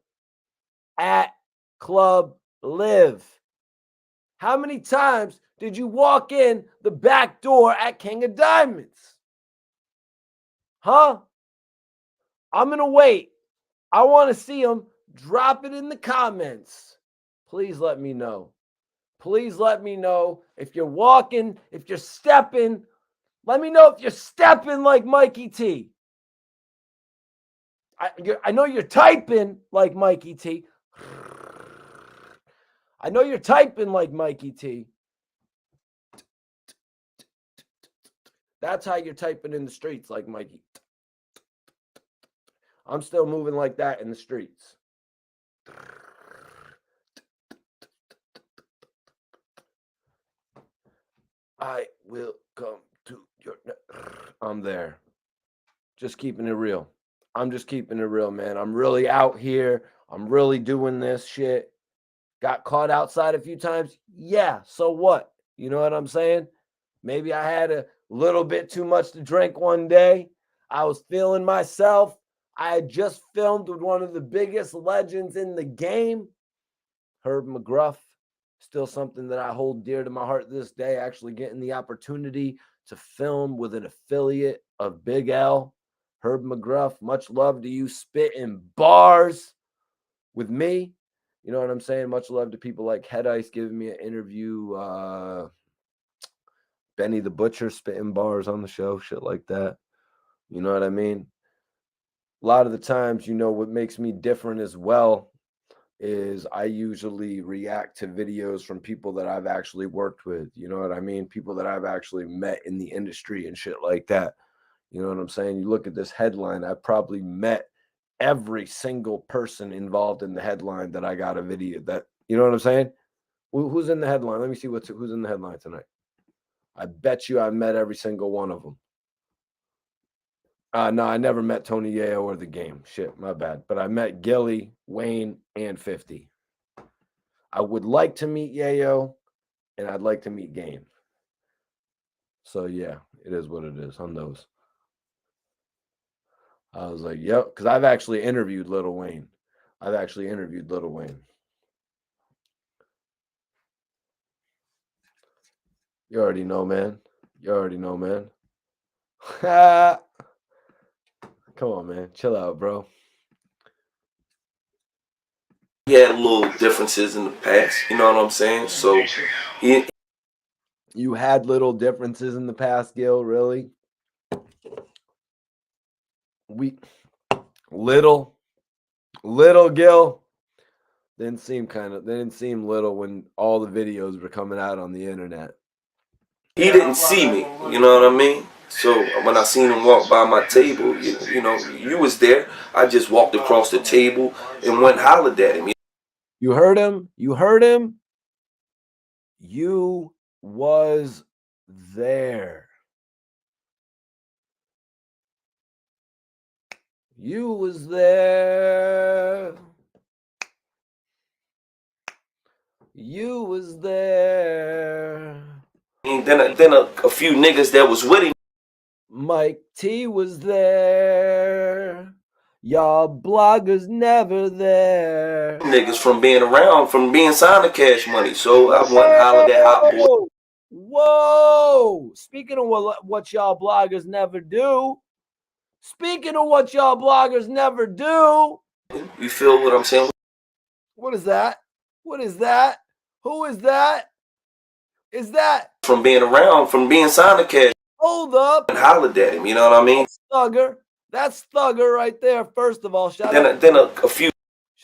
at Club Live? How many times did you walk in the back door at King of Diamonds? Huh? I'm going to wait. I want to see them. Drop it in the comments. Please let me know. Please let me know if you're walking, if you're stepping. Let me know if you're stepping like Mikey T. I know you're typing like Mikey T. I know you're typing like Mikey T. That's how you're typing in the streets like Mikey. I'm still moving like that in the streets. I will come to your... I'm there. Just keeping it real. I'm just keeping it real, man. I'm really out here. I'm really doing this shit. Got caught outside a few times. Yeah, so what? You know what I'm saying? Maybe I had a little bit too much to drink one day. I was feeling myself. I had just filmed with one of the biggest legends in the game, Herb McGruff. Still something that I hold dear to my heart this day, actually getting the opportunity to film with an affiliate of Big L, Herb McGruff. Much love to you, spitting bars with me. You know what I'm saying? Much love to people like Head Ice giving me an interview. Benny the Butcher spitting bars on the show, shit like that. You know what I mean? A lot of the times, you know, what makes me different as well is I usually react to videos from people that I've actually worked with. You know what I mean? People that I've actually met in the industry and shit like that. You know what I'm saying? You look at this headline, I probably met every single person involved in the headline that I got a video that, you know what I'm saying? Who's in the headline? Let me see who's in the headline tonight. I bet you I met every single one of them. No, I never met Tony Yayo or the game. Shit, my bad. But I met Gilly, Wayne, and 50. I would like to meet Yayo, and I'd like to meet Game. So, yeah, it is what it is on those. I was like, yep, because I've actually interviewed Lil Wayne. You already know, man. Come on, man. Chill out, bro. He had little differences in the past, you know what I'm saying? So you had little differences in the past, Gil, really? Little Gil didn't seem little when all the videos were coming out on the internet. He didn't see me, you know what I mean? So when I seen him walk by my table, you know, you was there. I just walked across the table and went and hollered at him. You heard him? You was there. You was there. You was there. And then a few niggas that was with him. Mike T was there. Y'all bloggers never there. Niggas from being around, from being signed to Cash Money. So I went and hollered at Hot Boy. Whoa! Speaking of what y'all bloggers never do. You feel what I'm saying? What is that? Who is that? From being around, from being signed to Cash. Hold up. and hollered at him. You know what I mean? That's Thugger right there. First of all, Then a few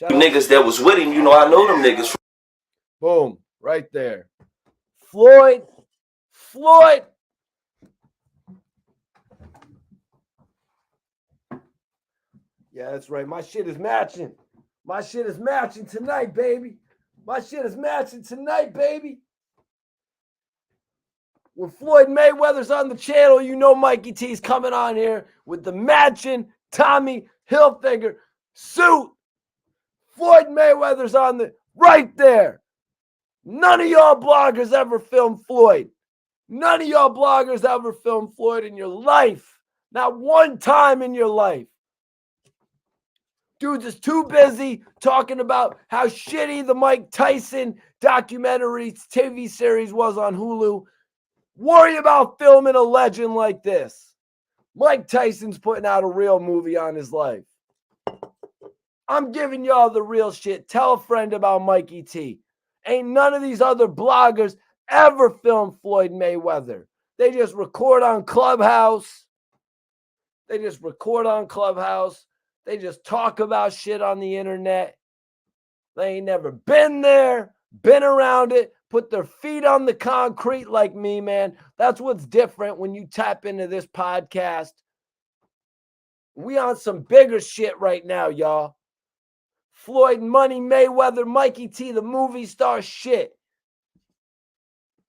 niggas that was with him, you know, I know them niggas. Boom, right there. Floyd. Yeah, that's right. My shit is matching. Tonight, baby. When Floyd Mayweather's on the channel, you know Mikey T's coming on here with the matching Tommy Hilfiger suit. Floyd Mayweather's on the right there. None of y'all bloggers ever filmed Floyd. None of y'all bloggers ever filmed Floyd in your life. Not one time in your life. Dude's just too busy talking about how shitty the Mike Tyson documentary TV series was on Hulu. Worry about filming a legend like this. Mike Tyson's putting out a real movie on his life. I'm giving y'all the real shit. Tell a friend about Mikey T. Ain't none of these other bloggers ever filmed Floyd Mayweather. They just record on Clubhouse. They just talk about shit on the internet. They ain't never been there, been around it, put their feet on the concrete like me, man. That's what's different when you tap into this podcast. We on some bigger shit right now, y'all. Floyd Money Mayweather, Mikey T, the movie star shit.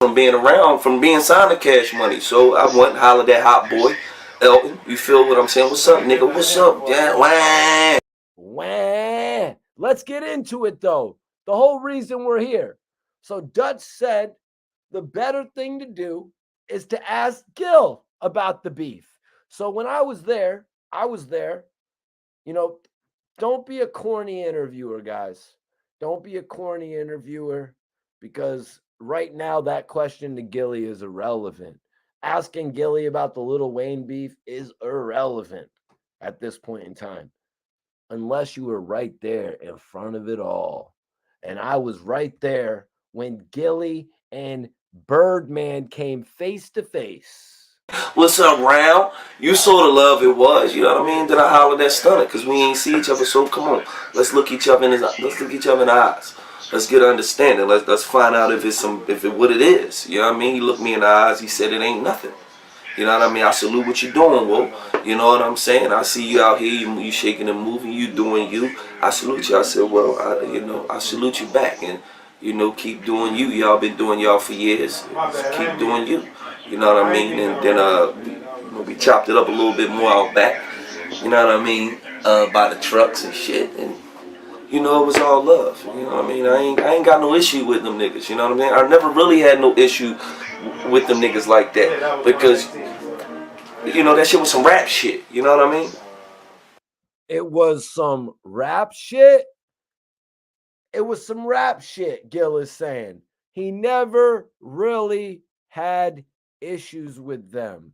From being around, from being signed to Cash Money. So I went and hollered at Hot Boy, Elton. You feel what I'm saying? What's up, nigga? What's up? Yeah, wah. Let's get into it, though. The whole reason we're here. So Dutch said the better thing to do is to ask Gil about the beef. So when I was there, you know, don't be a corny interviewer, guys. Don't be a corny interviewer because right now that question to Gilly is irrelevant. Asking Gilly about the Lil Wayne beef is irrelevant at this point in time. Unless you were right there in front of it all. And I was right there when Gilly and Birdman came face to face. what's up, Round? You saw the love it was, you know what I mean? Then I hollered at Stunner because we ain't see each other. So come on, let's look each other in the eyes. Let's get an understanding. Let's find out if what it is. You know what I mean? He looked me in the eyes. He said it ain't nothing. You know what I mean? I salute what you're doing, Will. You know what I'm saying? I see you out here, you shaking and moving, you doing you. I salute you. I said, well, I salute you back, and keep doing you. Y'all been doing y'all for years. Keep doing you. You know what I mean? And then we chopped it up a little bit more out back. You know what I mean? By the trucks and shit, and it was all love. You know what I mean? I ain't got no issue with them niggas. You know what I mean? I never really had no issue with them niggas like that because that shit was some rap shit. You know what I mean? It was some rap shit. Gil is saying. He never really had issues with them.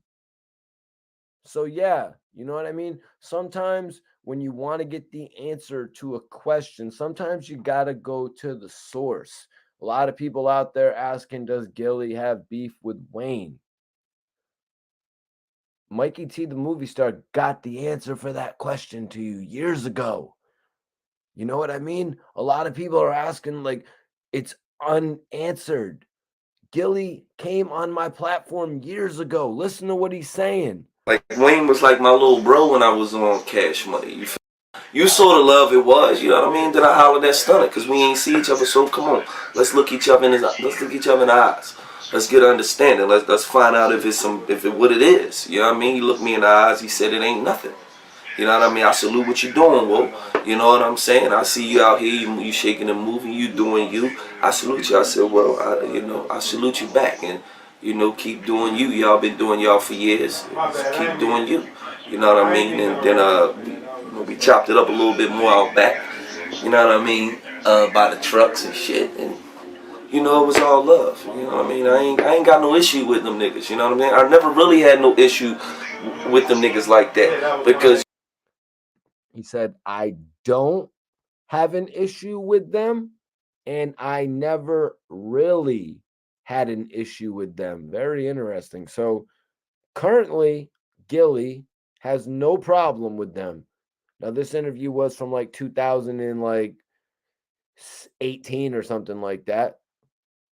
So yeah, you know what I mean? Sometimes when you want to get the answer to a question, sometimes you got to go to the source. A lot of people out there asking, does Gilly have beef with Wayne? Mikey T, the movie star, got the answer for that question to you years ago. You know what I mean? A lot of people are asking, like, it's unanswered. Gilly came on my platform years ago. Listen to what he's saying. Like, Wayne was like my little bro when I was on Cash Money. You saw the love it was, you know what I mean? Then I hollered at Stunner because we ain't see each other. So come on, let's look each other in the eyes. Let's get an understanding. Let's find out if what it is. You know what I mean? He looked me in the eyes. He said it ain't nothing. You know what I mean? I salute what you're doing, Will. You know what I'm saying? I see you out here, you shaking and moving, you doing you. I salute you. I said, well, I salute you back, and keep doing you. Y'all been doing y'all for years. Keep doing you. You know what I mean? And then we chopped it up a little bit more out back. You know what I mean? By the trucks and shit, and it was all love. You know what I mean? I ain't got no issue with them niggas. You know what I mean? I never really had no issue with them niggas like that because he said, I don't have an issue with them, and I never really had an issue with them. Very interesting. So Currently, Gilly has no problem with them. Now, this interview was from like 2018 or something like that.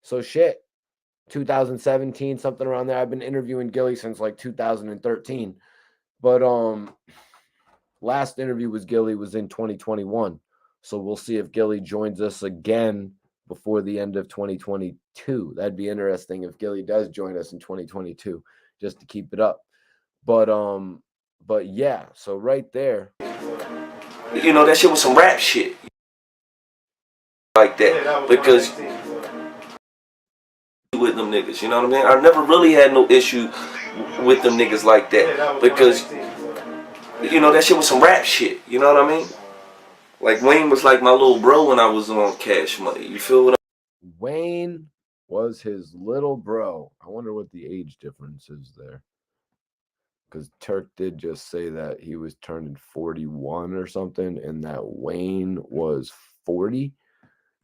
So shit, 2017, something around there. I've been interviewing Gilly since like 2013. But last interview with Gilly was in 2021. So we'll see if Gilly joins us again before the end of 2022. That'd be interesting if Gilly does join us in 2022, just to keep it up. But yeah, so right there. You know, that shit was some rap shit. Like that. Because with them niggas, you know what I mean? I never really had no issue with them niggas like that. Because, you know, that shit was some rap shit. You know what I mean? Like, Wayne was like my little bro when I was on Cash Money. You feel what Wayne was his little bro. I wonder what the age difference is there. Because Turk did just say that he was turning 41 or something, and that Wayne was 40.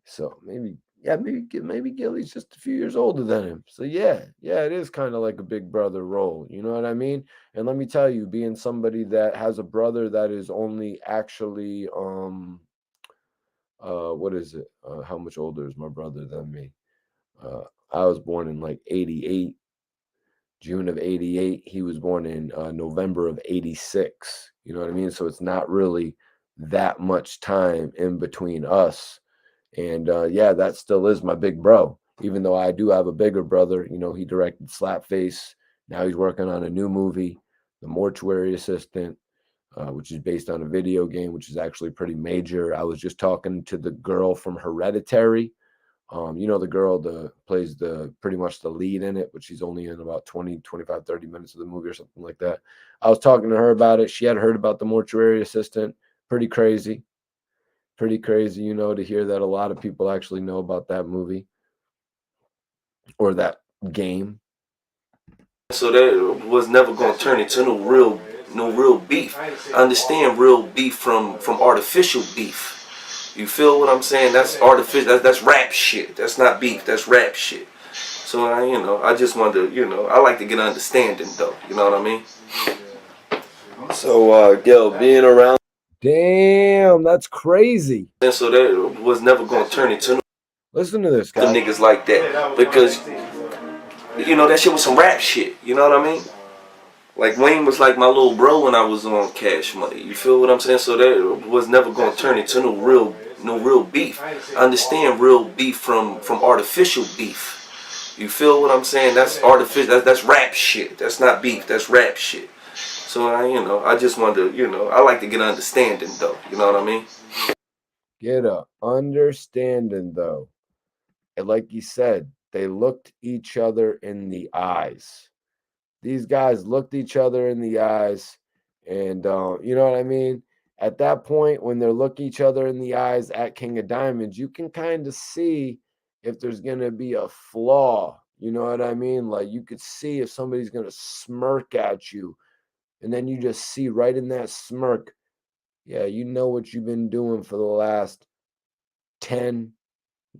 So maybe Gilly's just a few years older than him. So yeah, it is kind of like a big brother role. You know what I mean? And let me tell you, being somebody that has a brother that is only actually what is it? How much older is my brother than me? I was born in like 88. June of 88. He was born in November of 86. You know what I mean? So it's not really that much time in between us. And yeah, that still is my big bro. Even though I do have a bigger brother, you know, he directed Slapface. Now he's working on a new movie, The Mortuary Assistant, which is based on a video game, which is actually pretty major. I was just talking to the girl from Hereditary. You know, the girl that plays pretty much the lead in it, but she's only in about 20, 25, 30 minutes of the movie or something like that. I was talking to her about it. She had heard about The Mortuary Assistant. Pretty crazy, you know, to hear that a lot of people actually know about that movie or that game. So that was never going to turn into no real beef. I understand real beef from artificial beef. You feel what I'm saying? That's artificial. That's rap shit. That's not beef. That's rap shit. So I just wanted to, I like to get understanding though. You know what I mean? So, Gil, being around. Damn, that's crazy. And so that was never going to turn into. Listen to this, guy. Them niggas like that because, that shit was some rap shit. You know what I mean? Like, Wayne was like my little bro when I was on Cash Money. You feel what I'm saying? So that was never going to turn into no real beef. I understand real beef from artificial beef. You feel what I'm saying? That's artificial. That's rap shit. That's not beef. That's rap shit. So I just wanted to, I like to get understanding though. You know what I mean? Get a understanding though. And like you said, they looked each other in the eyes. These guys looked each other in the eyes, and you know what I mean? At that point, when they're looking each other in the eyes at King of Diamonds, you can kind of see if there's going to be a flaw. You know what I mean? Like, you could see if somebody's going to smirk at you, and then you just see right in that smirk, yeah, you know what you've been doing for the last 10,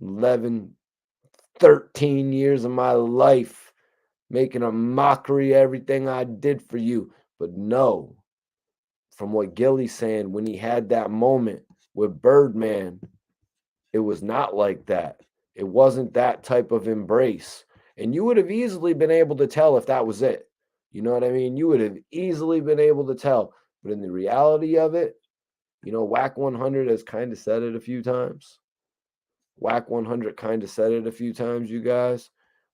11, 13 years of my life, making a mockery of everything I did for you. But no, from what Gilly's saying, when he had that moment with Birdman, it was not like that. It wasn't that type of embrace. And you would have easily been able to tell if that was it. You know what I mean? You would have easily been able to tell. But in the reality of it, Whack 100 has kind of said it a few times. Whack 100 kind of said it a few times, you guys,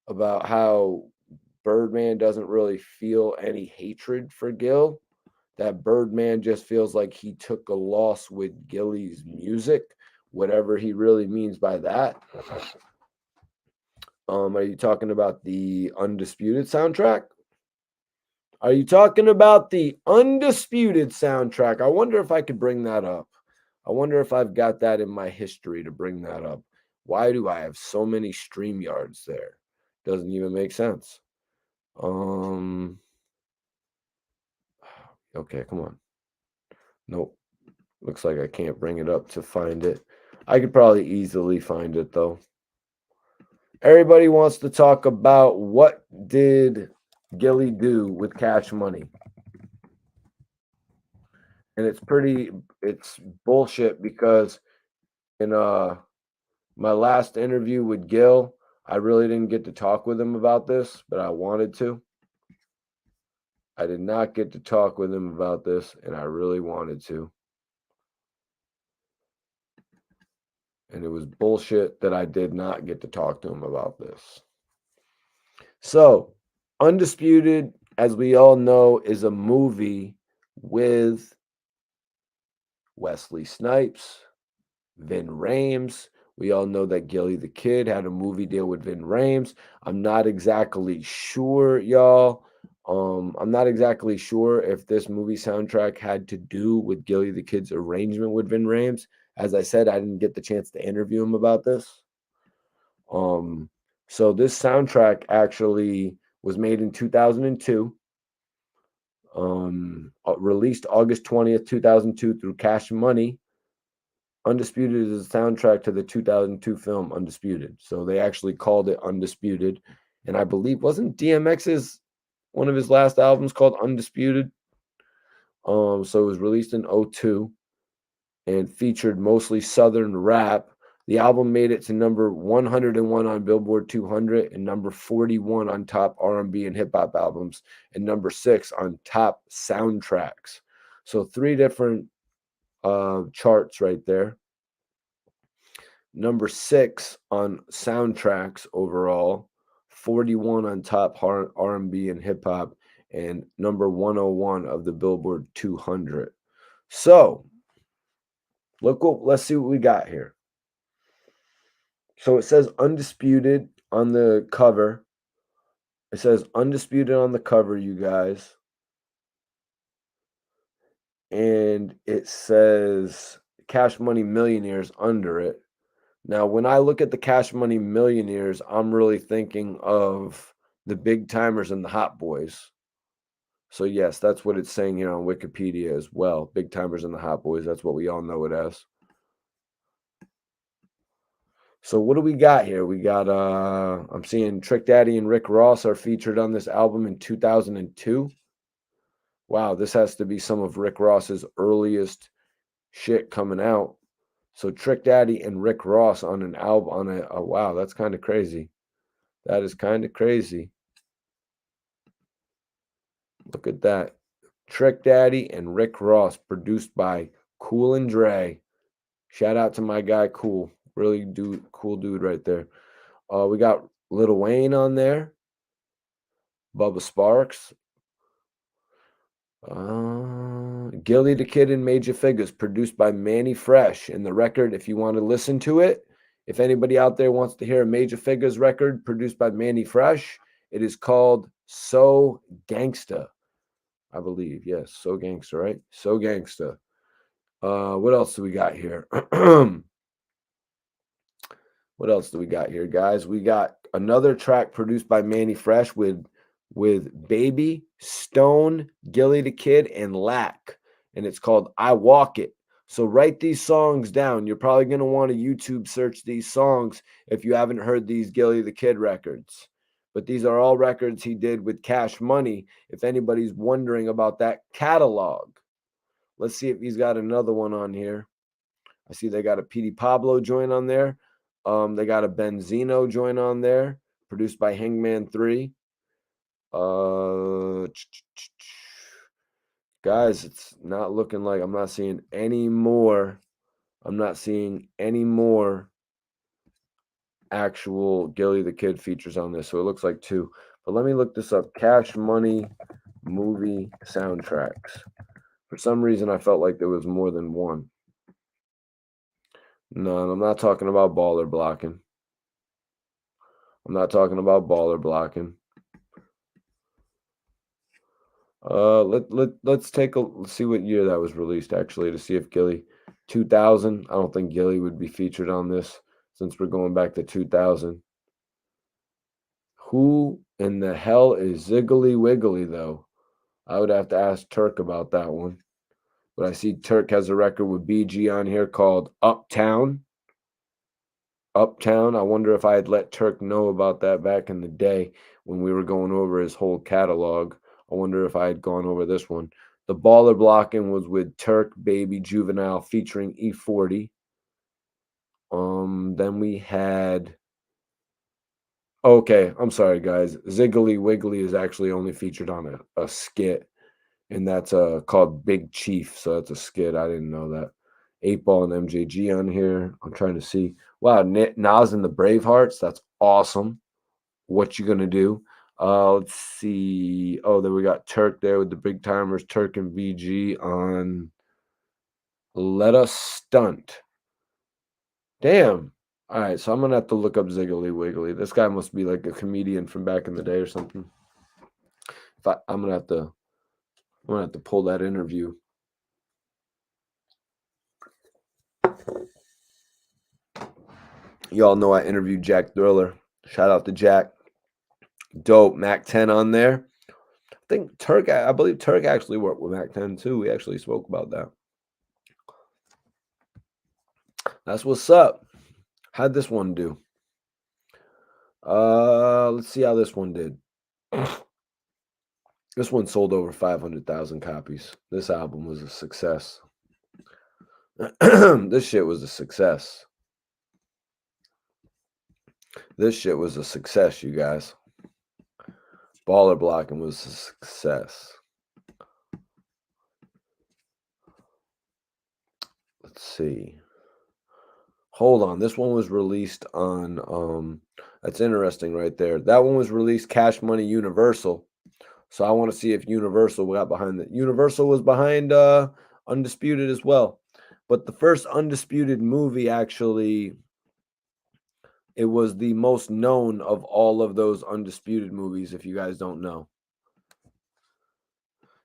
about how Birdman doesn't really feel any hatred for Gil. That Birdman just feels like he took a loss with Gilly's music, whatever he really means by that. Are you talking about the Undisputed soundtrack? Are you talking about the Undisputed soundtrack? I wonder if I could bring that up. I wonder if I've got that in my history to bring that up. Why do I have so many StreamYards there? Doesn't even make sense. Okay, come on. Nope. Looks like I can't bring it up to find it. I could probably easily find it, though. Everybody wants to talk about what did Gilly do with Cash Money? And it's bullshit because in my last interview with Gil, I really didn't get to talk with him about this, but I wanted to. I did not get to talk with him about this, and I really wanted to. And it was bullshit that I did not get to talk to him about this. So, Undisputed, as we all know, is a movie with Wesley Snipes, Vin Rames. We all know that Gilly the Kid had a movie deal with Vin Rames. I'm not exactly sure, y'all. I'm not exactly sure if this movie soundtrack had to do with Gilly the Kid's arrangement with Vin Rames. As I said, I didn't get the chance to interview him about this. So this soundtrack actually was made in 2002. Released August 20th, 2002 through Cash Money. Undisputed is a soundtrack to the 2002 film Undisputed. So they actually called it Undisputed. And I believe, wasn't DMX's one of his last albums called Undisputed? So it was released in 02 and featured mostly Southern rap. The album made it to number 101 on Billboard 200 and number 41 on top R&B and hip hop albums and number 6 on top soundtracks. So 3 different charts right there. Number 6 on soundtracks overall, 41 on top R&B and hip hop, and number 101 of the Billboard 200. So let's see what we got here. So it says Undisputed on the cover. It says Undisputed on the cover, you guys. And it says Cash Money Millionaires under it. Now, when I look at the Cash Money Millionaires, I'm really thinking of the Big Timers and the Hot Boys. So, yes, that's what it's saying here on Wikipedia as well. Big Timers and the Hot Boys. That's what we all know it as. So what do we got here? We got I'm seeing Trick Daddy and Rick Ross are featured on this album in 2002. Wow, this has to be some of Rick Ross's earliest shit coming out. So Trick Daddy and Rick Ross on an album on a wow, that's kind of crazy. That is kind of crazy. Look at that. Trick Daddy and Rick Ross, produced by Cool and Dre. Shout out to my guy Cool. Really cool dude right there. We got Lil Wayne on there. Bubba Sparks. Gilly the Kid and Major Figures, produced by Manny Fresh. And the record, if you want to listen to it, if anybody out there wants to hear a Major Figures record produced by Manny Fresh, it is called So Gangsta, I believe. Yes, So Gangsta, right? So Gangsta. What else do we got here? What else do we got here, guys? We got another track produced by Manny Fresh with Baby, Stone, Gilly the Kid, and Lack. And it's called I Walk It. So write these songs down. You're probably going to want to YouTube search these songs if you haven't heard these Gilly the Kid records. But these are all records he did with Cash Money, if anybody's wondering about that catalog. Let's see if he's got another one on here. I see they got a Petey Pablo joint on there. They got a Benzino joint on there, produced by Hangman 3. Guys, it's not looking like I'm not seeing any more. I'm not seeing any more actual Gilly the Kid features on this. So it looks like 2. But let me look this up. Cash Money movie soundtracks. For some reason, I felt like there was more than one. No, I'm not talking about baller blocking. I'm not talking about baller blocking. Let's see what year that was released actually to see if Gilly 2000. I don't think Gilly would be featured on this since we're going back to 2000. Who in the hell is Ziggly Wiggly though? I would have to ask Turk about that one. But I see Turk has a record with BG on here called Uptown. Uptown. I wonder if I had let Turk know about that back in the day when we were going over his whole catalog. I wonder if I had gone over this one. The Baller Blocking was with Turk, Baby, Juvenile featuring E40. Then we had. Okay, I'm sorry, guys. Ziggly Wiggly is actually only featured on a skit, and that's called Big Chief. So that's a skit. I didn't know that. 8 Ball and MJG on here. I'm trying to see. Wow, Nas and the Bravehearts. That's awesome. What you gonna do? Let's see. Oh, then we got Turk there with the Big Timers, Turk and VG on Let Us Stunt. Damn. All right, so I'm gonna have to look up Ziggly Wiggly. This guy must be like a comedian from back in the day or something. I'm gonna have to pull that interview. Y'all know I interviewed Jack Thriller. Shout out to Jack. Dope. Mac 10 on there. I believe Turk actually worked with Mac 10 too. We actually spoke about that. That's what's up. How'd this one do? Let's see how this one did. This one sold over 500,000 copies. This album was a success. This shit was a success. This shit was a success, you guys. Baller Blocking was a success. Let's see. Hold on. This one was released on that's interesting right there. That one was released Cash Money Universal. So I want to see if Universal got behind it. Universal was behind Undisputed as well. But the first Undisputed movie actually, it was the most known of all of those Undisputed movies, if you guys don't know.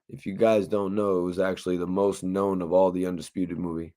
If you guys don't know, it was actually the most known of all the Undisputed movie.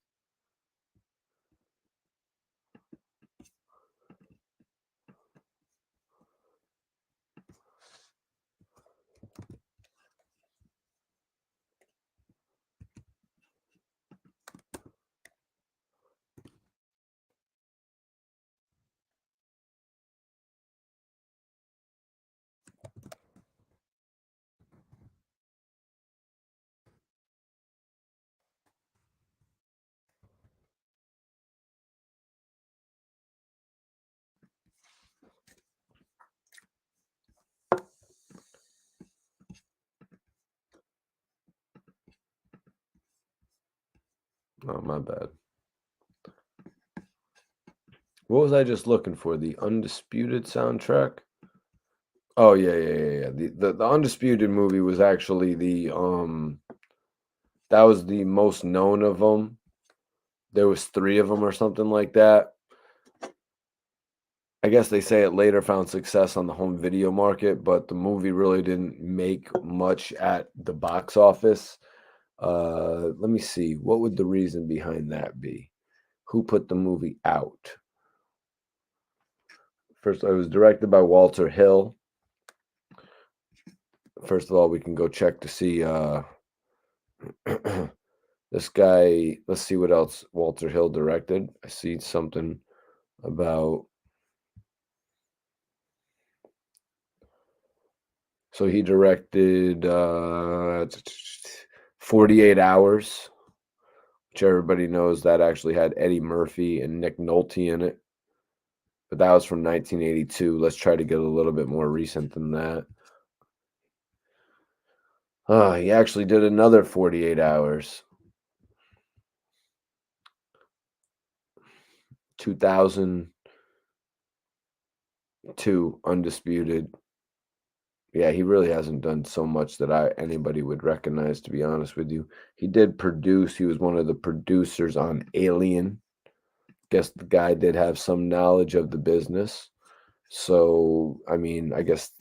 Oh, my bad. What was I just looking for? The Undisputed soundtrack? Oh yeah. The Undisputed movie was actually that was the most known of them. There was 3 of them or something like that. I guess they say it later found success on the home video market, but the movie really didn't make much at the box office. Let me see. What would the reason behind that be? Who put the movie out? First, it was directed by Walter Hill. First of all, we can go check to see this guy. Let's see what else Walter Hill directed. I see something about. So he directed 48 Hours, which everybody knows that actually had Eddie Murphy and Nick Nolte in it. But that was from 1982. Let's try to get a little bit more recent than that. He actually did another 48 Hours. 2002 Undisputed. Yeah, he really hasn't done so much that anybody would recognize, to be honest with you. He did produce. He was one of the producers on Alien. Guess the guy did have some knowledge of the business. So, I mean, I guess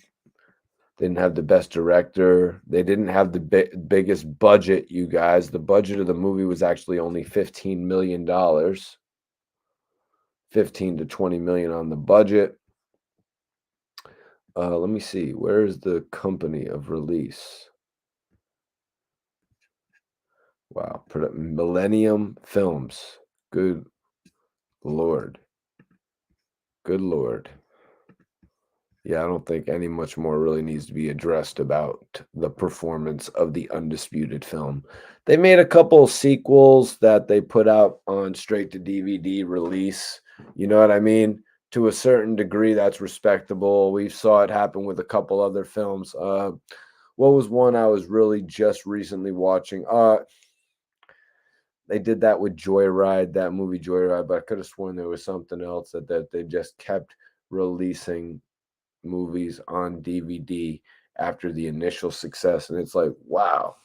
they didn't have the best director. They didn't have the biggest budget, you guys. The budget of the movie was actually only $15 million. 15 to 20 million on the budget. Let me see. Where is the company of release? Wow. Millennium Films. Good Lord. Good Lord. Yeah, I don't think any much more really needs to be addressed about the performance of the Undisputed film. They made a couple sequels that they put out on straight to DVD release. You know what I mean? To a certain degree, that's respectable. We saw it happen with a couple other films. What was one I was really just recently watching? They did that with Joyride, that movie Joyride, but I could have sworn there was something else that they just kept releasing movies on DVD after the initial success. And it's like, wow,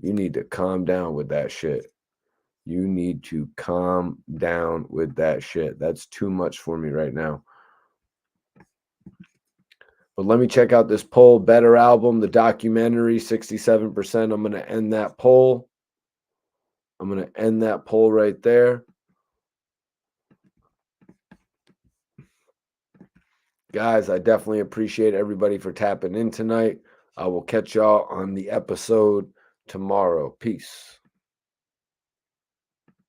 you need to calm down with that shit. You need to calm down with that shit. That's too much for me right now. But let me check out this poll. Better album, the documentary, 67%. I'm going to end that poll. I'm going to end that poll right there. Guys, I definitely appreciate everybody for tapping in tonight. I will catch y'all on the episode tomorrow. Peace.